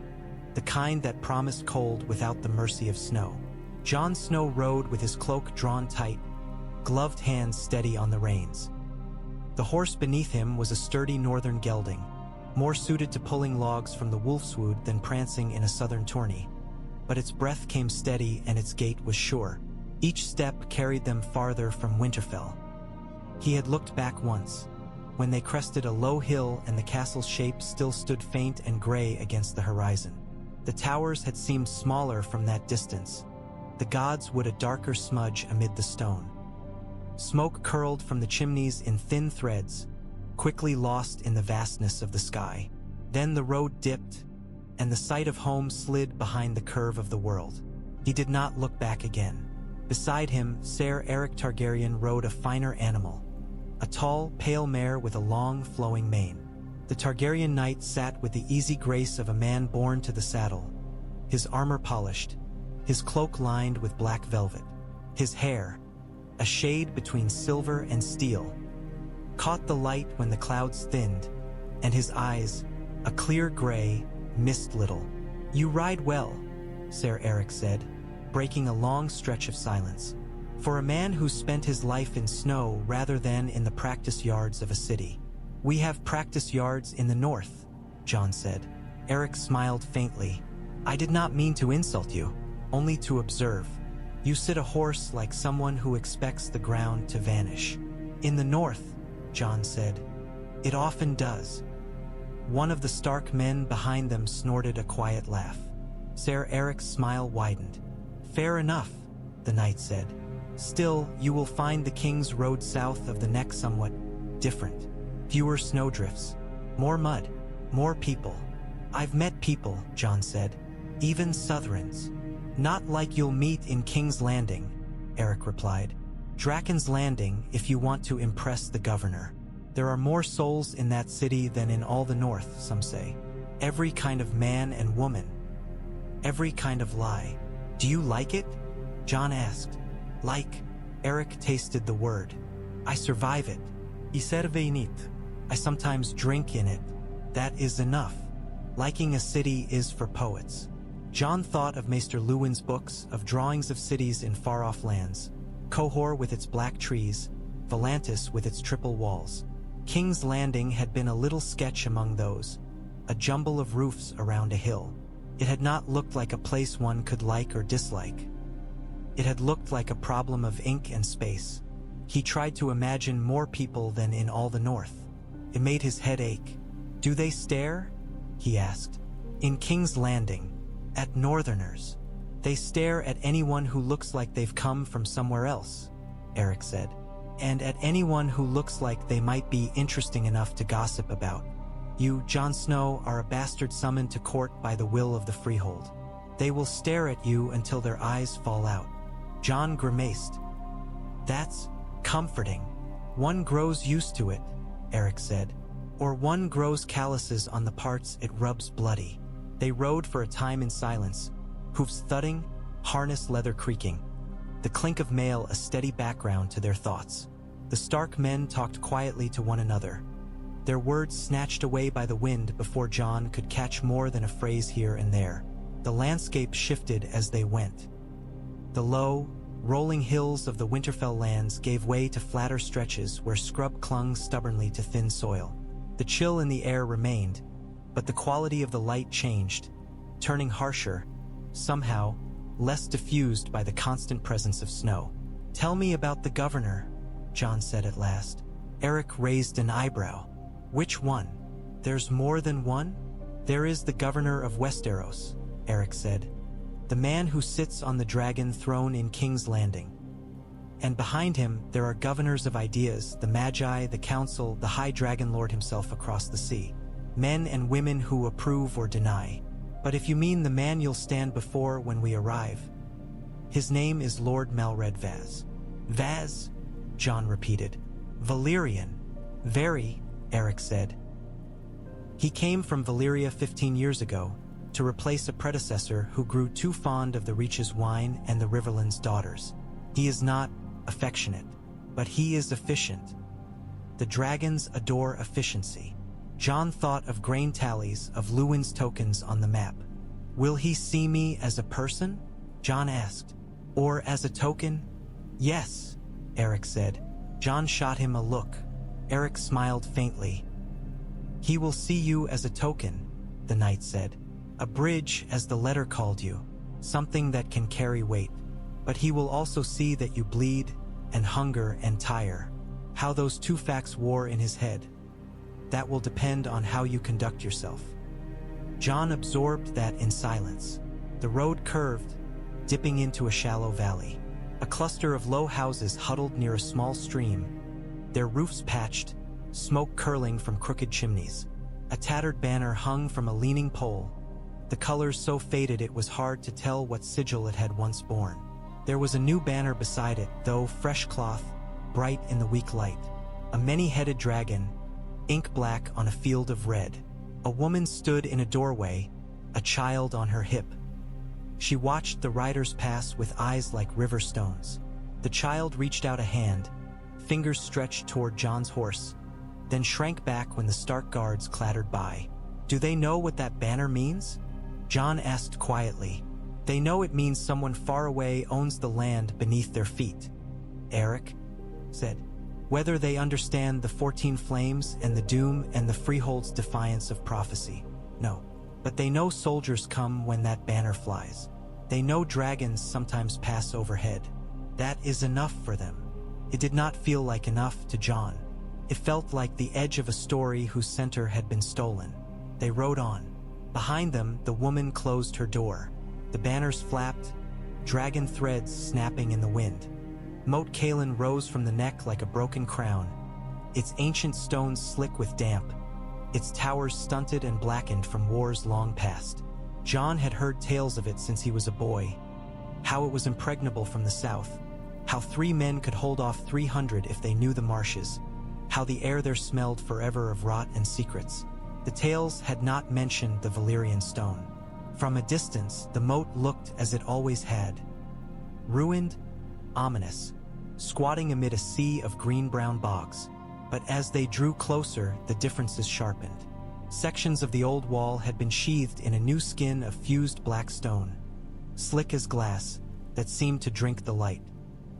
the kind that promised cold without the mercy of snow. Jon Snow rode with his cloak drawn tight, gloved hands steady on the reins. The horse beneath him was a sturdy northern gelding, more suited to pulling logs from the wolfswood than prancing in a southern tourney. But its breath came steady and its gait was sure. Each step carried them farther from Winterfell. He had looked back once, when they crested a low hill and the castle's shape still stood faint and gray against the horizon. The towers had seemed smaller from that distance. The gods would a darker smudge amid the stone. Smoke curled from the chimneys in thin threads, quickly lost in the vastness of the sky. Then the road dipped, and the sight of home slid behind the curve of the world. He did not look back again. Beside him, Ser Eric Targaryen rode a finer animal, a tall, pale mare with a long, flowing mane. The Targaryen knight sat with the easy grace of a man born to the saddle, his armor polished, his cloak lined with black velvet. His hair, a shade between silver and steel, caught the light when the clouds thinned, and his eyes, a clear gray, missed little. "You ride well," Ser Eric said, breaking a long stretch of silence. "For a man who spent his life in snow rather than in the practice yards of a city." "We have practice yards in the north," Jon said. Eric smiled faintly. "I did not mean to insult you, only to observe. You sit a horse like someone who expects the ground to vanish." "In the north," Jon said, "it often does." One of the Stark men behind them snorted a quiet laugh. Ser Eric's smile widened. "Fair enough," the knight said. "Still, you will find the King's Road south of the neck somewhat different. Fewer snowdrifts, more mud, more people." "I've met people," Jon said, "even Southrons." "Not like you'll meet in King's Landing," Eric replied. "Drakon's Landing if you want to impress the governor. There are more souls in that city than in all the north, some say. Every kind of man and woman. Every kind of lie." "Do you like it?" Jon asked. "Like?" Eric tasted the word. "I survive it." He said Vaynit. "I sometimes drink in it. That is enough. Liking a city is for poets." Jon thought of Maester Luwin's books of drawings of cities in far-off lands. Qohor with its black trees, Volantis with its triple walls. King's Landing had been a little sketch among those, a jumble of roofs around a hill. It had not looked like a place one could like or dislike. It had looked like a problem of ink and space. He tried to imagine more people than in all the north. It made his head ache. "Do they stare?" he asked. "In King's Landing, at northerners. They stare at anyone who looks like they've come from somewhere else," Eric said. "And at anyone who looks like they might be interesting enough to gossip about. You, Jon Snow, are a bastard summoned to court by the will of the freehold. They will stare at you until their eyes fall out." Jon grimaced. "That's comforting. One grows used to it," Eric said. "Or one grows calluses on the parts it rubs bloody." They rode for a time in silence, hoofs thudding, harness leather creaking, the clink of mail a steady background to their thoughts. The Stark men talked quietly to one another, their words snatched away by the wind before Jon could catch more than a phrase here and there. The landscape shifted as they went. The low, rolling hills of the Winterfell lands gave way to flatter stretches where scrub clung stubbornly to thin soil. The chill in the air remained, but the quality of the light changed, turning harsher, somehow less diffused by the constant presence of snow. "Tell me about the governor," Jon said at last. Eric raised an eyebrow. "Which one? There's more than one?" "There is the governor of Westeros," Eric said. "The man who sits on the dragon throne in King's Landing. And behind him there are governors of ideas, the Magi, the Council, the High Dragonlord himself across the sea. Men and women who approve or deny. But if you mean the man you'll stand before when we arrive, his name is Lord Malred Vaz." "Vaz?" Jon repeated. "Valyrian." "Very," Eric said. "He came from Valyria 15 years ago, to replace a predecessor who grew too fond of the Reach's wine and the Riverland's daughters. He is not affectionate, but he is efficient. The dragons adore efficiency." Jon thought of grain tallies of Luwin's tokens on the map. "Will he see me as a person?" Jon asked. "Or as a token?" "Yes," Eric said. Jon shot him a look. Eric smiled faintly. "He will see you as a token," the knight said. "A bridge, as the letter called you, something that can carry weight. But he will also see that you bleed, and hunger, and tire." How those two facts war in his head. "That will depend on how you conduct yourself." Jon absorbed that in silence. The road curved, dipping into a shallow valley. A cluster of low houses huddled near a small stream, their roofs patched, smoke curling from crooked chimneys. A tattered banner hung from a leaning pole, the colors so faded it was hard to tell what sigil it had once borne. There was a new banner beside it, though fresh cloth, bright in the weak light. A many-headed dragon, ink black on a field of red. A woman stood in a doorway, a child on her hip. She watched the riders pass with eyes like river stones. The child reached out a hand, fingers stretched toward Jon's horse, then shrank back when the Stark guards clattered by. "Do they know what that banner means?" Jon asked quietly. "They know it means someone far away owns the land beneath their feet," Eric said. "Whether they understand the 14 flames and the doom and the freehold's defiance of prophecy, no. But they know soldiers come when that banner flies. They know dragons sometimes pass overhead. That is enough for them." It did not feel like enough to Jon. It felt like the edge of a story whose center had been stolen. They rode on. Behind them, the woman closed her door. The banners flapped, dragon threads snapping in the wind. Moat Cailin rose from the neck like a broken crown, its ancient stones slick with damp, its towers stunted and blackened from wars long past. Jon had heard tales of it since he was a boy, how it was impregnable from the south, how 3 men could hold off 300 if they knew the marshes, how the air there smelled forever of rot and secrets. The tales had not mentioned the Valyrian stone. From a distance, the moat looked as it always had. Ruined, ominous, squatting amid a sea of green-brown bogs. But as they drew closer, the differences sharpened. Sections of the old wall had been sheathed in a new skin of fused black stone, slick as glass, that seemed to drink the light.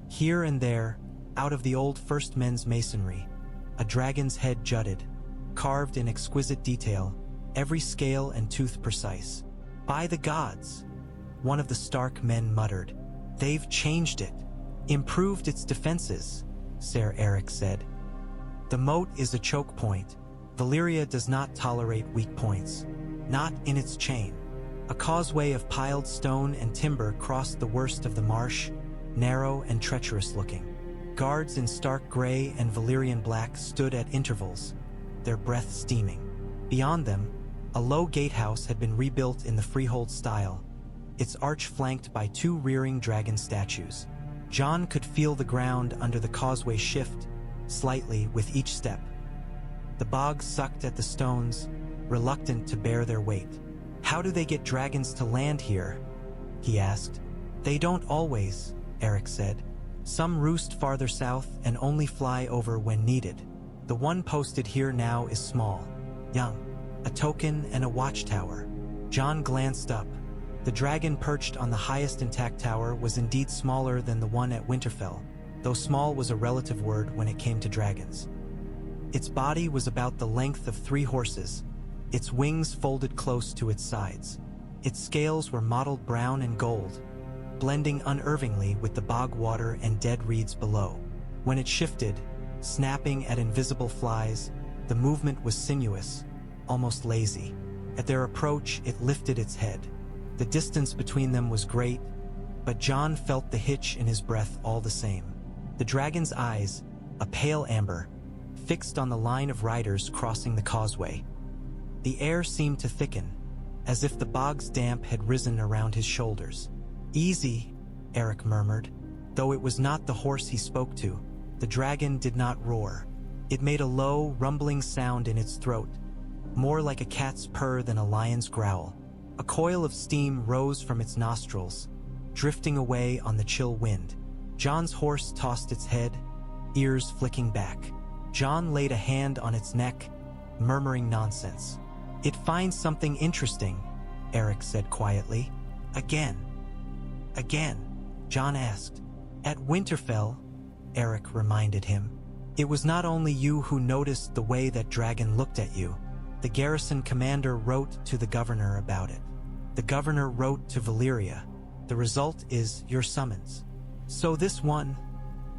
Here and there, out of the old First Men's masonry, a dragon's head jutted, carved in exquisite detail, every scale and tooth precise. "By the gods," one of the Stark men muttered. "They've changed it, improved its defenses," Ser Eric said. "The moat is a choke point. Valyria does not tolerate weak points. Not in its chain." A causeway of piled stone and timber crossed the worst of the marsh, narrow and treacherous-looking. Guards in stark gray and Valyrian black stood at intervals, their breath steaming. Beyond them, a low gatehouse had been rebuilt in the freehold style, its arch flanked by 2 rearing dragon statues. Jon could feel the ground under the causeway shift, slightly with each step. The bogs sucked at the stones, reluctant to bear their weight. "How do they get dragons to land here?" he asked. "They don't always," Eric said. "Some roost farther south and only fly over when needed. The one posted here now is small, young, a token and a watchtower." Jon glanced up. The dragon perched on the highest intact tower was indeed smaller than the one at Winterfell, though small was a relative word when it came to dragons. Its body was about the length of 3 horses, its wings folded close to its sides. Its scales were mottled brown and gold, blending unervingly with the bog water and dead reeds below. When it shifted, snapping at invisible flies, the movement was sinuous, almost lazy. At their approach, it lifted its head. The distance between them was great, but Jon felt the hitch in his breath all the same. The dragon's eyes, a pale amber, fixed on the line of riders crossing the causeway. The air seemed to thicken, as if the bog's damp had risen around his shoulders. "Easy," Eric murmured. Though it was not the horse he spoke to, the dragon did not roar. It made a low, rumbling sound in its throat, more like a cat's purr than a lion's growl. A coil of steam rose from its nostrils, drifting away on the chill wind. Jon's horse tossed its head, ears flicking back. Jon laid a hand on its neck, murmuring nonsense. "It finds something interesting," Eric said quietly. "Again." "Again?" Jon asked. "At Winterfell," Eric reminded him. "It was not only you who noticed the way that dragon looked at you. The garrison commander wrote to the governor about it. The governor wrote to Valyria. The result is your summons." "So this one,"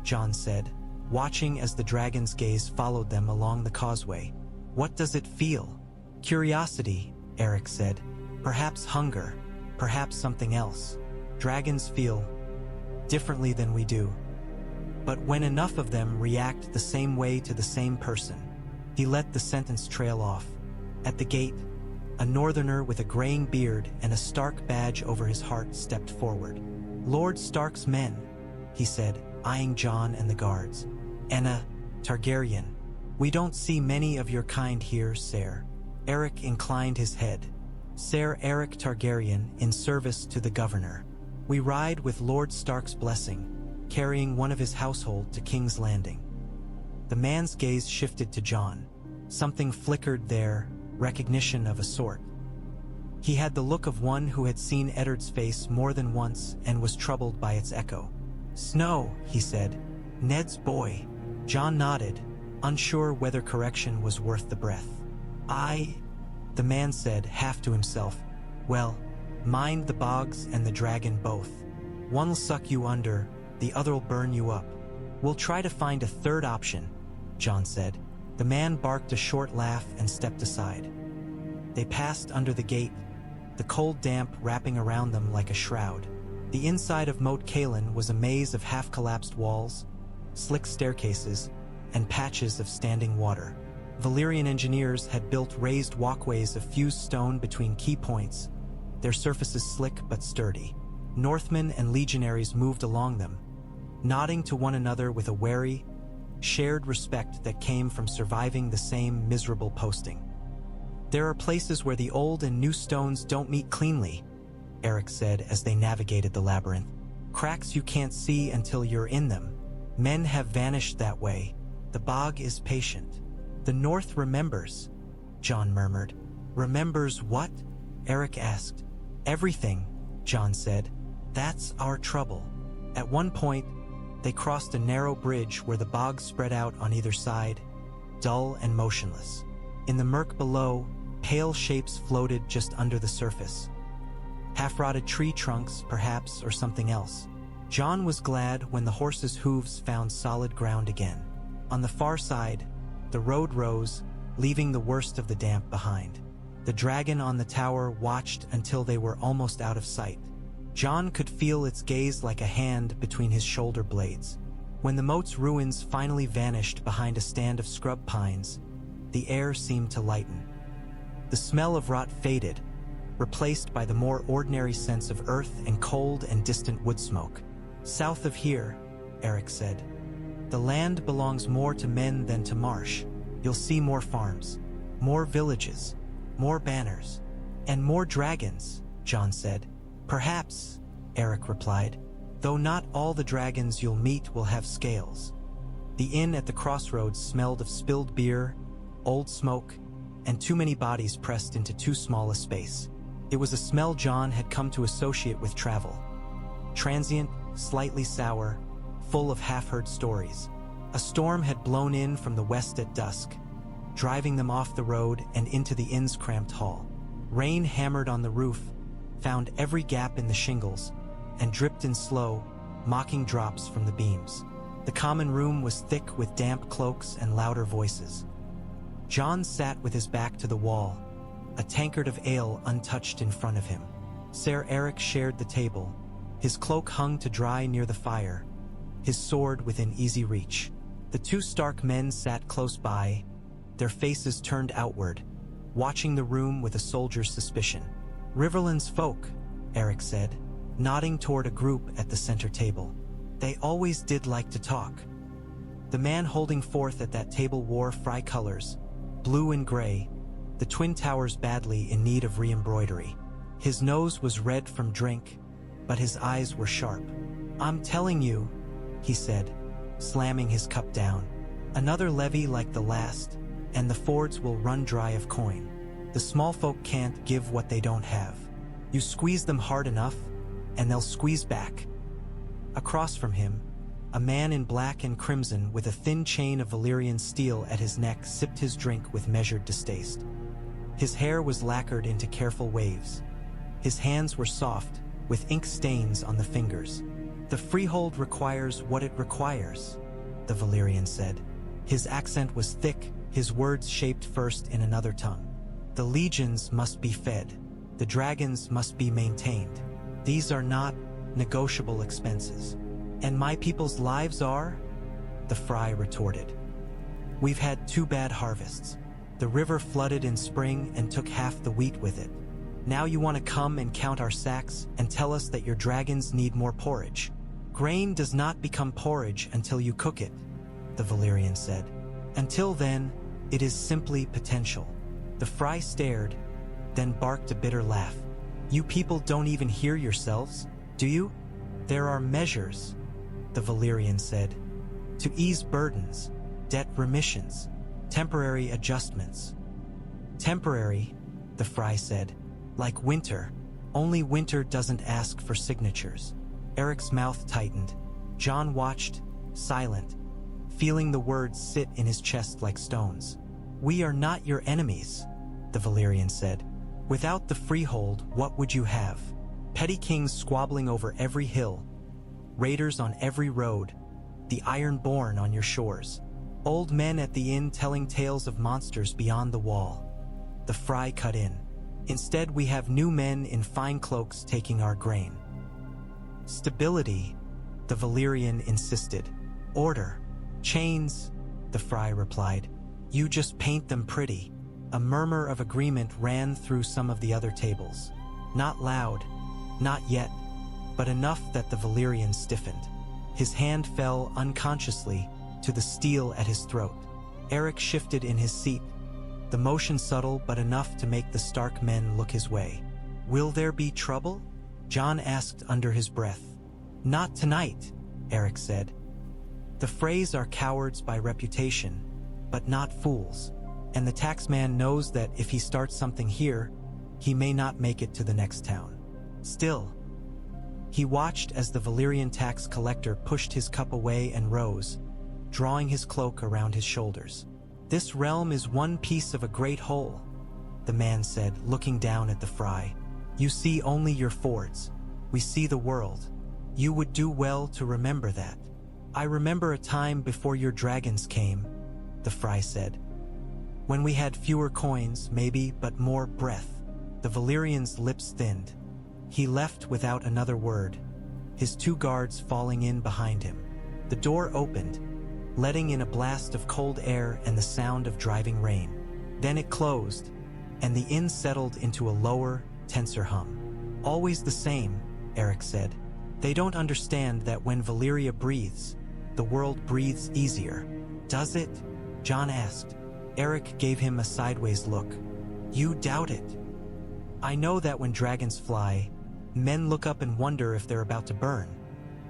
Jon said, watching as the dragon's gaze followed them along the causeway. "What does it feel?" "Curiosity," Eric said. Perhaps hunger, perhaps something else. Dragons feel differently than we do. But when enough of them react the same way to the same person, he let the sentence trail off. At the gate, a northerner with a graying beard and a Stark badge over his heart stepped forward. Lord Stark's men, he said, eyeing Jon and the guards. Aenna Targaryen, we don't see many of your kind here, Sir. Eric inclined his head. Sir Eric Targaryen, in service to the governor. We ride with Lord Stark's blessing, carrying one of his household to King's Landing. The man's gaze shifted to Jon. Something flickered there, recognition of a sort. He had the look of one who had seen Eddard's face more than once and was troubled by its echo. Snow, he said. Ned's boy. Jon nodded, unsure whether correction was worth the breath. The man said, half to himself. Well, mind the bogs and the dragon both. One'll suck you under, the other'll burn you up. We'll try to find a third option, Jon said. The man barked a short laugh and stepped aside. They passed under the gate, the cold damp wrapping around them like a shroud. The inside of Moat Cailin was a maze of half-collapsed walls, slick staircases, and patches of standing water. Valyrian engineers had built raised walkways of fused stone between key points, their surfaces slick but sturdy. Northmen and legionaries moved along them, nodding to one another with a wary, shared respect that came from surviving the same miserable posting. There are places where the old and new stones don't meet cleanly, Eric said as they navigated the labyrinth. Cracks you can't see until you're in them. Men have vanished that way. The bog is patient. The North remembers, Jon murmured. Remembers what? Eric asked. Everything, Jon said. That's our trouble. At one point, they crossed a narrow bridge where the bog spread out on either side, dull and motionless. In the murk below, pale shapes floated just under the surface. Half-rotted tree trunks, perhaps, or something else. Jon was glad when the horse's hooves found solid ground again. On the far side, the road rose, leaving the worst of the damp behind. The dragon on the tower watched until they were almost out of sight. Jon could feel its gaze like a hand between his shoulder blades. When the moat's ruins finally vanished behind a stand of scrub pines, the air seemed to lighten. The smell of rot faded, replaced by the more ordinary sense of earth and cold and distant wood smoke. South of here, Eric said. The land belongs more to men than to marsh. You'll see more farms, more villages, more banners, and more dragons, Jon said. Perhaps, Eric replied, though not all the dragons you'll meet will have scales. The inn at the Crossroads smelled of spilled beer, old smoke, and too many bodies pressed into too small a space. It was a smell Jon had come to associate with travel. Transient, slightly sour, full of half-heard stories. A storm had blown in from the west at dusk, driving them off the road and into the inn's cramped hall. Rain hammered on the roof, found every gap in the shingles, and dripped in slow, mocking drops from the beams. The common room was thick with damp cloaks and louder voices. Jon sat with his back to the wall, a tankard of ale untouched in front of him. Sir Eric shared the table, his cloak hung to dry near the fire, his sword within easy reach. The two Stark men sat close by, their faces turned outward, watching the room with a soldier's suspicion. Riverland's folk, Eric said, nodding toward a group at the center table. They always did like to talk. The man holding forth at that table wore fry colors, blue and gray, the twin towers badly in need of re-embroidery. His nose was red from drink, but his eyes were sharp. I'm telling you, he said, slamming his cup down. Another levy like the last, and the fords will run dry of coin. The small folk can't give what they don't have. You squeeze them hard enough, and they'll squeeze back. Across from him, a man in black and crimson with a thin chain of Valyrian steel at his neck sipped his drink with measured distaste. His hair was lacquered into careful waves. His hands were soft, with ink stains on the fingers. The freehold requires what it requires, the Valyrian said. His accent was thick, his words shaped first in another tongue. The legions must be fed. The dragons must be maintained. These are not negotiable expenses. And my people's lives are? The Fry retorted. We've had 2 bad harvests. The river flooded in spring and took half the wheat with it. Now you want to come and count our sacks and tell us that your dragons need more porridge. Grain does not become porridge until you cook it, the Valyrian said. Until then, it is simply potential. The Fry stared, then barked a bitter laugh. You people don't even hear yourselves, do you? There are measures, the Valyrian said, to ease burdens, debt remissions, temporary adjustments. Temporary, the Fry said, like winter, only winter doesn't ask for signatures. Eric's mouth tightened. Jon watched, silent, feeling the words sit in his chest like stones. We are not your enemies, the Valyrian said. Without the freehold, what would you have? Petty kings squabbling over every hill, raiders on every road, the Ironborn on your shores, old men at the inn telling tales of monsters beyond the wall. The Fry cut in. Instead, we have new men in fine cloaks taking our grain. Stability, the Valyrian insisted. Order. Chains, the Fry replied. You just paint them pretty. A murmur of agreement ran through some of the other tables. Not loud, not yet, but enough that the Valyrian stiffened. His hand fell unconsciously to the steel at his throat. Eric shifted in his seat, the motion subtle but enough to make the Stark men look his way. Will there be trouble? Jon asked under his breath. Not tonight, Eric said. The Freys are cowards by reputation, but not fools, and the taxman knows that if he starts something here, he may not make it to the next town. Still, he watched as the Valyrian tax collector pushed his cup away and rose, drawing his cloak around his shoulders. This realm is one piece of a great whole, the man said, looking down at the Fry. You see only your fords. We see the world. You would do well to remember that. I remember a time before your dragons came, the Fry said. When we had fewer coins, maybe, but more breath. The Valyrian's lips thinned. He left without another word, his 2 guards falling in behind him. The door opened, letting in a blast of cold air and the sound of driving rain. Then it closed, and the inn settled into a lower, tenser hum. Always the same, Eric said. They don't understand that when Valyria breathes, the world breathes easier. Does it? Jon asked. Eric gave him a sideways look. You doubt it. I know that when dragons fly, men look up and wonder if they're about to burn,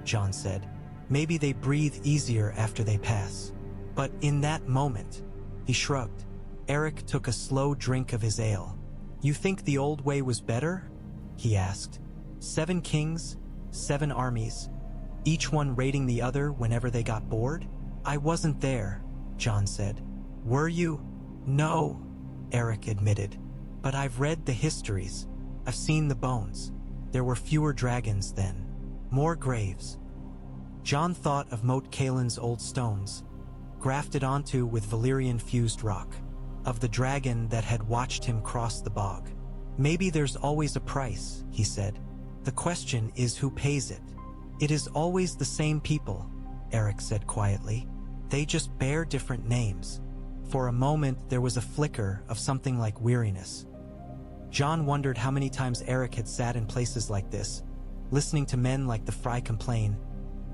Jon said. Maybe they breathe easier after they pass. But in that moment, he shrugged. Eric took a slow drink of his ale. You think the old way was better? He asked. 7 kings, 7 armies, each one raiding the other whenever they got bored? I wasn't there, Jon said. Were you? No, Eric admitted. But I've read the histories. I've seen the bones. There were fewer dragons then. More graves. Jon thought of Moat Cailin's old stones, grafted onto with Valyrian-fused rock, of the dragon that had watched him cross the bog. Maybe there's always a price, he said. The question is who pays it. It is always the same people, Eric said quietly. They just bear different names. For a moment, there was a flicker of something like weariness. Jon wondered how many times Eric had sat in places like this, listening to men like the Fry complain,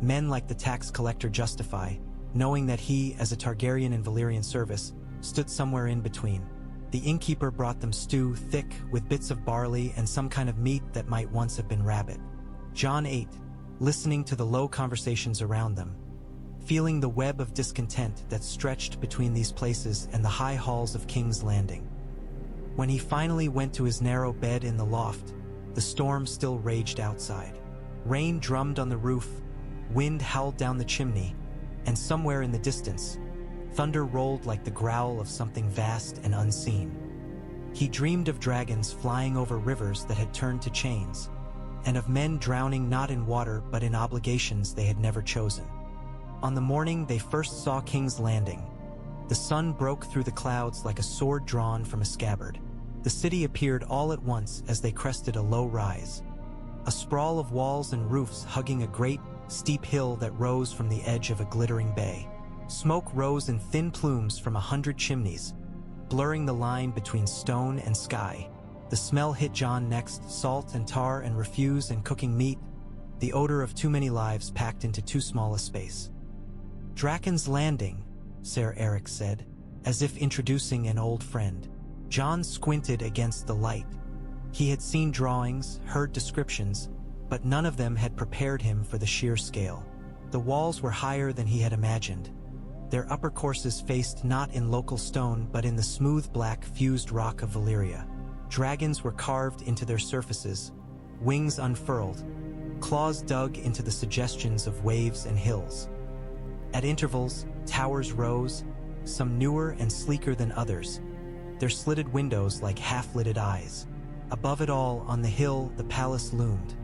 men like the tax collector justify, knowing that he, as a Targaryen in Valyrian service, stood somewhere in between. The innkeeper brought them stew thick with bits of barley and some kind of meat that might once have been rabbit. Jon ate, listening to the low conversations around them, feeling the web of discontent that stretched between these places and the high halls of King's Landing. When he finally went to his narrow bed in the loft, the storm still raged outside. Rain drummed on the roof, wind howled down the chimney, and somewhere in the distance, thunder rolled like the growl of something vast and unseen. He dreamed of dragons flying over rivers that had turned to chains, and of men drowning not in water but in obligations they had never chosen. On the morning they first saw King's Landing, the sun broke through the clouds like a sword drawn from a scabbard. The city appeared all at once as they crested a low rise. A sprawl of walls and roofs hugging a great, steep hill that rose from the edge of a glittering bay. Smoke rose in thin plumes from 100 chimneys, blurring the line between stone and sky. The smell hit Jon next, salt and tar and refuse and cooking meat, the odor of too many lives packed into too small a space. "Dragon's Landing," Ser Erich said, as if introducing an old friend. Jon squinted against the light. He had seen drawings, heard descriptions, but none of them had prepared him for the sheer scale. The walls were higher than he had imagined. Their upper courses faced not in local stone but in the smooth black fused rock of Valyria. Dragons were carved into their surfaces, wings unfurled, claws dug into the suggestions of waves and hills. At intervals, towers rose, some newer and sleeker than others, their slitted windows like half-lidded eyes. Above it all, on the hill, the palace loomed,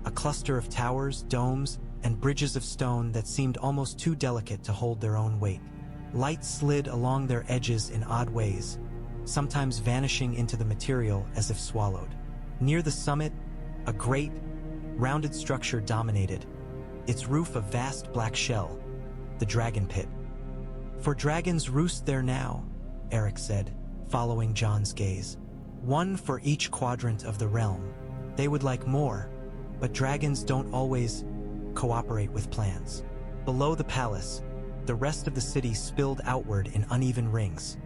a cluster of towers, domes, and bridges of stone that seemed almost too delicate to hold their own weight. Light slid along their edges in odd ways, sometimes vanishing into the material as if swallowed. Near the summit, a great, rounded structure dominated, its roof a vast black shell, the dragon pit. "For dragons roost there now," Erich said, following Jon's gaze. "One for each quadrant of the realm. They would like more, but dragons don't always cooperate with plans." Below the palace, the rest of the city spilled outward in uneven rings.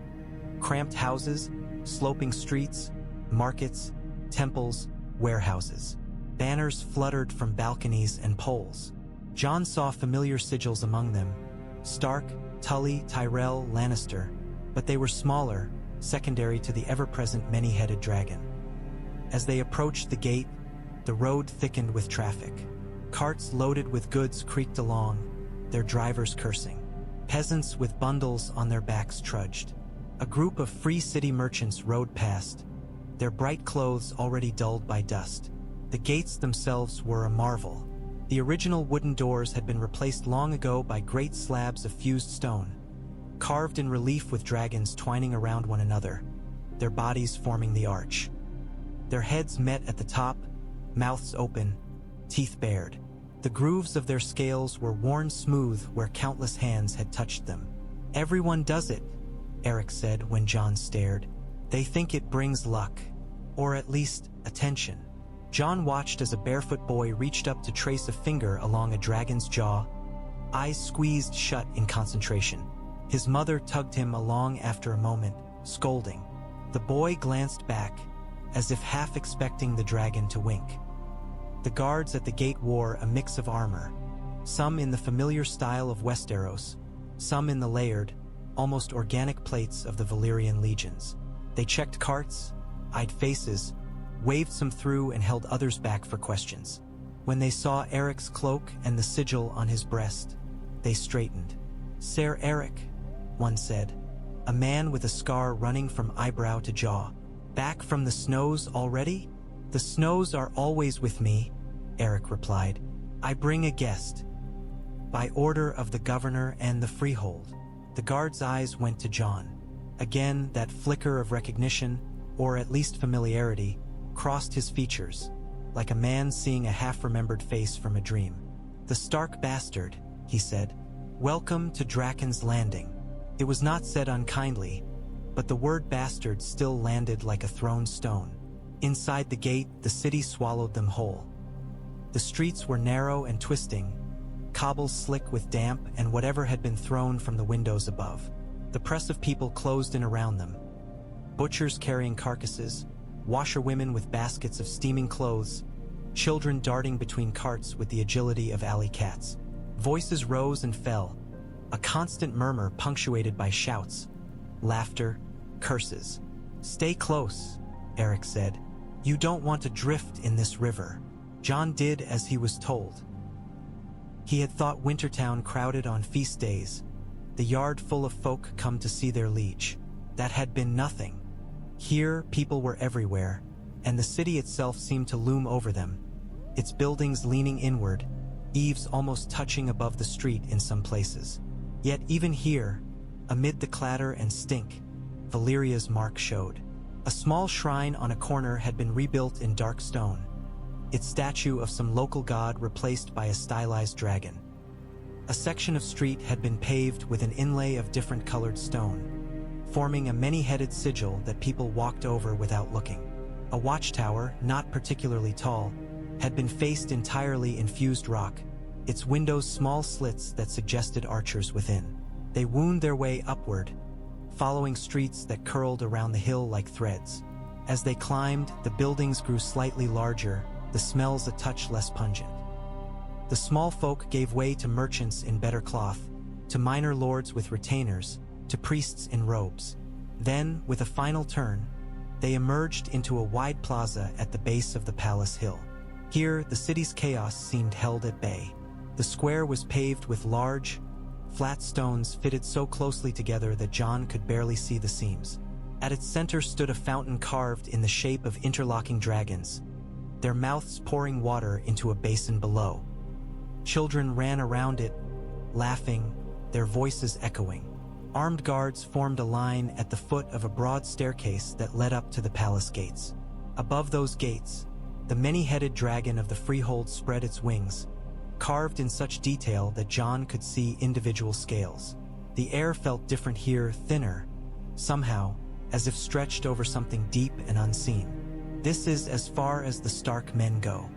Cramped houses, sloping streets, markets, temples, warehouses. Banners fluttered from balconies and poles. Jon saw familiar sigils among them: Stark, Tully, Tyrell, Lannister, but they were smaller, secondary to the ever-present many-headed dragon. As they approached the gate, the road thickened with traffic. Carts loaded with goods creaked along, their drivers cursing. Peasants with bundles on their backs trudged. A group of free city merchants rode past, their bright clothes already dulled by dust. The gates themselves were a marvel. The original wooden doors had been replaced long ago by great slabs of fused stone, carved in relief with dragons twining around one another, their bodies forming the arch. Their heads met at the top, mouths open, teeth bared. The grooves of their scales were worn smooth where countless hands had touched them. "Everyone does it," Erich said when Jon stared. "They think it brings luck, or at least attention." Jon watched as a barefoot boy reached up to trace a finger along a dragon's jaw, eyes squeezed shut in concentration. His mother tugged him along after a moment, scolding. The boy glanced back, as if half expecting the dragon to wink. The guards at the gate wore a mix of armor, some in the familiar style of Westeros, some in the layered, almost organic plates of the Valyrian legions. They checked carts, eyed faces, waved some through and held others back for questions. When they saw Erich's cloak and the sigil on his breast, they straightened. "Ser Erich," one said, a man with a scar running from eyebrow to jaw. "Back from the snows already?" "The snows are always with me," Erich replied. "I bring a guest. By order of the governor and the freehold." The guard's eyes went to Jon. Again, that flicker of recognition, or at least familiarity, crossed his features, like a man seeing a half-remembered face from a dream. "The Stark bastard," he said. "Welcome to Dragon's Landing." It was not said unkindly, but the word bastard still landed like a thrown stone. Inside the gate, the city swallowed them whole. The streets were narrow and twisting, cobbles slick with damp and whatever had been thrown from the windows above. The press of people closed in around them. Butchers carrying carcasses, washerwomen with baskets of steaming clothes, children darting between carts with the agility of alley cats. Voices rose and fell, a constant murmur punctuated by shouts, laughter, curses. "Stay close," Erich said. "You don't want to drift in this river." Jon did as he was told. He had thought Wintertown crowded on feast days, the yard full of folk come to see their liege. That had been nothing. Here, people were everywhere, and the city itself seemed to loom over them, its buildings leaning inward, eaves almost touching above the street in some places. Yet even here, amid the clatter and stink, Valyria's mark showed. A small shrine on a corner had been rebuilt in dark stone, its statue of some local god replaced by a stylized dragon. A section of street had been paved with an inlay of different colored stone, forming a many-headed sigil that people walked over without looking. A watchtower, not particularly tall, had been faced entirely in fused rock, its windows small slits that suggested archers within. They wound their way upward, following streets that curled around the hill like threads. As they climbed, the buildings grew slightly larger, the smells a touch less pungent. The small folk gave way to merchants in better cloth, to minor lords with retainers, to priests in robes. Then, with a final turn, they emerged into a wide plaza at the base of the palace hill. Here, the city's chaos seemed held at bay. The square was paved with large, flat stones fitted so closely together that Jon could barely see the seams. At its center stood a fountain carved in the shape of interlocking dragons, their mouths pouring water into a basin below. Children ran around it, laughing, their voices echoing. Armed guards formed a line at the foot of a broad staircase that led up to the palace gates. Above those gates, the many-headed dragon of the freehold spread its wings, carved in such detail that Jon could see individual scales. The air felt different here, thinner, somehow, as if stretched over something deep and unseen. "This is as far as the Stark men go,"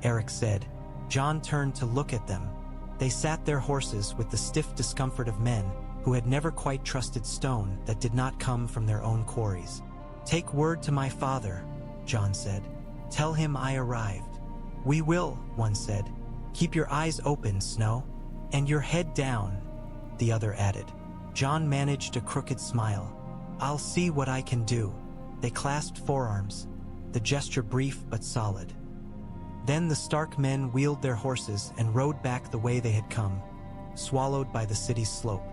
Eric said. Jon turned to look at them. They sat their horses with the stiff discomfort of men who had never quite trusted stone that did not come from their own quarries. "Take word to my father," Jon said. "Tell him I arrived." "We will," one said. "Keep your eyes open, Snow. And your head down," the other added. Jon managed a crooked smile. "I'll see what I can do." They clasped forearms, the gesture brief but solid. Then the Stark men wheeled their horses and rode back the way they had come, swallowed by the city's slope.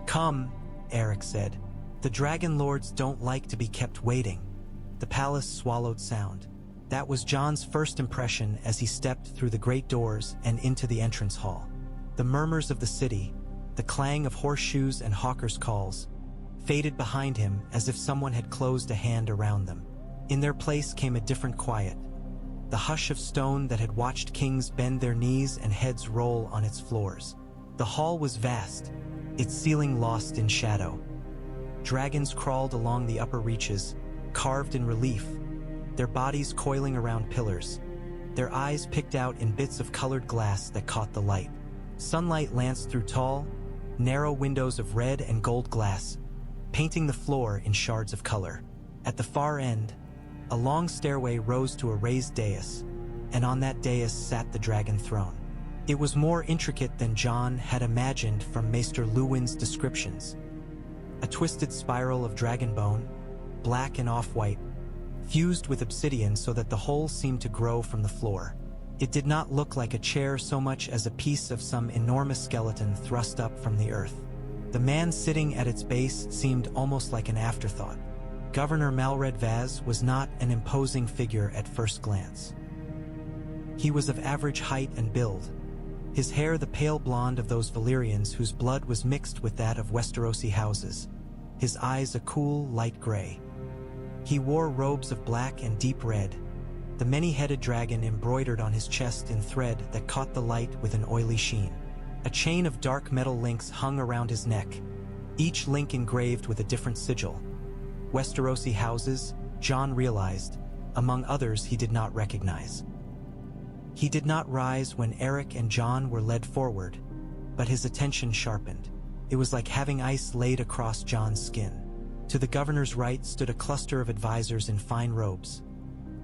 "Come," Eric said. "The Dragonlords don't like to be kept waiting." The palace swallowed sound. That was Jon's first impression as he stepped through the great doors and into the entrance hall. The murmurs of the city, the clang of horseshoes and hawkers' calls, faded behind him as if someone had closed a hand around them. In their place came a different quiet, the hush of stone that had watched kings bend their knees and heads roll on its floors. The hall was vast, its ceiling lost in shadow. Dragons crawled along the upper reaches, carved in relief, their bodies coiling around pillars, their eyes picked out in bits of colored glass that caught the light. Sunlight lanced through tall, narrow windows of red and gold glass, painting the floor in shards of color. At the far end, a long stairway rose to a raised dais, and on that dais sat the dragon throne. It was more intricate than Jon had imagined from Maester Luwin's descriptions. A twisted spiral of dragon bone, black and off-white, fused with obsidian so that the whole seemed to grow from the floor. It did not look like a chair so much as a piece of some enormous skeleton thrust up from the earth. The man sitting at its base seemed almost like an afterthought. Governor Malred Vaz was not an imposing figure at first glance. He was of average height and build, his hair the pale blonde of those Valyrians whose blood was mixed with that of Westerosi houses, his eyes a cool, light gray. He wore robes of black and deep red, the many-headed dragon embroidered on his chest in thread that caught the light with an oily sheen. A chain of dark metal links hung around his neck, each link engraved with a different sigil. Westerosi houses, Jon realized, among others he did not recognize. He did not rise when Eric and Jon were led forward, but his attention sharpened. It was like having ice laid across Jon's skin. To the governor's right stood a cluster of advisors in fine robes,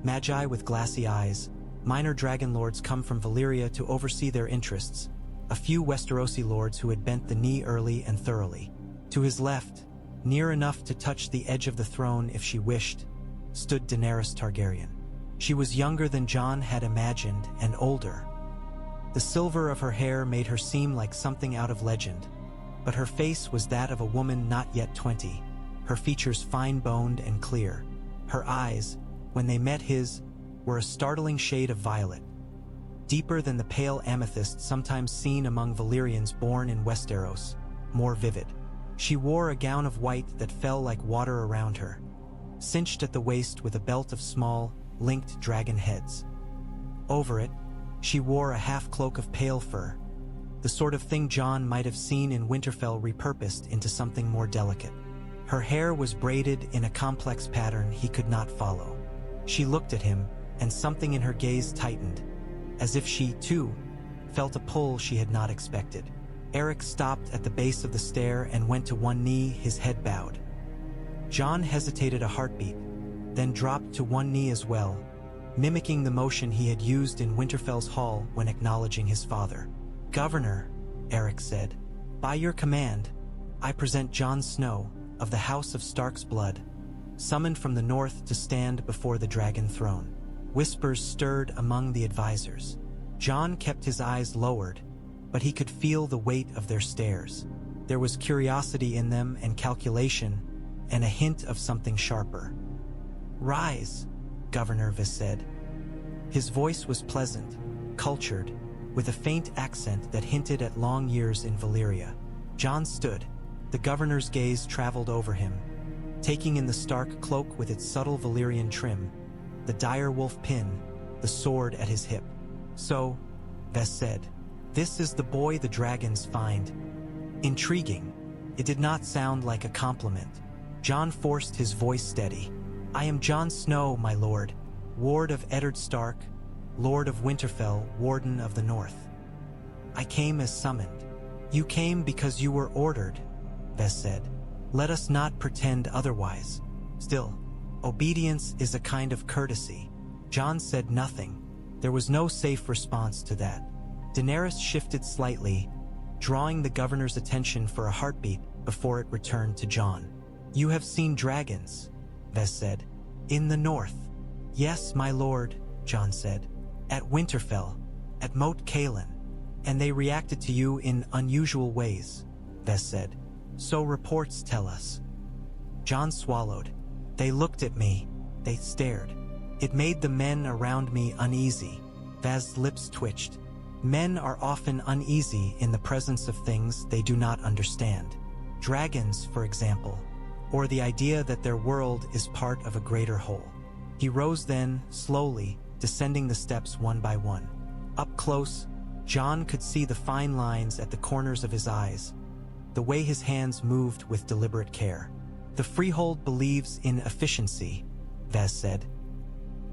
magi with glassy eyes, minor dragonlords come from Valyria to oversee their interests, a few Westerosi lords who had bent the knee early and thoroughly. To his left, near enough to touch the edge of the throne if she wished, stood Daenerys Targaryen. She was younger than Jon had imagined and older. The silver of her hair made her seem like something out of legend, but her face was that of a woman not yet 20, her features fine-boned and clear. Her eyes, when they met his, were a startling shade of violet, deeper than the pale amethyst sometimes seen among Valyrians born in Westeros, more vivid. She wore a gown of white that fell like water around her, cinched at the waist with a belt of small, linked dragon heads. Over it, she wore a half-cloak of pale fur, the sort of thing Jon might have seen in Winterfell repurposed into something more delicate. Her hair was braided in a complex pattern he could not follow. She looked at him, and something in her gaze tightened, as if she, too, felt a pull she had not expected. Eric stopped at the base of the stair and went to one knee, his head bowed. Jon hesitated a heartbeat, then dropped to one knee as well, mimicking the motion he had used in Winterfell's hall when acknowledging his father. "Governor," Eric said, "by your command, I present Jon Snow, of the House of Stark's blood, summoned from the north to stand before the dragon throne." Whispers stirred among the advisors. Jon kept his eyes lowered, but he could feel the weight of their stares. There was curiosity in them and calculation, and a hint of something sharper. "Rise," Governor Vis said. His voice was pleasant, cultured, with a faint accent that hinted at long years in Valyria. Jon stood. The governor's gaze traveled over him, taking in the Stark cloak with its subtle Valyrian trim, the direwolf pin, the sword at his hip. "So," Ves said, "this is the boy the dragons find intriguing." It did not sound like a compliment. Jon forced his voice steady. "I am Jon Snow, my lord, ward of Eddard Stark, Lord of Winterfell, Warden of the North. I came as summoned." "You came because you were ordered," Ves said. "Let us not pretend otherwise. Still, obedience is a kind of courtesy." Jon said nothing. There was no safe response to that. Daenerys shifted slightly, drawing the governor's attention for a heartbeat before it returned to Jon. "You have seen dragons," Ves said. "In the north." "Yes, my lord," Jon said. "At Winterfell, at Moat Cailin. And they reacted to you in unusual ways," Ves said. "So reports tell us." Jon swallowed. "They looked at me. They stared. It made the men around me uneasy." Ves's lips twitched. Men are often uneasy in the presence of things they do not understand. Dragons, for example, or the idea that their world is part of a greater whole. He rose then, slowly, descending the steps one by one. Up close, Jon could see the fine lines at the corners of his eyes, the way his hands moved with deliberate care. "The Freehold believes in efficiency," Ves said.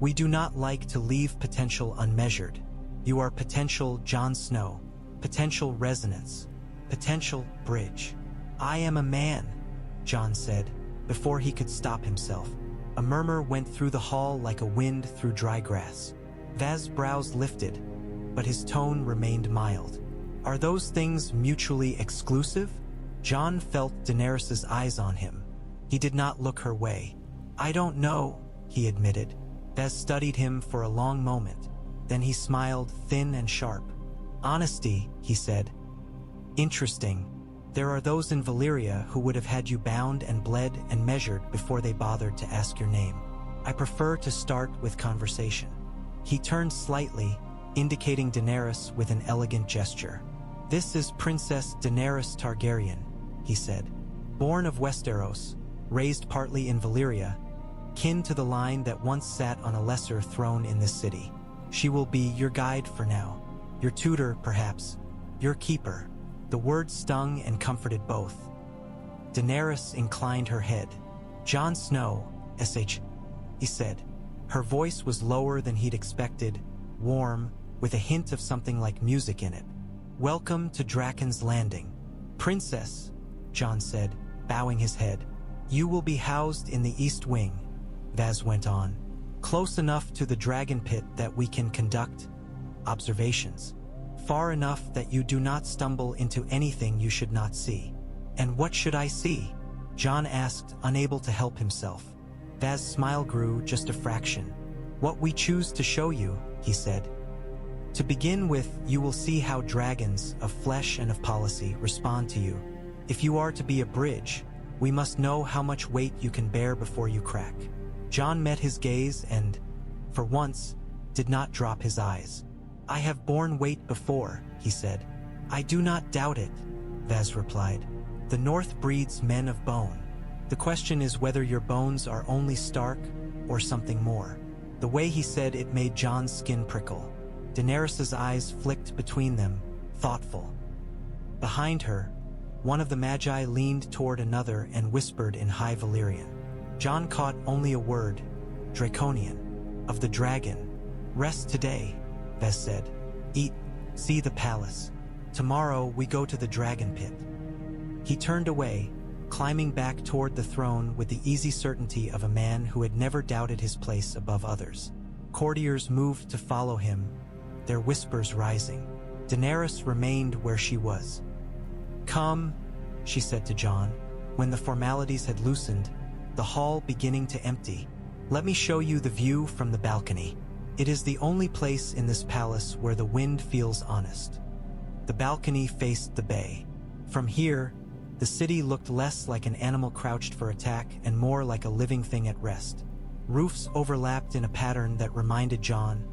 "We do not like to leave potential unmeasured. You are potential Jon Snow, potential resonance, potential bridge." "I am a man," Jon said, before he could stop himself. A murmur went through the hall like a wind through dry grass. Ves's brows lifted, but his tone remained mild. "Are those things mutually exclusive?" Jon felt Daenerys' eyes on him. He did not look her way. "I don't know," he admitted. Ves studied him for a long moment. Then he smiled, thin and sharp. "Honesty," he said. "Interesting. There are those in Valyria who would have had you bound and bled and measured before they bothered to ask your name. I prefer to start with conversation." He turned slightly, indicating Daenerys with an elegant gesture. "This is Princess Daenerys Targaryen," he said. "Born of Westeros, raised partly in Valyria, kin to the line that once sat on a lesser throne in this city. She will be your guide for now, your tutor perhaps, your keeper." The words stung and comforted both. Daenerys inclined her head. "Jon Snow, sh," he said. Her voice was lower than he'd expected, warm, with a hint of something like music in it. "Welcome to Drakon's Landing." "Princess," Jon said, bowing his head. "You will be housed in the East Wing," Ves went on. "Close enough to the dragon pit that we can conduct observations. Far enough that you do not stumble into anything you should not see." "And what should I see?" Jon asked, unable to help himself. Ves's smile grew just a fraction. "What we choose to show you," he said. "To begin with, you will see how dragons, of flesh and of policy, respond to you. If you are to be a bridge, we must know how much weight you can bear before you crack." Jon met his gaze and, for once, did not drop his eyes. "I have borne weight before," he said. "I do not doubt it," Ves replied. "The North breeds men of bone." The question is whether your bones are only Stark or something more. The way he said it made Jon's skin prickle. Daenerys's eyes flicked between them, thoughtful. Behind her, one of the Magi leaned toward another and whispered in High Valyrian. Jon caught only a word, Draconian, of the dragon. Rest today, Vez said. Eat, see the palace. Tomorrow we go to the dragon pit. He turned away, climbing back toward the throne with the easy certainty of a man who had never doubted his place above others. Courtiers moved to follow him, their whispers rising. Daenerys remained where she was. Come, she said to Jon, when the formalities had loosened, the hall beginning to empty. Let me show you the view from the balcony. It is the only place in this palace where the wind feels honest. The balcony faced the bay. From here, the city looked less like an animal crouched for attack and more like a living thing at rest. Roofs overlapped in a pattern that reminded Jon,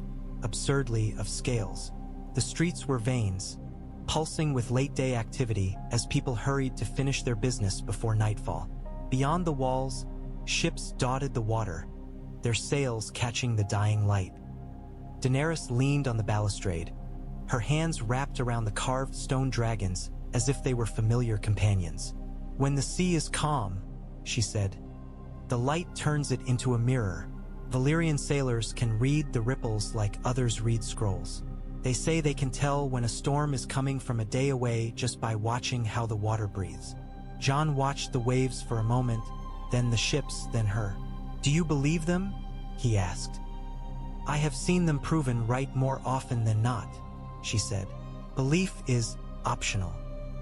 absurdly, of scales. The streets were veins, pulsing with late-day activity as people hurried to finish their business before nightfall. Beyond the walls, ships dotted the water, their sails catching the dying light. Daenerys leaned on the balustrade, her hands wrapped around the carved stone dragons as if they were familiar companions. When the sea is calm, she said, the light turns it into a mirror. Valyrian sailors can read the ripples like others read scrolls. They say they can tell when a storm is coming from a day away just by watching how the water breathes. Jon watched the waves for a moment, then the ships, then her. Do you believe them? He asked. I have seen them proven right more often than not, she said. Belief is optional.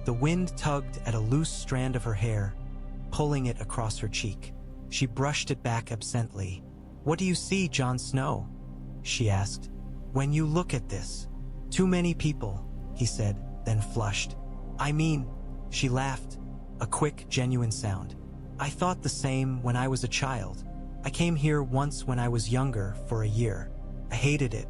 The wind tugged at a loose strand of her hair, pulling it across her cheek. She brushed it back absently. What do you see, Jon Snow? She asked. When you look at this. Too many people, he said, then flushed. I mean, she laughed, a quick, genuine sound. I thought the same when I was a child. I came here once when I was younger for a year. I hated it.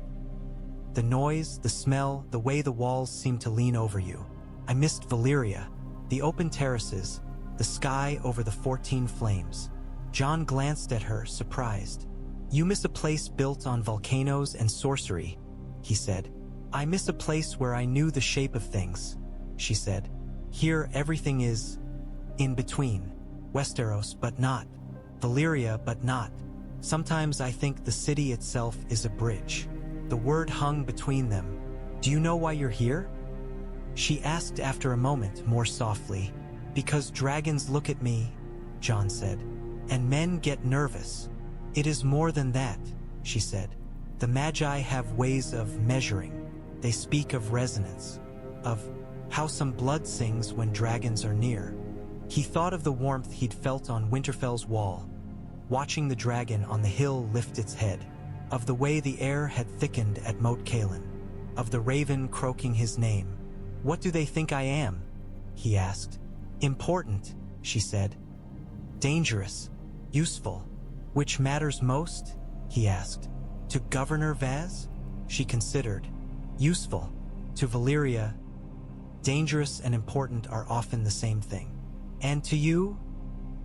The noise, the smell, the way the walls seemed to lean over you. I missed Valyria, the open terraces, the sky over the 14 flames. Jon glanced at her, surprised. You miss a place built on volcanoes and sorcery, he said. I miss a place where I knew the shape of things, she said. Here everything is in between. Westeros, but not. Valyria, but not. Sometimes I think the city itself is a bridge. The word hung between them. Do you know why you're here? She asked after a moment, more softly. Because dragons look at me, Jon said, and men get nervous. It is more than that, she said. The Magi have ways of measuring. They speak of resonance, of how some blood sings when dragons are near. He thought of the warmth he'd felt on Winterfell's wall, watching the dragon on the hill lift its head, of the way the air had thickened at Moat Cailin, of the raven croaking his name. What do they think I am? He asked. Important, she said. Dangerous, useful. Which matters most? He asked. To Governor Vaz? She considered. Useful. To Valyria. Dangerous and important are often the same thing. And to you?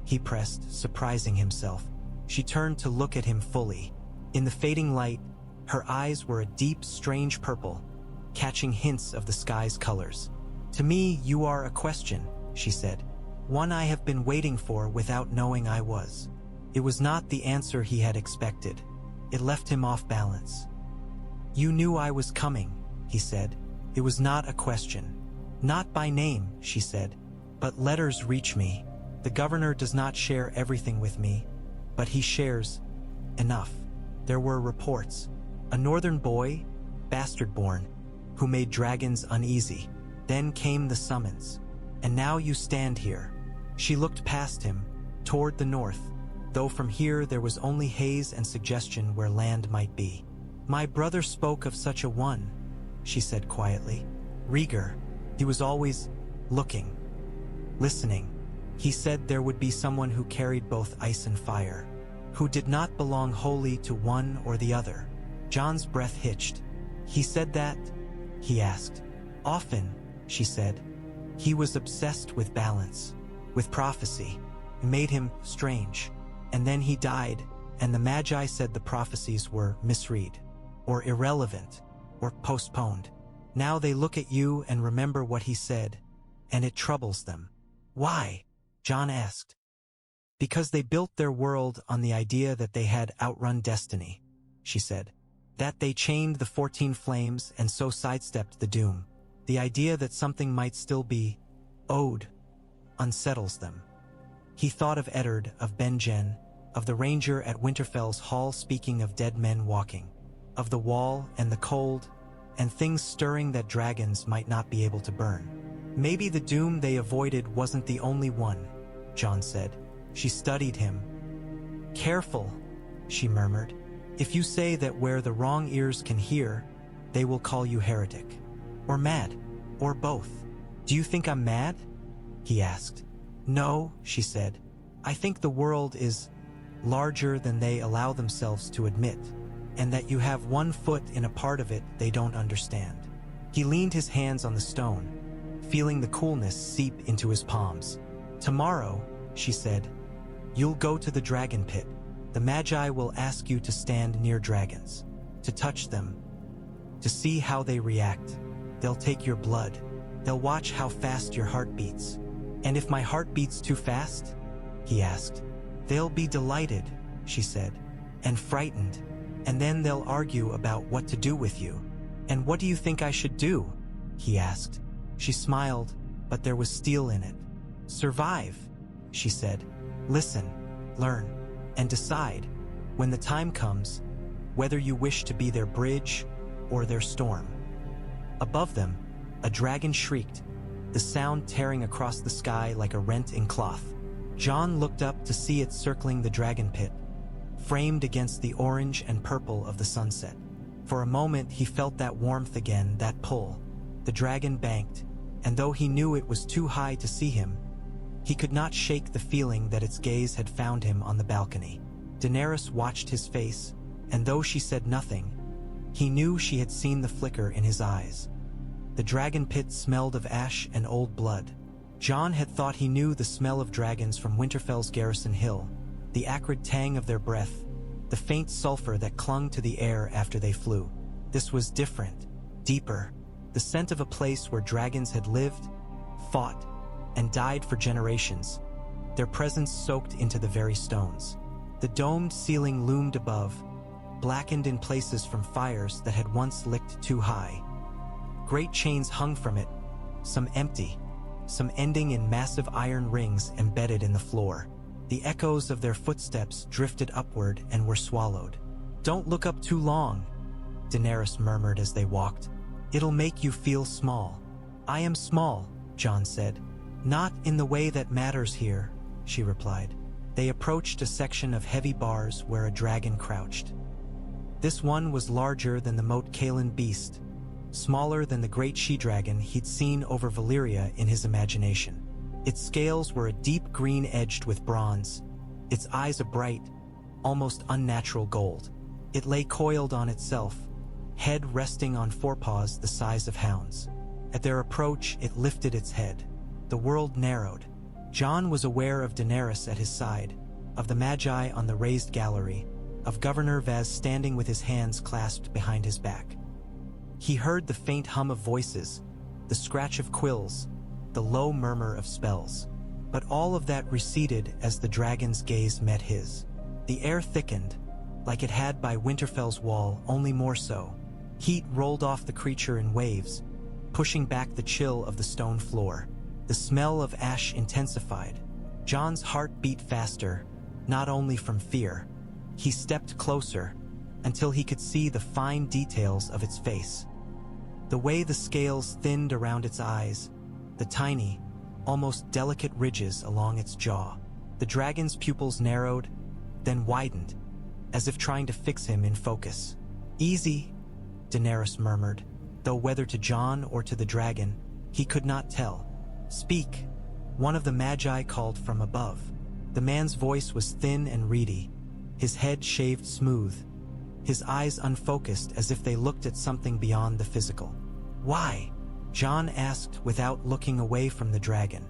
He pressed, surprising himself. She turned to look at him fully. In the fading light, her eyes were a deep, strange purple, catching hints of the sky's colors. To me, you are a question, she said. One I have been waiting for without knowing I was. It was not the answer he had expected. It left him off balance. You knew I was coming, he said. It was not a question. Not by name, she said. But letters reach me. The governor does not share everything with me, but he shares enough. There were reports. A northern boy, bastard-born, who made dragons uneasy. Then came the summons. And now you stand here. She looked past him, toward the north, though from here there was only haze and suggestion where land might be. My brother spoke of such a one, she said quietly. Rhaegar. He was always looking, listening. He said there would be someone who carried both ice and fire, who did not belong wholly to one or the other. Jon's breath hitched. He said that? He asked. Often, she said. He was obsessed with balance, with prophecy. It made him strange. And then he died, and the Magi said the prophecies were misread, or irrelevant, or postponed. Now they look at you and remember what he said, and it troubles them. Why? Jon asked. Because they built their world on the idea that they had outrun destiny, she said. That they chained the 14 flames and so sidestepped the doom. The idea that something might still be owed unsettles them. He thought of Eddard, of Ben-Jen, of the ranger at Winterfell's hall speaking of dead men walking, of the wall and the cold, and things stirring that dragons might not be able to burn. Maybe the doom they avoided wasn't the only one, Jon said. She studied him. Careful, she murmured. If you say that where the wrong ears can hear, they will call you heretic. Or mad. Or both. Do you think I'm mad? He asked. No, she said. I think the world is larger than they allow themselves to admit, and that you have one foot in a part of it they don't understand. He leaned his hands on the stone, feeling the coolness seep into his palms. Tomorrow, she said, you'll go to the dragon pit. The Magi will ask you to stand near dragons, to touch them, to see how they react. They'll take your blood. They'll watch how fast your heart beats. And if my heart beats too fast? He asked. They'll be delighted, she said, and frightened, and then they'll argue about what to do with you. And what do you think I should do? He asked. She smiled, but there was steel in it. Survive, she said. Listen, learn, and decide, when the time comes, whether you wish to be their bridge or their storm. Above them, a dragon shrieked, the sound tearing across the sky like a rent in cloth. Jon looked up to see it circling the dragon pit, framed against the orange and purple of the sunset. For a moment he felt that warmth again, that pull. The dragon banked, and though he knew it was too high to see him, he could not shake the feeling that its gaze had found him on the balcony. Daenerys watched his face, and though she said nothing, he knew she had seen the flicker in his eyes. The dragon pit smelled of ash and old blood. Jon had thought he knew the smell of dragons from Winterfell's Garrison Hill, the acrid tang of their breath, the faint sulfur that clung to the air after they flew. This was different, deeper, the scent of a place where dragons had lived, fought, and died for generations, their presence soaked into the very stones. The domed ceiling loomed above, blackened in places from fires that had once licked too high. Great chains hung from it, some empty, some ending in massive iron rings embedded in the floor. The echoes of their footsteps drifted upward and were swallowed. Don't look up too long, Daenerys murmured as they walked. It'll make you feel small. I am small, Jon said. Not in the way that matters here, she replied. They approached a section of heavy bars where a dragon crouched. This one was larger than the Moat Cailin beast, smaller than the great she-dragon he'd seen over Valyria in his imagination. Its scales were a deep green edged with bronze, its eyes a bright, almost unnatural gold. It lay coiled on itself, head resting on forepaws the size of hounds. At their approach, it lifted its head. The world narrowed. Jon was aware of Daenerys at his side, of the Magi on the raised gallery, of Governor Vaz standing with his hands clasped behind his back. He heard the faint hum of voices, the scratch of quills, the low murmur of spells. But all of that receded as the dragon's gaze met his. The air thickened, like it had by Winterfell's wall, only more so. Heat rolled off the creature in waves, pushing back the chill of the stone floor. The smell of ash intensified. Jon's heart beat faster, not only from fear. He stepped closer, until he could see the fine details of its face. The way the scales thinned around its eyes, the tiny, almost delicate ridges along its jaw. The dragon's pupils narrowed, then widened, as if trying to fix him in focus. Easy, Daenerys murmured, though whether to Jon or to the dragon, he could not tell. Speak, one of the Magi called from above. The man's voice was thin and reedy, his head shaved smooth, his eyes unfocused as if they looked at something beyond the physical. Why? Jon asked without looking away from the dragon.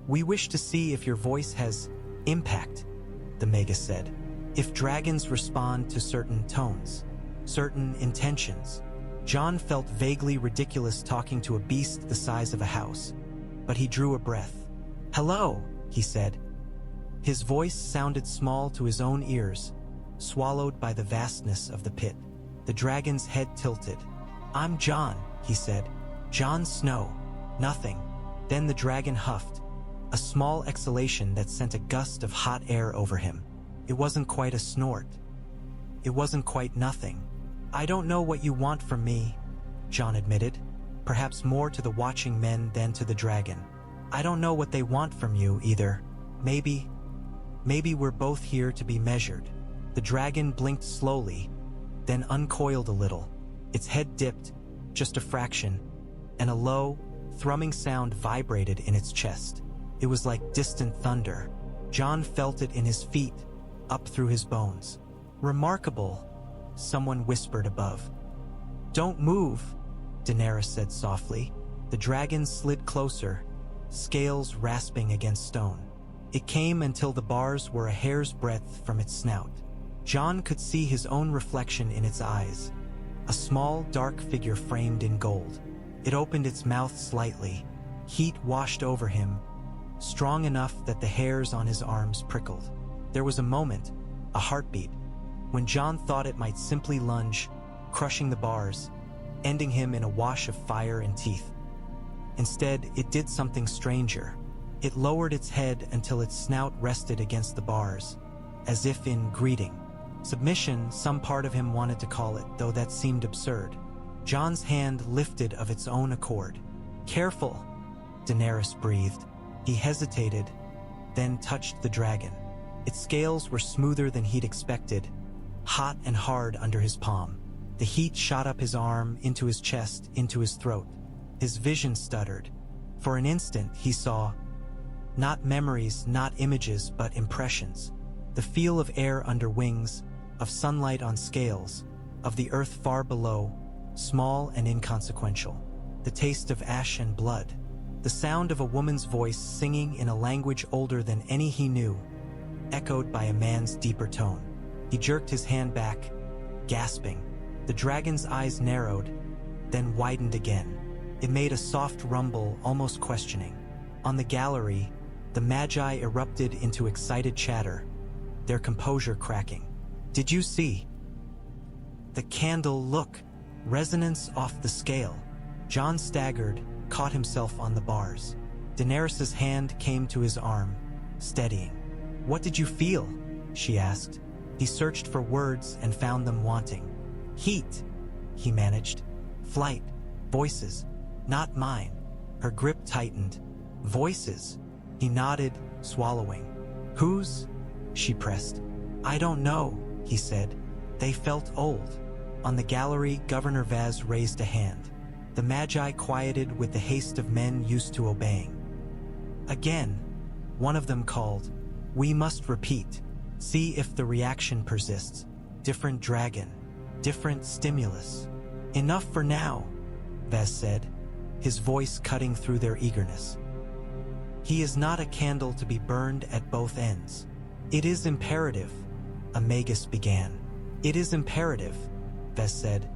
We wish to see if your voice has impact, the Magus said. If dragons respond to certain tones, certain intentions. Jon felt vaguely ridiculous talking to a beast the size of a house, but he drew a breath. "Hello," he said. His voice sounded small to his own ears, swallowed by the vastness of the pit. The dragon's head tilted. "I'm Jon," he said. "Jon Snow." Nothing. Then the dragon huffed, a small exhalation that sent a gust of hot air over him. It wasn't quite a snort. It wasn't quite nothing. "I don't know what you want from me," Jon admitted, perhaps more to the watching men than to the dragon. "I don't know what they want from you either. Maybe we're both here to be measured." The dragon blinked slowly, then uncoiled a little. Its head dipped, just a fraction, and a low, thrumming sound vibrated in its chest. It was like distant thunder. Jon felt it in his feet, up through his bones. "Remarkable," someone whispered above. "Don't move," Daenerys said softly. The dragon slid closer, scales rasping against stone. It came until the bars were a hair's breadth from its snout. Jon could see his own reflection in its eyes, a small, dark figure framed in gold. It opened its mouth slightly. Heat washed over him, strong enough that the hairs on his arms prickled. There was a moment, a heartbeat, when Jon thought it might simply lunge, crushing the bars, ending him in a wash of fire and teeth. Instead, it did something stranger. It lowered its head until its snout rested against the bars, as if in greeting. Submission, some part of him wanted to call it, though that seemed absurd. Jon's hand lifted of its own accord. "Careful," Daenerys breathed. He hesitated, then touched the dragon. Its scales were smoother than he'd expected, hot and hard under his palm. The heat shot up his arm, into his chest, into his throat. His vision stuttered. For an instant, he saw not memories, not images, but impressions. The feel of air under wings, of sunlight on scales, of the earth far below, small and inconsequential. The taste of ash and blood. The sound of a woman's voice singing in a language older than any he knew, echoed by a man's deeper tone. He jerked his hand back, gasping. The dragon's eyes narrowed, then widened again. It made a soft rumble, almost questioning. On the gallery, the Magi erupted into excited chatter, their composure cracking. "Did you see? The candle, look! Resonance off the scale." Jon staggered, caught himself on the bars. Daenerys' hand came to his arm, steadying. "What did you feel?" she asked. He searched for words and found them wanting. "Heat," he managed. "Flight. Voices. Not mine." Her grip tightened. "Voices." He nodded, swallowing. "Whose?" she pressed. "I don't know," he said. They felt old. On the gallery, Governor Vaz raised a hand. The Magi quieted with the haste of men used to obeying. Again, one of them called, "We must repeat. See if the reaction persists. Different dragon. Different stimulus." "Enough for now," Vaz said, his voice cutting through their eagerness. "He is not a candle to be burned at both ends." "It is imperative," a Magus began. "It is imperative," Vaz said,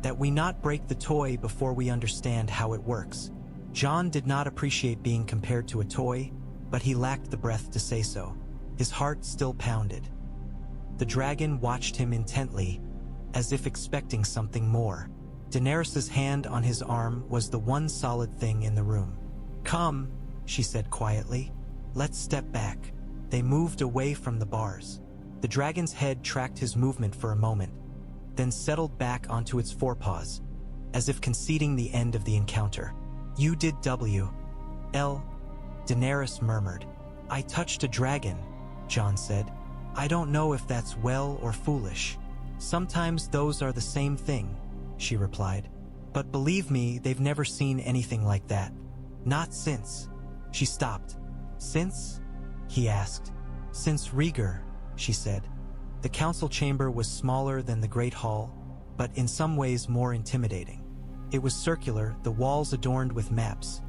"that we not break the toy before we understand how it works." Jon did not appreciate being compared to a toy, but he lacked the breath to say so. His heart still pounded. The dragon watched him intently, as if expecting something more. Daenerys' hand on his arm was the one solid thing in the room. "Come," she said quietly. "Let's step back." They moved away from the bars. The dragon's head tracked his movement for a moment, then settled back onto its forepaws, as if conceding the end of the encounter. "You did W.L., Daenerys murmured. "I touched a dragon," Jon said. "I don't know if that's well or foolish." "Sometimes those are the same thing," she replied. "But believe me, they've never seen anything like that. Not since." She stopped. "Since?" he asked. "Since Rhaegar," she said. The council chamber was smaller than the Great Hall, but in some ways more intimidating. It was circular, the walls adorned with maps,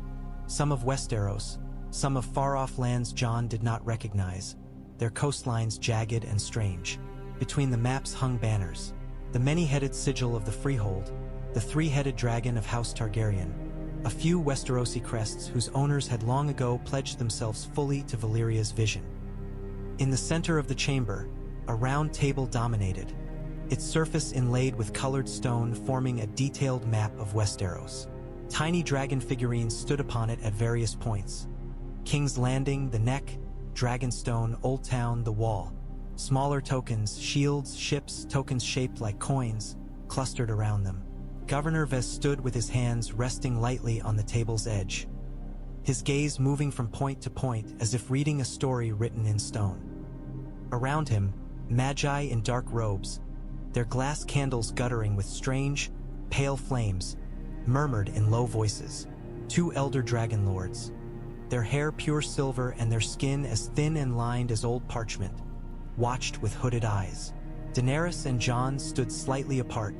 some of Westeros, some of far-off lands Jon did not recognize, their coastlines jagged and strange. Between the maps hung banners, the many-headed sigil of the Freehold, the three-headed dragon of House Targaryen, a few Westerosi crests whose owners had long ago pledged themselves fully to Valyria's vision. In the center of the chamber, a round table dominated, its surface inlaid with colored stone forming a detailed map of Westeros. Tiny dragon figurines stood upon it at various points. King's Landing, the Neck, Dragonstone, Old Town, the Wall. Smaller tokens, shields, ships, tokens shaped like coins, clustered around them. Governor Vez stood with his hands resting lightly on the table's edge, his gaze moving from point to point as if reading a story written in stone. Around him, magi in dark robes, their glass candles guttering with strange, pale flames, murmured in low voices. Two elder Dragonlords, their hair pure silver and their skin as thin and lined as old parchment, watched with hooded eyes. Daenerys and Jon stood slightly apart,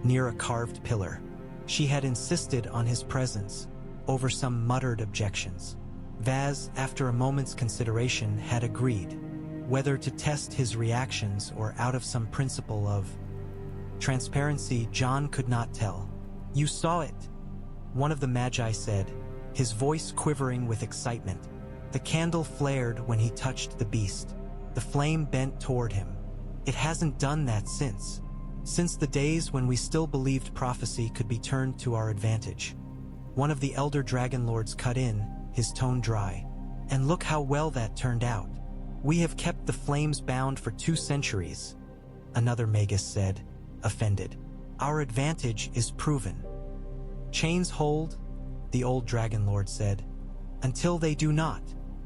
near a carved pillar. She had insisted on his presence, over some muttered objections. Vaz, after a moment's consideration, had agreed, whether to test his reactions or out of some principle of transparency, Jon could not tell. "You saw it," one of the magi said, his voice quivering with excitement. The candle flared when he touched the beast. The flame bent toward him. "It hasn't done that since the days when we still believed prophecy could be turned to our advantage." One of the elder Dragonlords cut in, his tone dry. "And look how well that turned out. We have kept the flames bound for 2 centuries, another magus said, offended. "Our advantage is proven." "Chains hold," the old Dragonlord said. "Until they do not."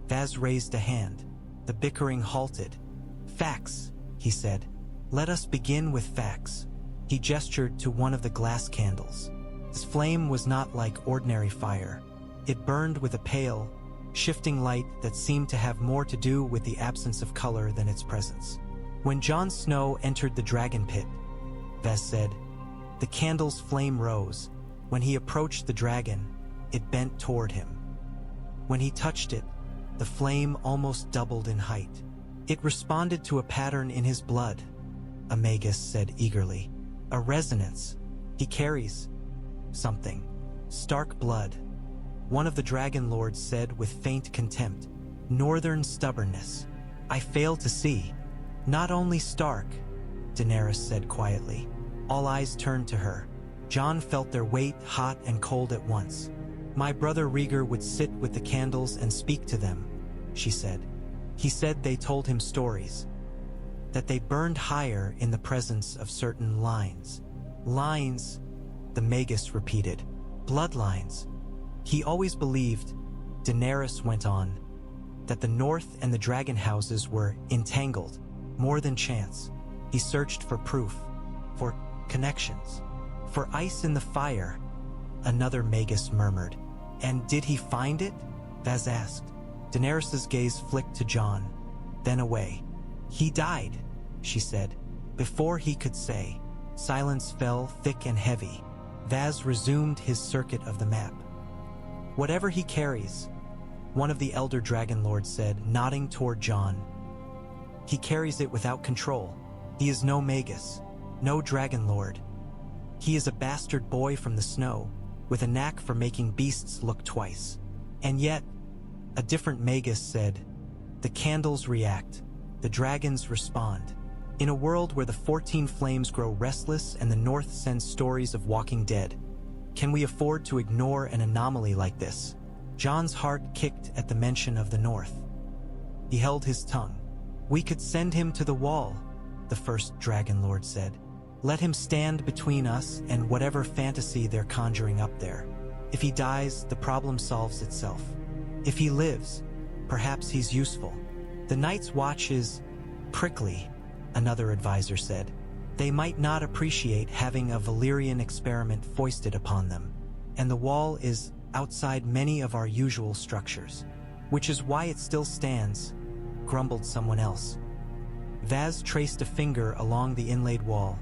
Vaz raised a hand. The bickering halted. "Facts," he said. "Let us begin with facts." He gestured to one of the glass candles. This flame was not like ordinary fire. It burned with a pale, shifting light that seemed to have more to do with the absence of color than its presence. When Jon Snow entered the dragon pit, Vez said, the candle's flame rose. When he approached the dragon, it bent toward him. When he touched it, the flame almost doubled in height. It responded to a pattern in his blood, a magus said eagerly. "A resonance. He carries something. Stark blood." One of the Dragonlords said with faint contempt, "Northern stubbornness. I fail to see." "Not only Stark," Daenerys said quietly. All eyes turned to her. Jon felt their weight, hot and cold at once. "My brother Rhaegar would sit with the candles and speak to them," she said. He said they told him stories, that they burned higher in the presence of certain lines. "Lines," the magus repeated. "Bloodlines." He always believed, Daenerys went on, that the North and the dragon houses were entangled, more than chance. He searched for proof, for connections, for ice in the fire, another magus murmured. "And did he find it?" Vaz asked. Daenerys's gaze flicked to Jon, then away. "He died," she said. Before he could say, silence fell thick and heavy. Vaz resumed his circuit of the map. "Whatever he carries," one of the elder Dragonlords said, nodding toward Jon. "He carries it without control. He is no magus, no Dragonlord. He is a bastard boy from the snow, with a knack for making beasts look twice. And yet," a different magus said, "the candles react, the dragons respond. In a world where the 14 flames grow restless and the North sends stories of walking dead, can we afford to ignore an anomaly like this?" Jon's heart kicked at the mention of the North. He held his tongue. "We could send him to the wall," the first Dragonlord said. "Let him stand between us and whatever fantasy they're conjuring up there. If he dies, the problem solves itself. If he lives, perhaps he's useful." "The Night's Watch is prickly," another advisor said. "They might not appreciate having a Valyrian experiment foisted upon them. And the wall is outside many of our usual structures, which is why it still stands," grumbled someone else. Vaz traced a finger along the inlaid wall,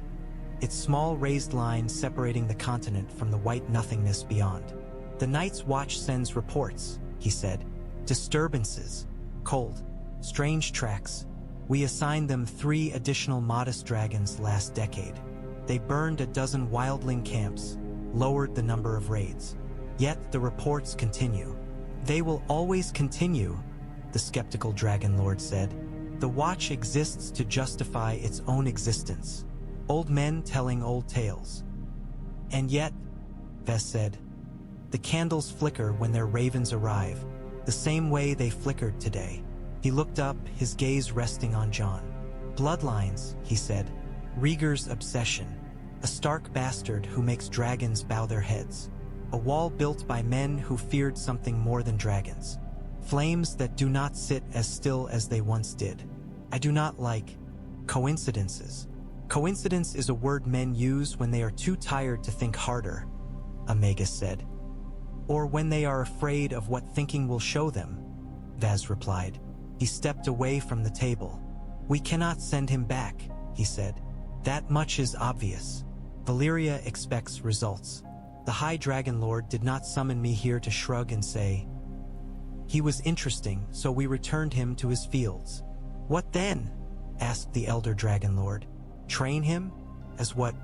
its small raised line separating the continent from the white nothingness beyond. "The Night's Watch sends reports," he said. Disturbances. Cold. Strange tracks. We assigned them 3 additional modest dragons last decade. They burned a dozen wildling camps, lowered the number of raids. Yet the reports continue. They will always continue, the skeptical Dragonlord said. The Watch exists to justify its own existence. Old men telling old tales. And yet, Vess said, the candles flicker when their ravens arrive, the same way they flickered today. He looked up, his gaze resting on Jon. Bloodlines, he said. Rhaegar's obsession. A stark bastard who makes dragons bow their heads. A wall built by men who feared something more than dragons. Flames that do not sit as still as they once did. I do not like coincidences. Coincidence is a word men use when they are too tired to think harder, Amegas said. Or when they are afraid of what thinking will show them, Vaz replied. He stepped away from the table. We cannot send him back, he said. That much is obvious. Valyria expects results. The High Dragonlord did not summon me here to shrug and say, he was interesting, so we returned him to his fields. What then? Asked the Elder Dragonlord. Train him? As what?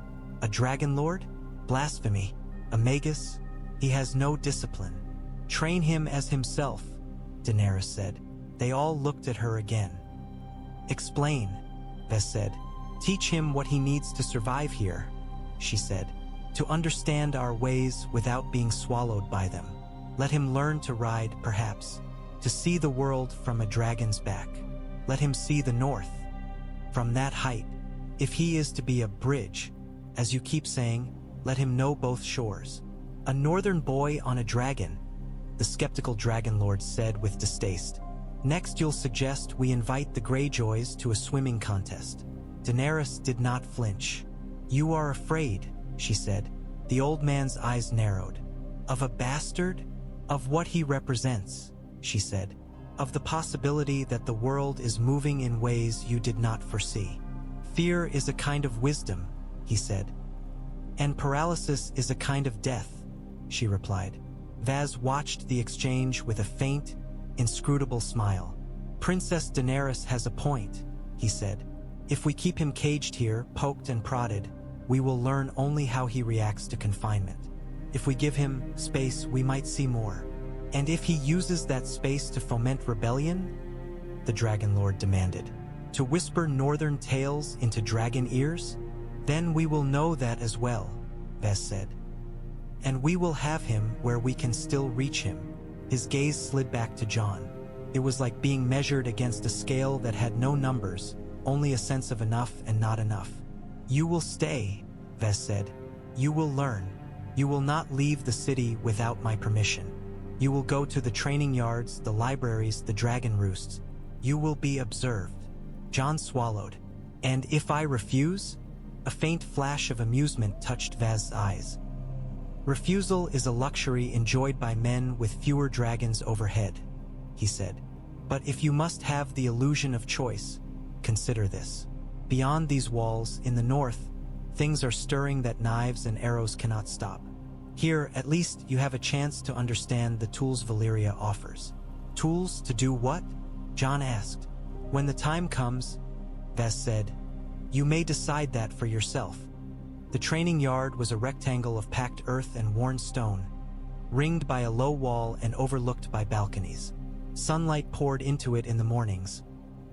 A Dragonlord? Blasphemy. Amegas? He has no discipline. Train him as himself, Daenerys said. They all looked at her again. Explain, Vess said. Teach him what he needs to survive here, she said. To understand our ways without being swallowed by them. Let him learn to ride, perhaps. To see the world from a dragon's back. Let him see the north. From that height. If he is to be a bridge, as you keep saying, let him know both shores. A northern boy on a dragon, the skeptical Dragonlord said with distaste. Next you'll suggest we invite the Greyjoys to a swimming contest. Daenerys did not flinch. You are afraid, she said. The old man's eyes narrowed. Of a bastard? Of what he represents, she said. Of the possibility that the world is moving in ways you did not foresee. Fear is a kind of wisdom, he said. And paralysis is a kind of death, she replied. Vaz watched the exchange with a faint, inscrutable smile. Princess Daenerys has a point, he said. If we keep him caged here, poked and prodded, we will learn only how he reacts to confinement. If we give him space, we might see more. And if he uses that space to foment rebellion? The Dragonlord demanded. To whisper northern tales into dragon ears? Then we will know that as well, Vess said. And we will have him where we can still reach him. His gaze slid back to Jon. It was like being measured against a scale that had no numbers, only a sense of enough and not enough. You will stay, Vess said. You will learn. You will not leave the city without my permission. You will go to the training yards, the libraries, the dragon roosts. You will be observed. Jon swallowed. And if I refuse? A faint flash of amusement touched Vaz's eyes. Refusal is a luxury enjoyed by men with fewer dragons overhead, he said. But if you must have the illusion of choice, consider this. Beyond these walls, in the north, things are stirring that knives and arrows cannot stop. Here, at least, you have a chance to understand the tools Valyria offers. Tools to do what? Jon asked. When the time comes, Vess said, you may decide that for yourself. The training yard was a rectangle of packed earth and worn stone, ringed by a low wall and overlooked by balconies. Sunlight poured into it in the mornings,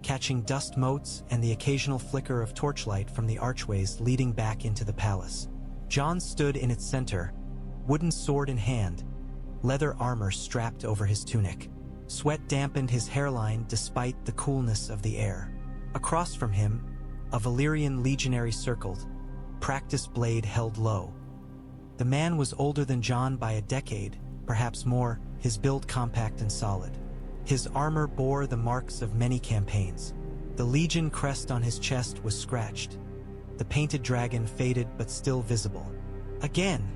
catching dust motes and the occasional flicker of torchlight from the archways leading back into the palace. Jon stood in its center, wooden sword in hand, leather armor strapped over his tunic. Sweat dampened his hairline despite the coolness of the air. Across from him, a Valyrian legionary circled, practice blade held low. The man was older than Jon by a decade, perhaps more, his build compact and solid. His armor bore the marks of many campaigns. The legion crest on his chest was scratched. The painted dragon faded but still visible. Again,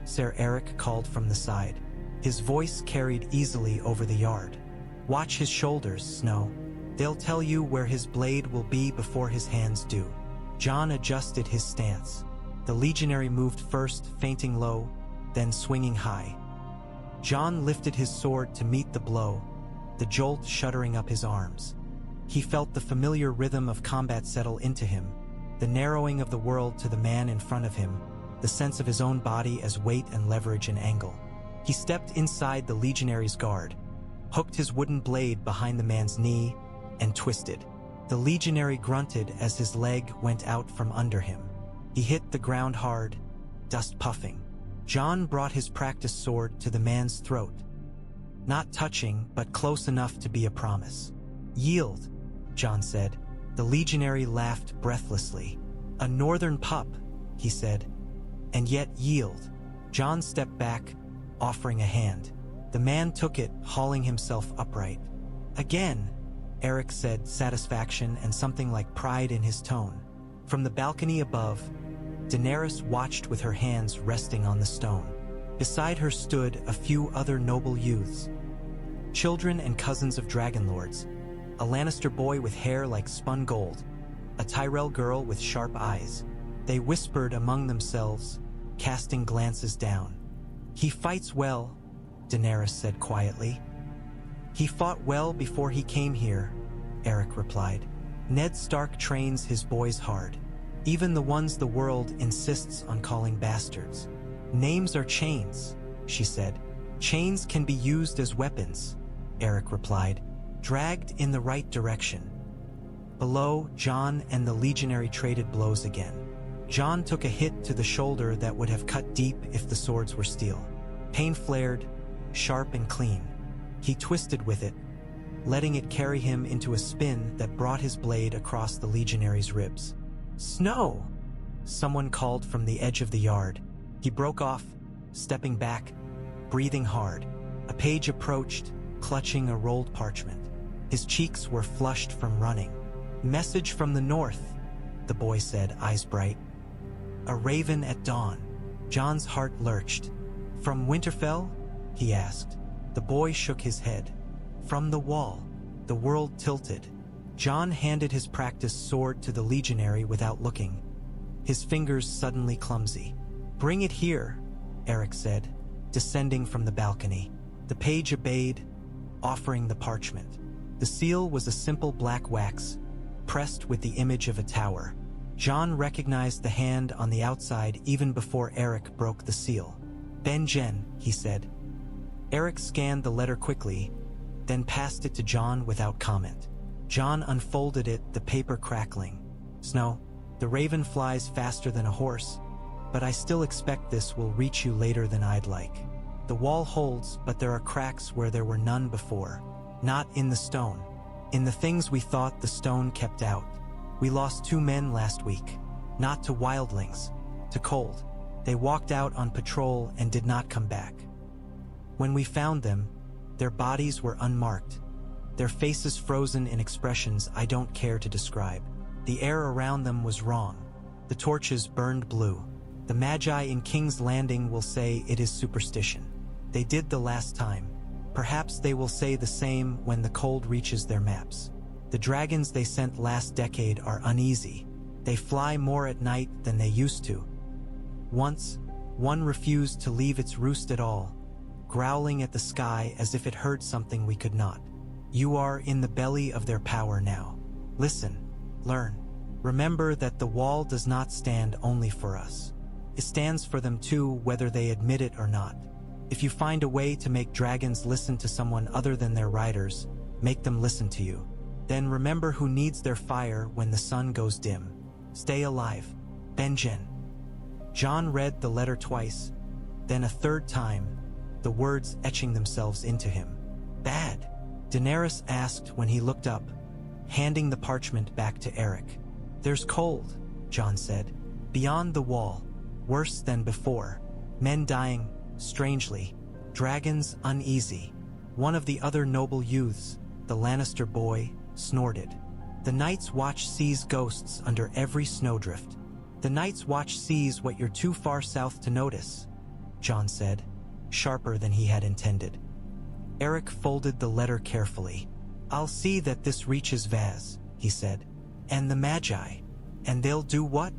Ser Eric called from the side. His voice carried easily over the yard. Watch his shoulders, Snow. They'll tell you where his blade will be before his hands do. Jon adjusted his stance. The legionary moved first, feinting low, then swinging high. Jon lifted his sword to meet the blow. the jolt shuddering up his arms. He felt the familiar rhythm of combat settle into him, the narrowing of the world to the man in front of him, the sense of his own body as weight and leverage and angle. He stepped inside the legionary's guard, hooked his wooden blade behind the man's knee, and twisted. The legionary grunted as his leg went out from under him. He hit the ground hard, dust puffing. Jon brought his practice sword to the man's throat, not touching but close enough to be a promise. "Yield," Jon said. The legionary laughed breathlessly. "A northern pup," he said. "And yet yield." Jon stepped back, offering a hand. The man took it, hauling himself upright. "Again," Eric said, satisfaction and something like pride in his tone. From the balcony above, Daenerys watched with her hands resting on the stone. Beside her stood a few other noble youths, children and cousins of Dragonlords, a Lannister boy with hair like spun gold, a Tyrell girl with sharp eyes. They whispered among themselves, casting glances down. "He fights well," Daenerys said quietly. "He fought well before he came here," Eric replied. "Ned Stark trains his boys hard, even the ones the world insists on calling bastards." "Names are chains," she said. "Chains can be used as weapons," Eric replied, "dragged in the right direction." Below, Jon and the legionary traded blows again. Jon took a hit to the shoulder that would have cut deep if the swords were steel. Pain flared, sharp and clean. He twisted with it, letting it carry him into a spin that brought his blade across the legionary's ribs. "Snow!" someone called from the edge of the yard. He broke off, stepping back, breathing hard. A page approached, clutching a rolled parchment. His cheeks were flushed from running. "Message from the north," the boy said, eyes bright. "A raven at dawn." Jon's heart lurched. "From Winterfell?" he asked. The boy shook his head. "From the wall." The world tilted. Jon handed his practiced sword to the legionary without looking, his fingers suddenly clumsy. "Bring it here," Eric said, descending from the balcony. The page obeyed, offering the parchment. The seal was a simple black wax, pressed with the image of a tower. Jon recognized the hand on the outside even before Eric broke the seal. "Ben-Jen," he said. Eric scanned the letter quickly, then passed it to Jon without comment. Jon unfolded it, the paper crackling. "Snow, the raven flies faster than a horse, but I still expect this will reach you later than I'd like. The wall holds, but there are cracks where there were none before. Not in the stone. In the things we thought the stone kept out. We lost 2 men last week. Not to wildlings, to cold. They walked out on patrol and did not come back. When we found them, their bodies were unmarked, their faces frozen in expressions I don't care to describe. The air around them was wrong. The torches burned blue. The Magi in King's Landing will say it is superstition. They did the last time. Perhaps they will say the same when the cold reaches their maps. The dragons they sent last decade are uneasy. They fly more at night than they used to. Once, one refused to leave its roost at all, growling at the sky as if it heard something we could not. You are in the belly of their power now. Listen, learn. Remember that the wall does not stand only for us. It stands for them too, whether they admit it or not. If you find a way to make dragons listen to someone other than their riders, make them listen to you. Then remember who needs their fire when the sun goes dim. Stay alive. Ben-Jen." Jon read the letter twice, then a third time, the words etching themselves into him. "Bad?" Daenerys asked when he looked up, handing the parchment back to Eric. "There's cold," Jon said. "Beyond the wall. Worse than before. Men dying, strangely. Dragons uneasy." One of the other noble youths, the Lannister boy, snorted. "The Night's Watch sees ghosts under every snowdrift. The Night's Watch sees what you're too far south to notice," Jon said, sharper than he had intended. Eric folded the letter carefully. "I'll see that this reaches Vaz," he said. "And the Magi. And they'll do what?"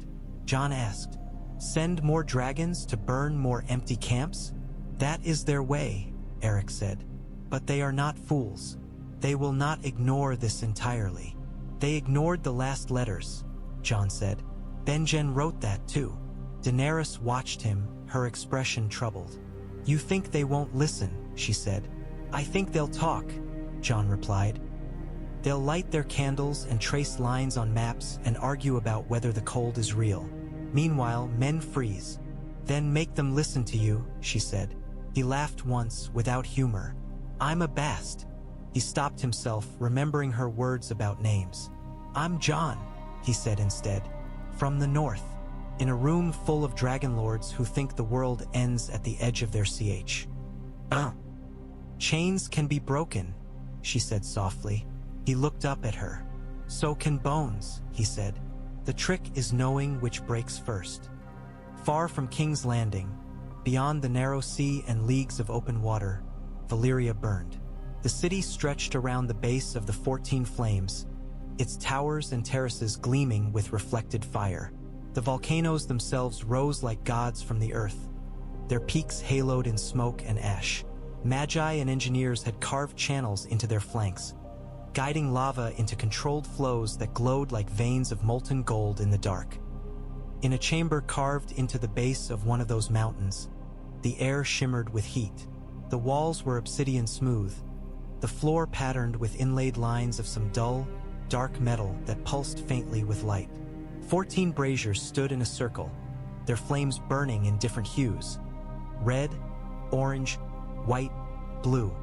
Jon asked. "Send more dragons to burn more empty camps? That is their way," Eric said. "But they are not fools. They will not ignore this entirely. They ignored the last letters, Jon said. Benjen wrote that too. Daenerys watched him, her expression troubled. You think they won't listen, she said. I think they'll talk, Jon replied. They'll light their candles and trace lines on maps and argue about whether the cold is real. Meanwhile, men freeze. Then make them listen to you, she said. He laughed once, without humor. I'm a bast. He stopped himself, remembering her words about names. I'm Jon, he said instead. From the north. In a room full of Dragonlords who think the world ends at the edge of their ch. Chains can be broken, she said softly. He looked up at her. So can bones, he said. The trick is knowing which breaks first. Far from King's Landing, beyond the narrow sea and leagues of open water, Valyria burned. The city stretched around the base of the 14 flames, its towers and terraces gleaming with reflected fire. The volcanoes themselves rose like gods from the earth, their peaks haloed in smoke and ash. Magi and engineers had carved channels into their flanks, guiding lava into controlled flows that glowed like veins of molten gold in the dark. In a chamber carved into the base of one of those mountains, the air shimmered with heat. The walls were obsidian smooth, the floor patterned with inlaid lines of some dull, dark metal that pulsed faintly with light. 14 braziers stood in a circle, their flames burning in different hues: red, orange, white, blue,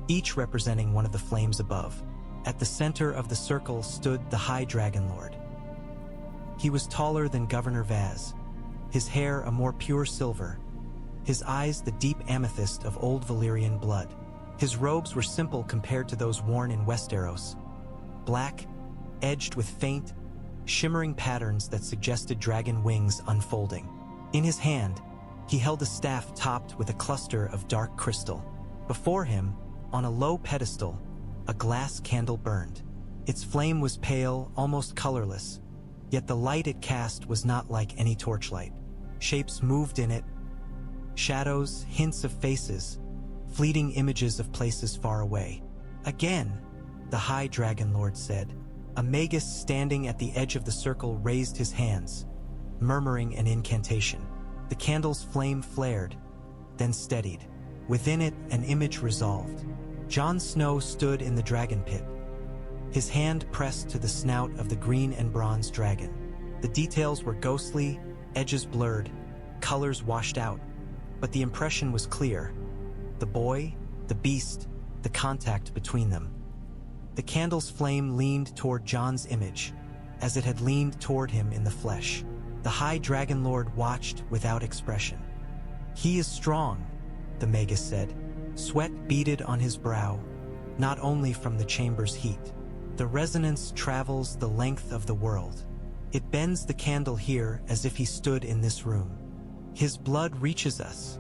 each representing one of the flames above. At the center of the circle stood the High Dragonlord. He was taller than Governor Vaz, his hair a more pure silver, his eyes the deep amethyst of old Valyrian blood. His robes were simple compared to those worn in Westeros, black, edged with faint, shimmering patterns that suggested dragon wings unfolding. In his hand, he held a staff topped with a cluster of dark crystal. Before him, on a low pedestal, a glass candle burned. Its flame was pale, almost colorless, yet the light it cast was not like any torchlight. Shapes moved in it, shadows, hints of faces, fleeting images of places far away. Again, the High Dragonlord said. A magus standing at the edge of the circle raised his hands, murmuring an incantation. The candle's flame flared, then steadied. Within it, an image resolved. Jon Snow stood in the dragon pit, his hand pressed to the snout of the green and bronze dragon. The details were ghostly, edges blurred, colors washed out, but the impression was clear. The boy, the beast, the contact between them. The candle's flame leaned toward Jon's image, as it had leaned toward him in the flesh. The High Dragonlord watched without expression. He is strong, the magus said. Sweat beaded on his brow, not only from the chamber's heat. The resonance travels the length of the world. It bends the candle here as if he stood in this room. His blood reaches us,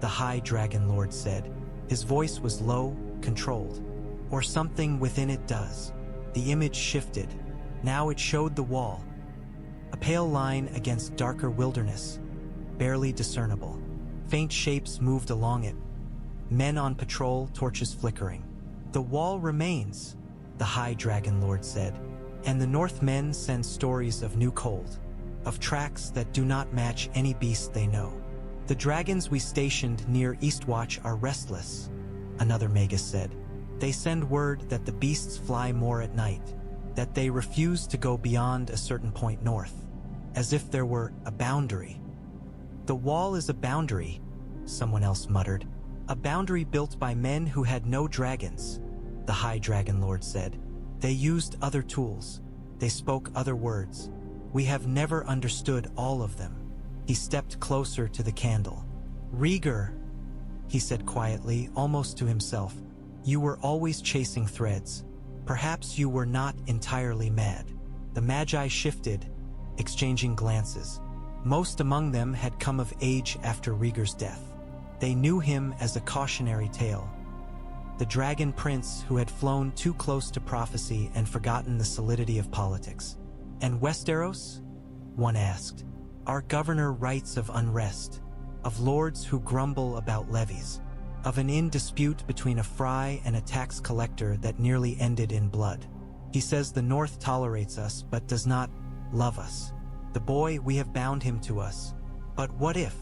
the High Dragonlord said. His voice was low, controlled. Or something within it does. The image shifted. Now it showed the wall. A pale line against darker wilderness, barely discernible. Faint shapes moved along it. Men on patrol, torches flickering. The wall remains, the High Dragonlord said, and the Northmen send stories of new cold, of tracks that do not match any beast they know. The dragons we stationed near Eastwatch are restless, another magus said. They send word that the beasts fly more at night, that they refuse to go beyond a certain point north, as if there were a boundary. The wall is a boundary, someone else muttered. A boundary built by men who had no dragons, the High Dragonlord said. They used other tools. They spoke other words. We have never understood all of them. He stepped closer to the candle. Rhaegar, he said quietly, almost to himself. You were always chasing threads. Perhaps you were not entirely mad. The Magi shifted, exchanging glances. Most among them had come of age after Rhaegar's death. They knew him as a cautionary tale. The dragon prince who had flown too close to prophecy and forgotten the solidity of politics. And Westeros? One asked. Our governor writes of unrest, of lords who grumble about levies. of an dispute between a fry and a tax collector that nearly ended in blood. He says the North tolerates us but does not love us. The boy, we have bound him to us. But what if?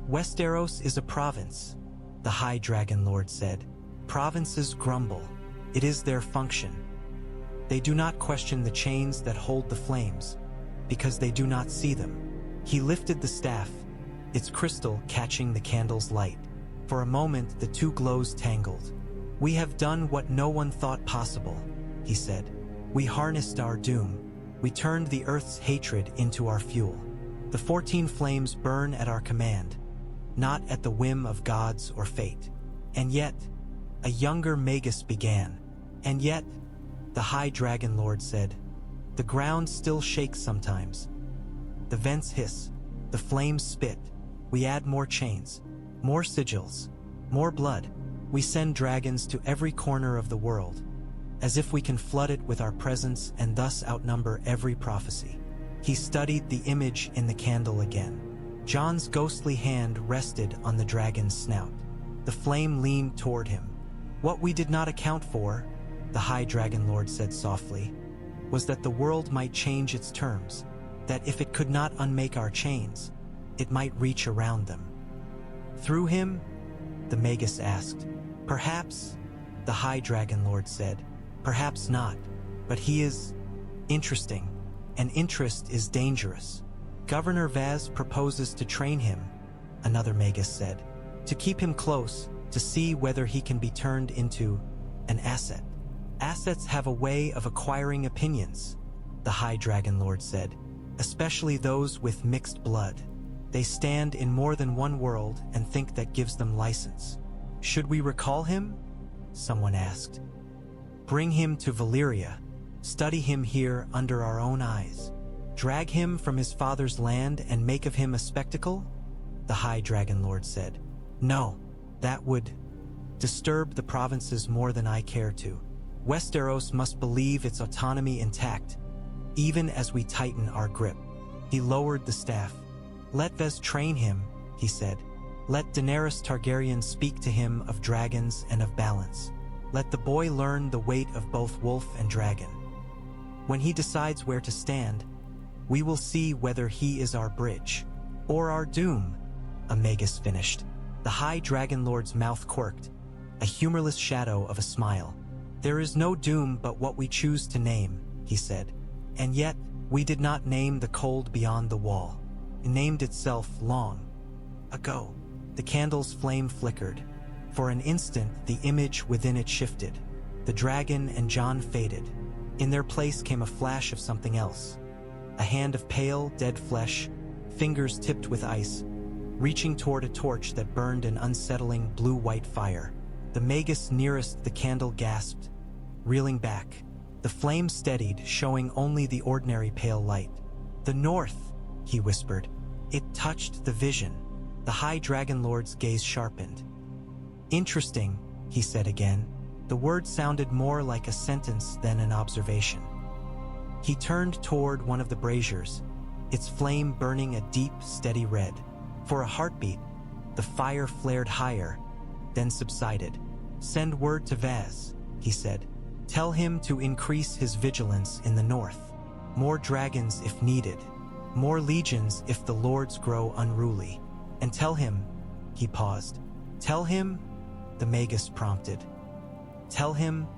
Westeros is a province, the High Dragonlord said. Provinces grumble. It is their function. They do not question the chains that hold the flames, because they do not see them. He lifted the staff, its crystal catching the candle's light. For a moment, the two glows tangled. We have done what no one thought possible, he said. We harnessed our doom. We turned the earth's hatred into our fuel. The 14 flames burn at our command, not at the whim of gods or fate. And yet, a younger Magus began. And yet, the High Dragonlord said, the ground still shakes sometimes. The vents hiss, the flames spit. We add more chains, more sigils, more blood. We send dragons to every corner of the world, as if we can flood it with our presence and thus outnumber every prophecy. He studied the image in the candle again. Jon's ghostly hand rested on the dragon's snout. The flame leaned toward him. What we did not account for, the High Dragonlord said softly, was that the world might change its terms, that if it could not unmake our chains, it might reach around them. Through him? The Magus asked. Perhaps, the High Dragonlord said. Perhaps not, but he is interesting, and interest is dangerous. Governor Vaz proposes to train him, another Magus said, to keep him close, to see whether he can be turned into an asset. Assets have a way of acquiring opinions, the High Dragonlord said, especially those with mixed blood. They stand in more than one world and think that gives them license. Should we recall him? Someone asked. Bring him to Valyria, study him here under our own eyes. Drag him from his father's land and make of him a spectacle? The High Dragonlord said. No, that would disturb the provinces more than I care to. Westeros must believe its autonomy intact, even as we tighten our grip. He lowered the staff. Let Vez train him, he said. Let Daenerys Targaryen speak to him of dragons and of balance. Let the boy learn the weight of both wolf and dragon. When he decides where to stand, we will see whether he is our bridge or our doom, a Magus finished. The High Dragonlord's mouth quirked, a humorless shadow of a smile. There is no doom but what we choose to name, he said. And yet, we did not name the cold beyond the wall. It named itself long ago. The candle's flame flickered. For an instant, the image within it shifted. The dragon and Jon faded. In their place came a flash of something else. A hand of pale, dead flesh, fingers tipped with ice, reaching toward a torch that burned an unsettling blue-white fire. The Magus nearest the candle gasped, reeling back. The flame steadied, showing only the ordinary pale light. The North, he whispered. It touched the vision. The High Dragonlord's gaze sharpened. Interesting, he said again. The word sounded more like a sentence than an observation. He turned toward one of the braziers, its flame burning a deep, steady red. For a heartbeat, the fire flared higher, then subsided. Send word to Vaz, he said. Tell him to increase his vigilance in the north. More dragons if needed. More legions if the lords grow unruly. And tell him, he paused. Tell him, the Magus prompted. Tell him,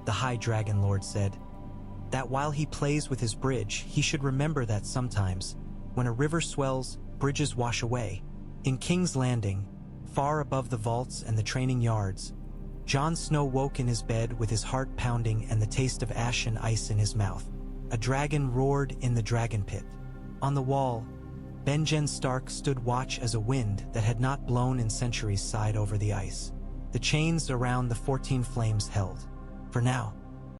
the High Dragonlord said, that while he plays with his bridge, he should remember that sometimes, when a river swells, bridges wash away. In King's Landing, far above the vaults and the training yards, Jon Snow woke in his bed with his heart pounding and the taste of ash and ice in his mouth. A dragon roared in the dragon pit. On the wall, Benjen Stark stood watch as a wind that had not blown in centuries sighed over the ice. The chains around the 14 flames held. For now,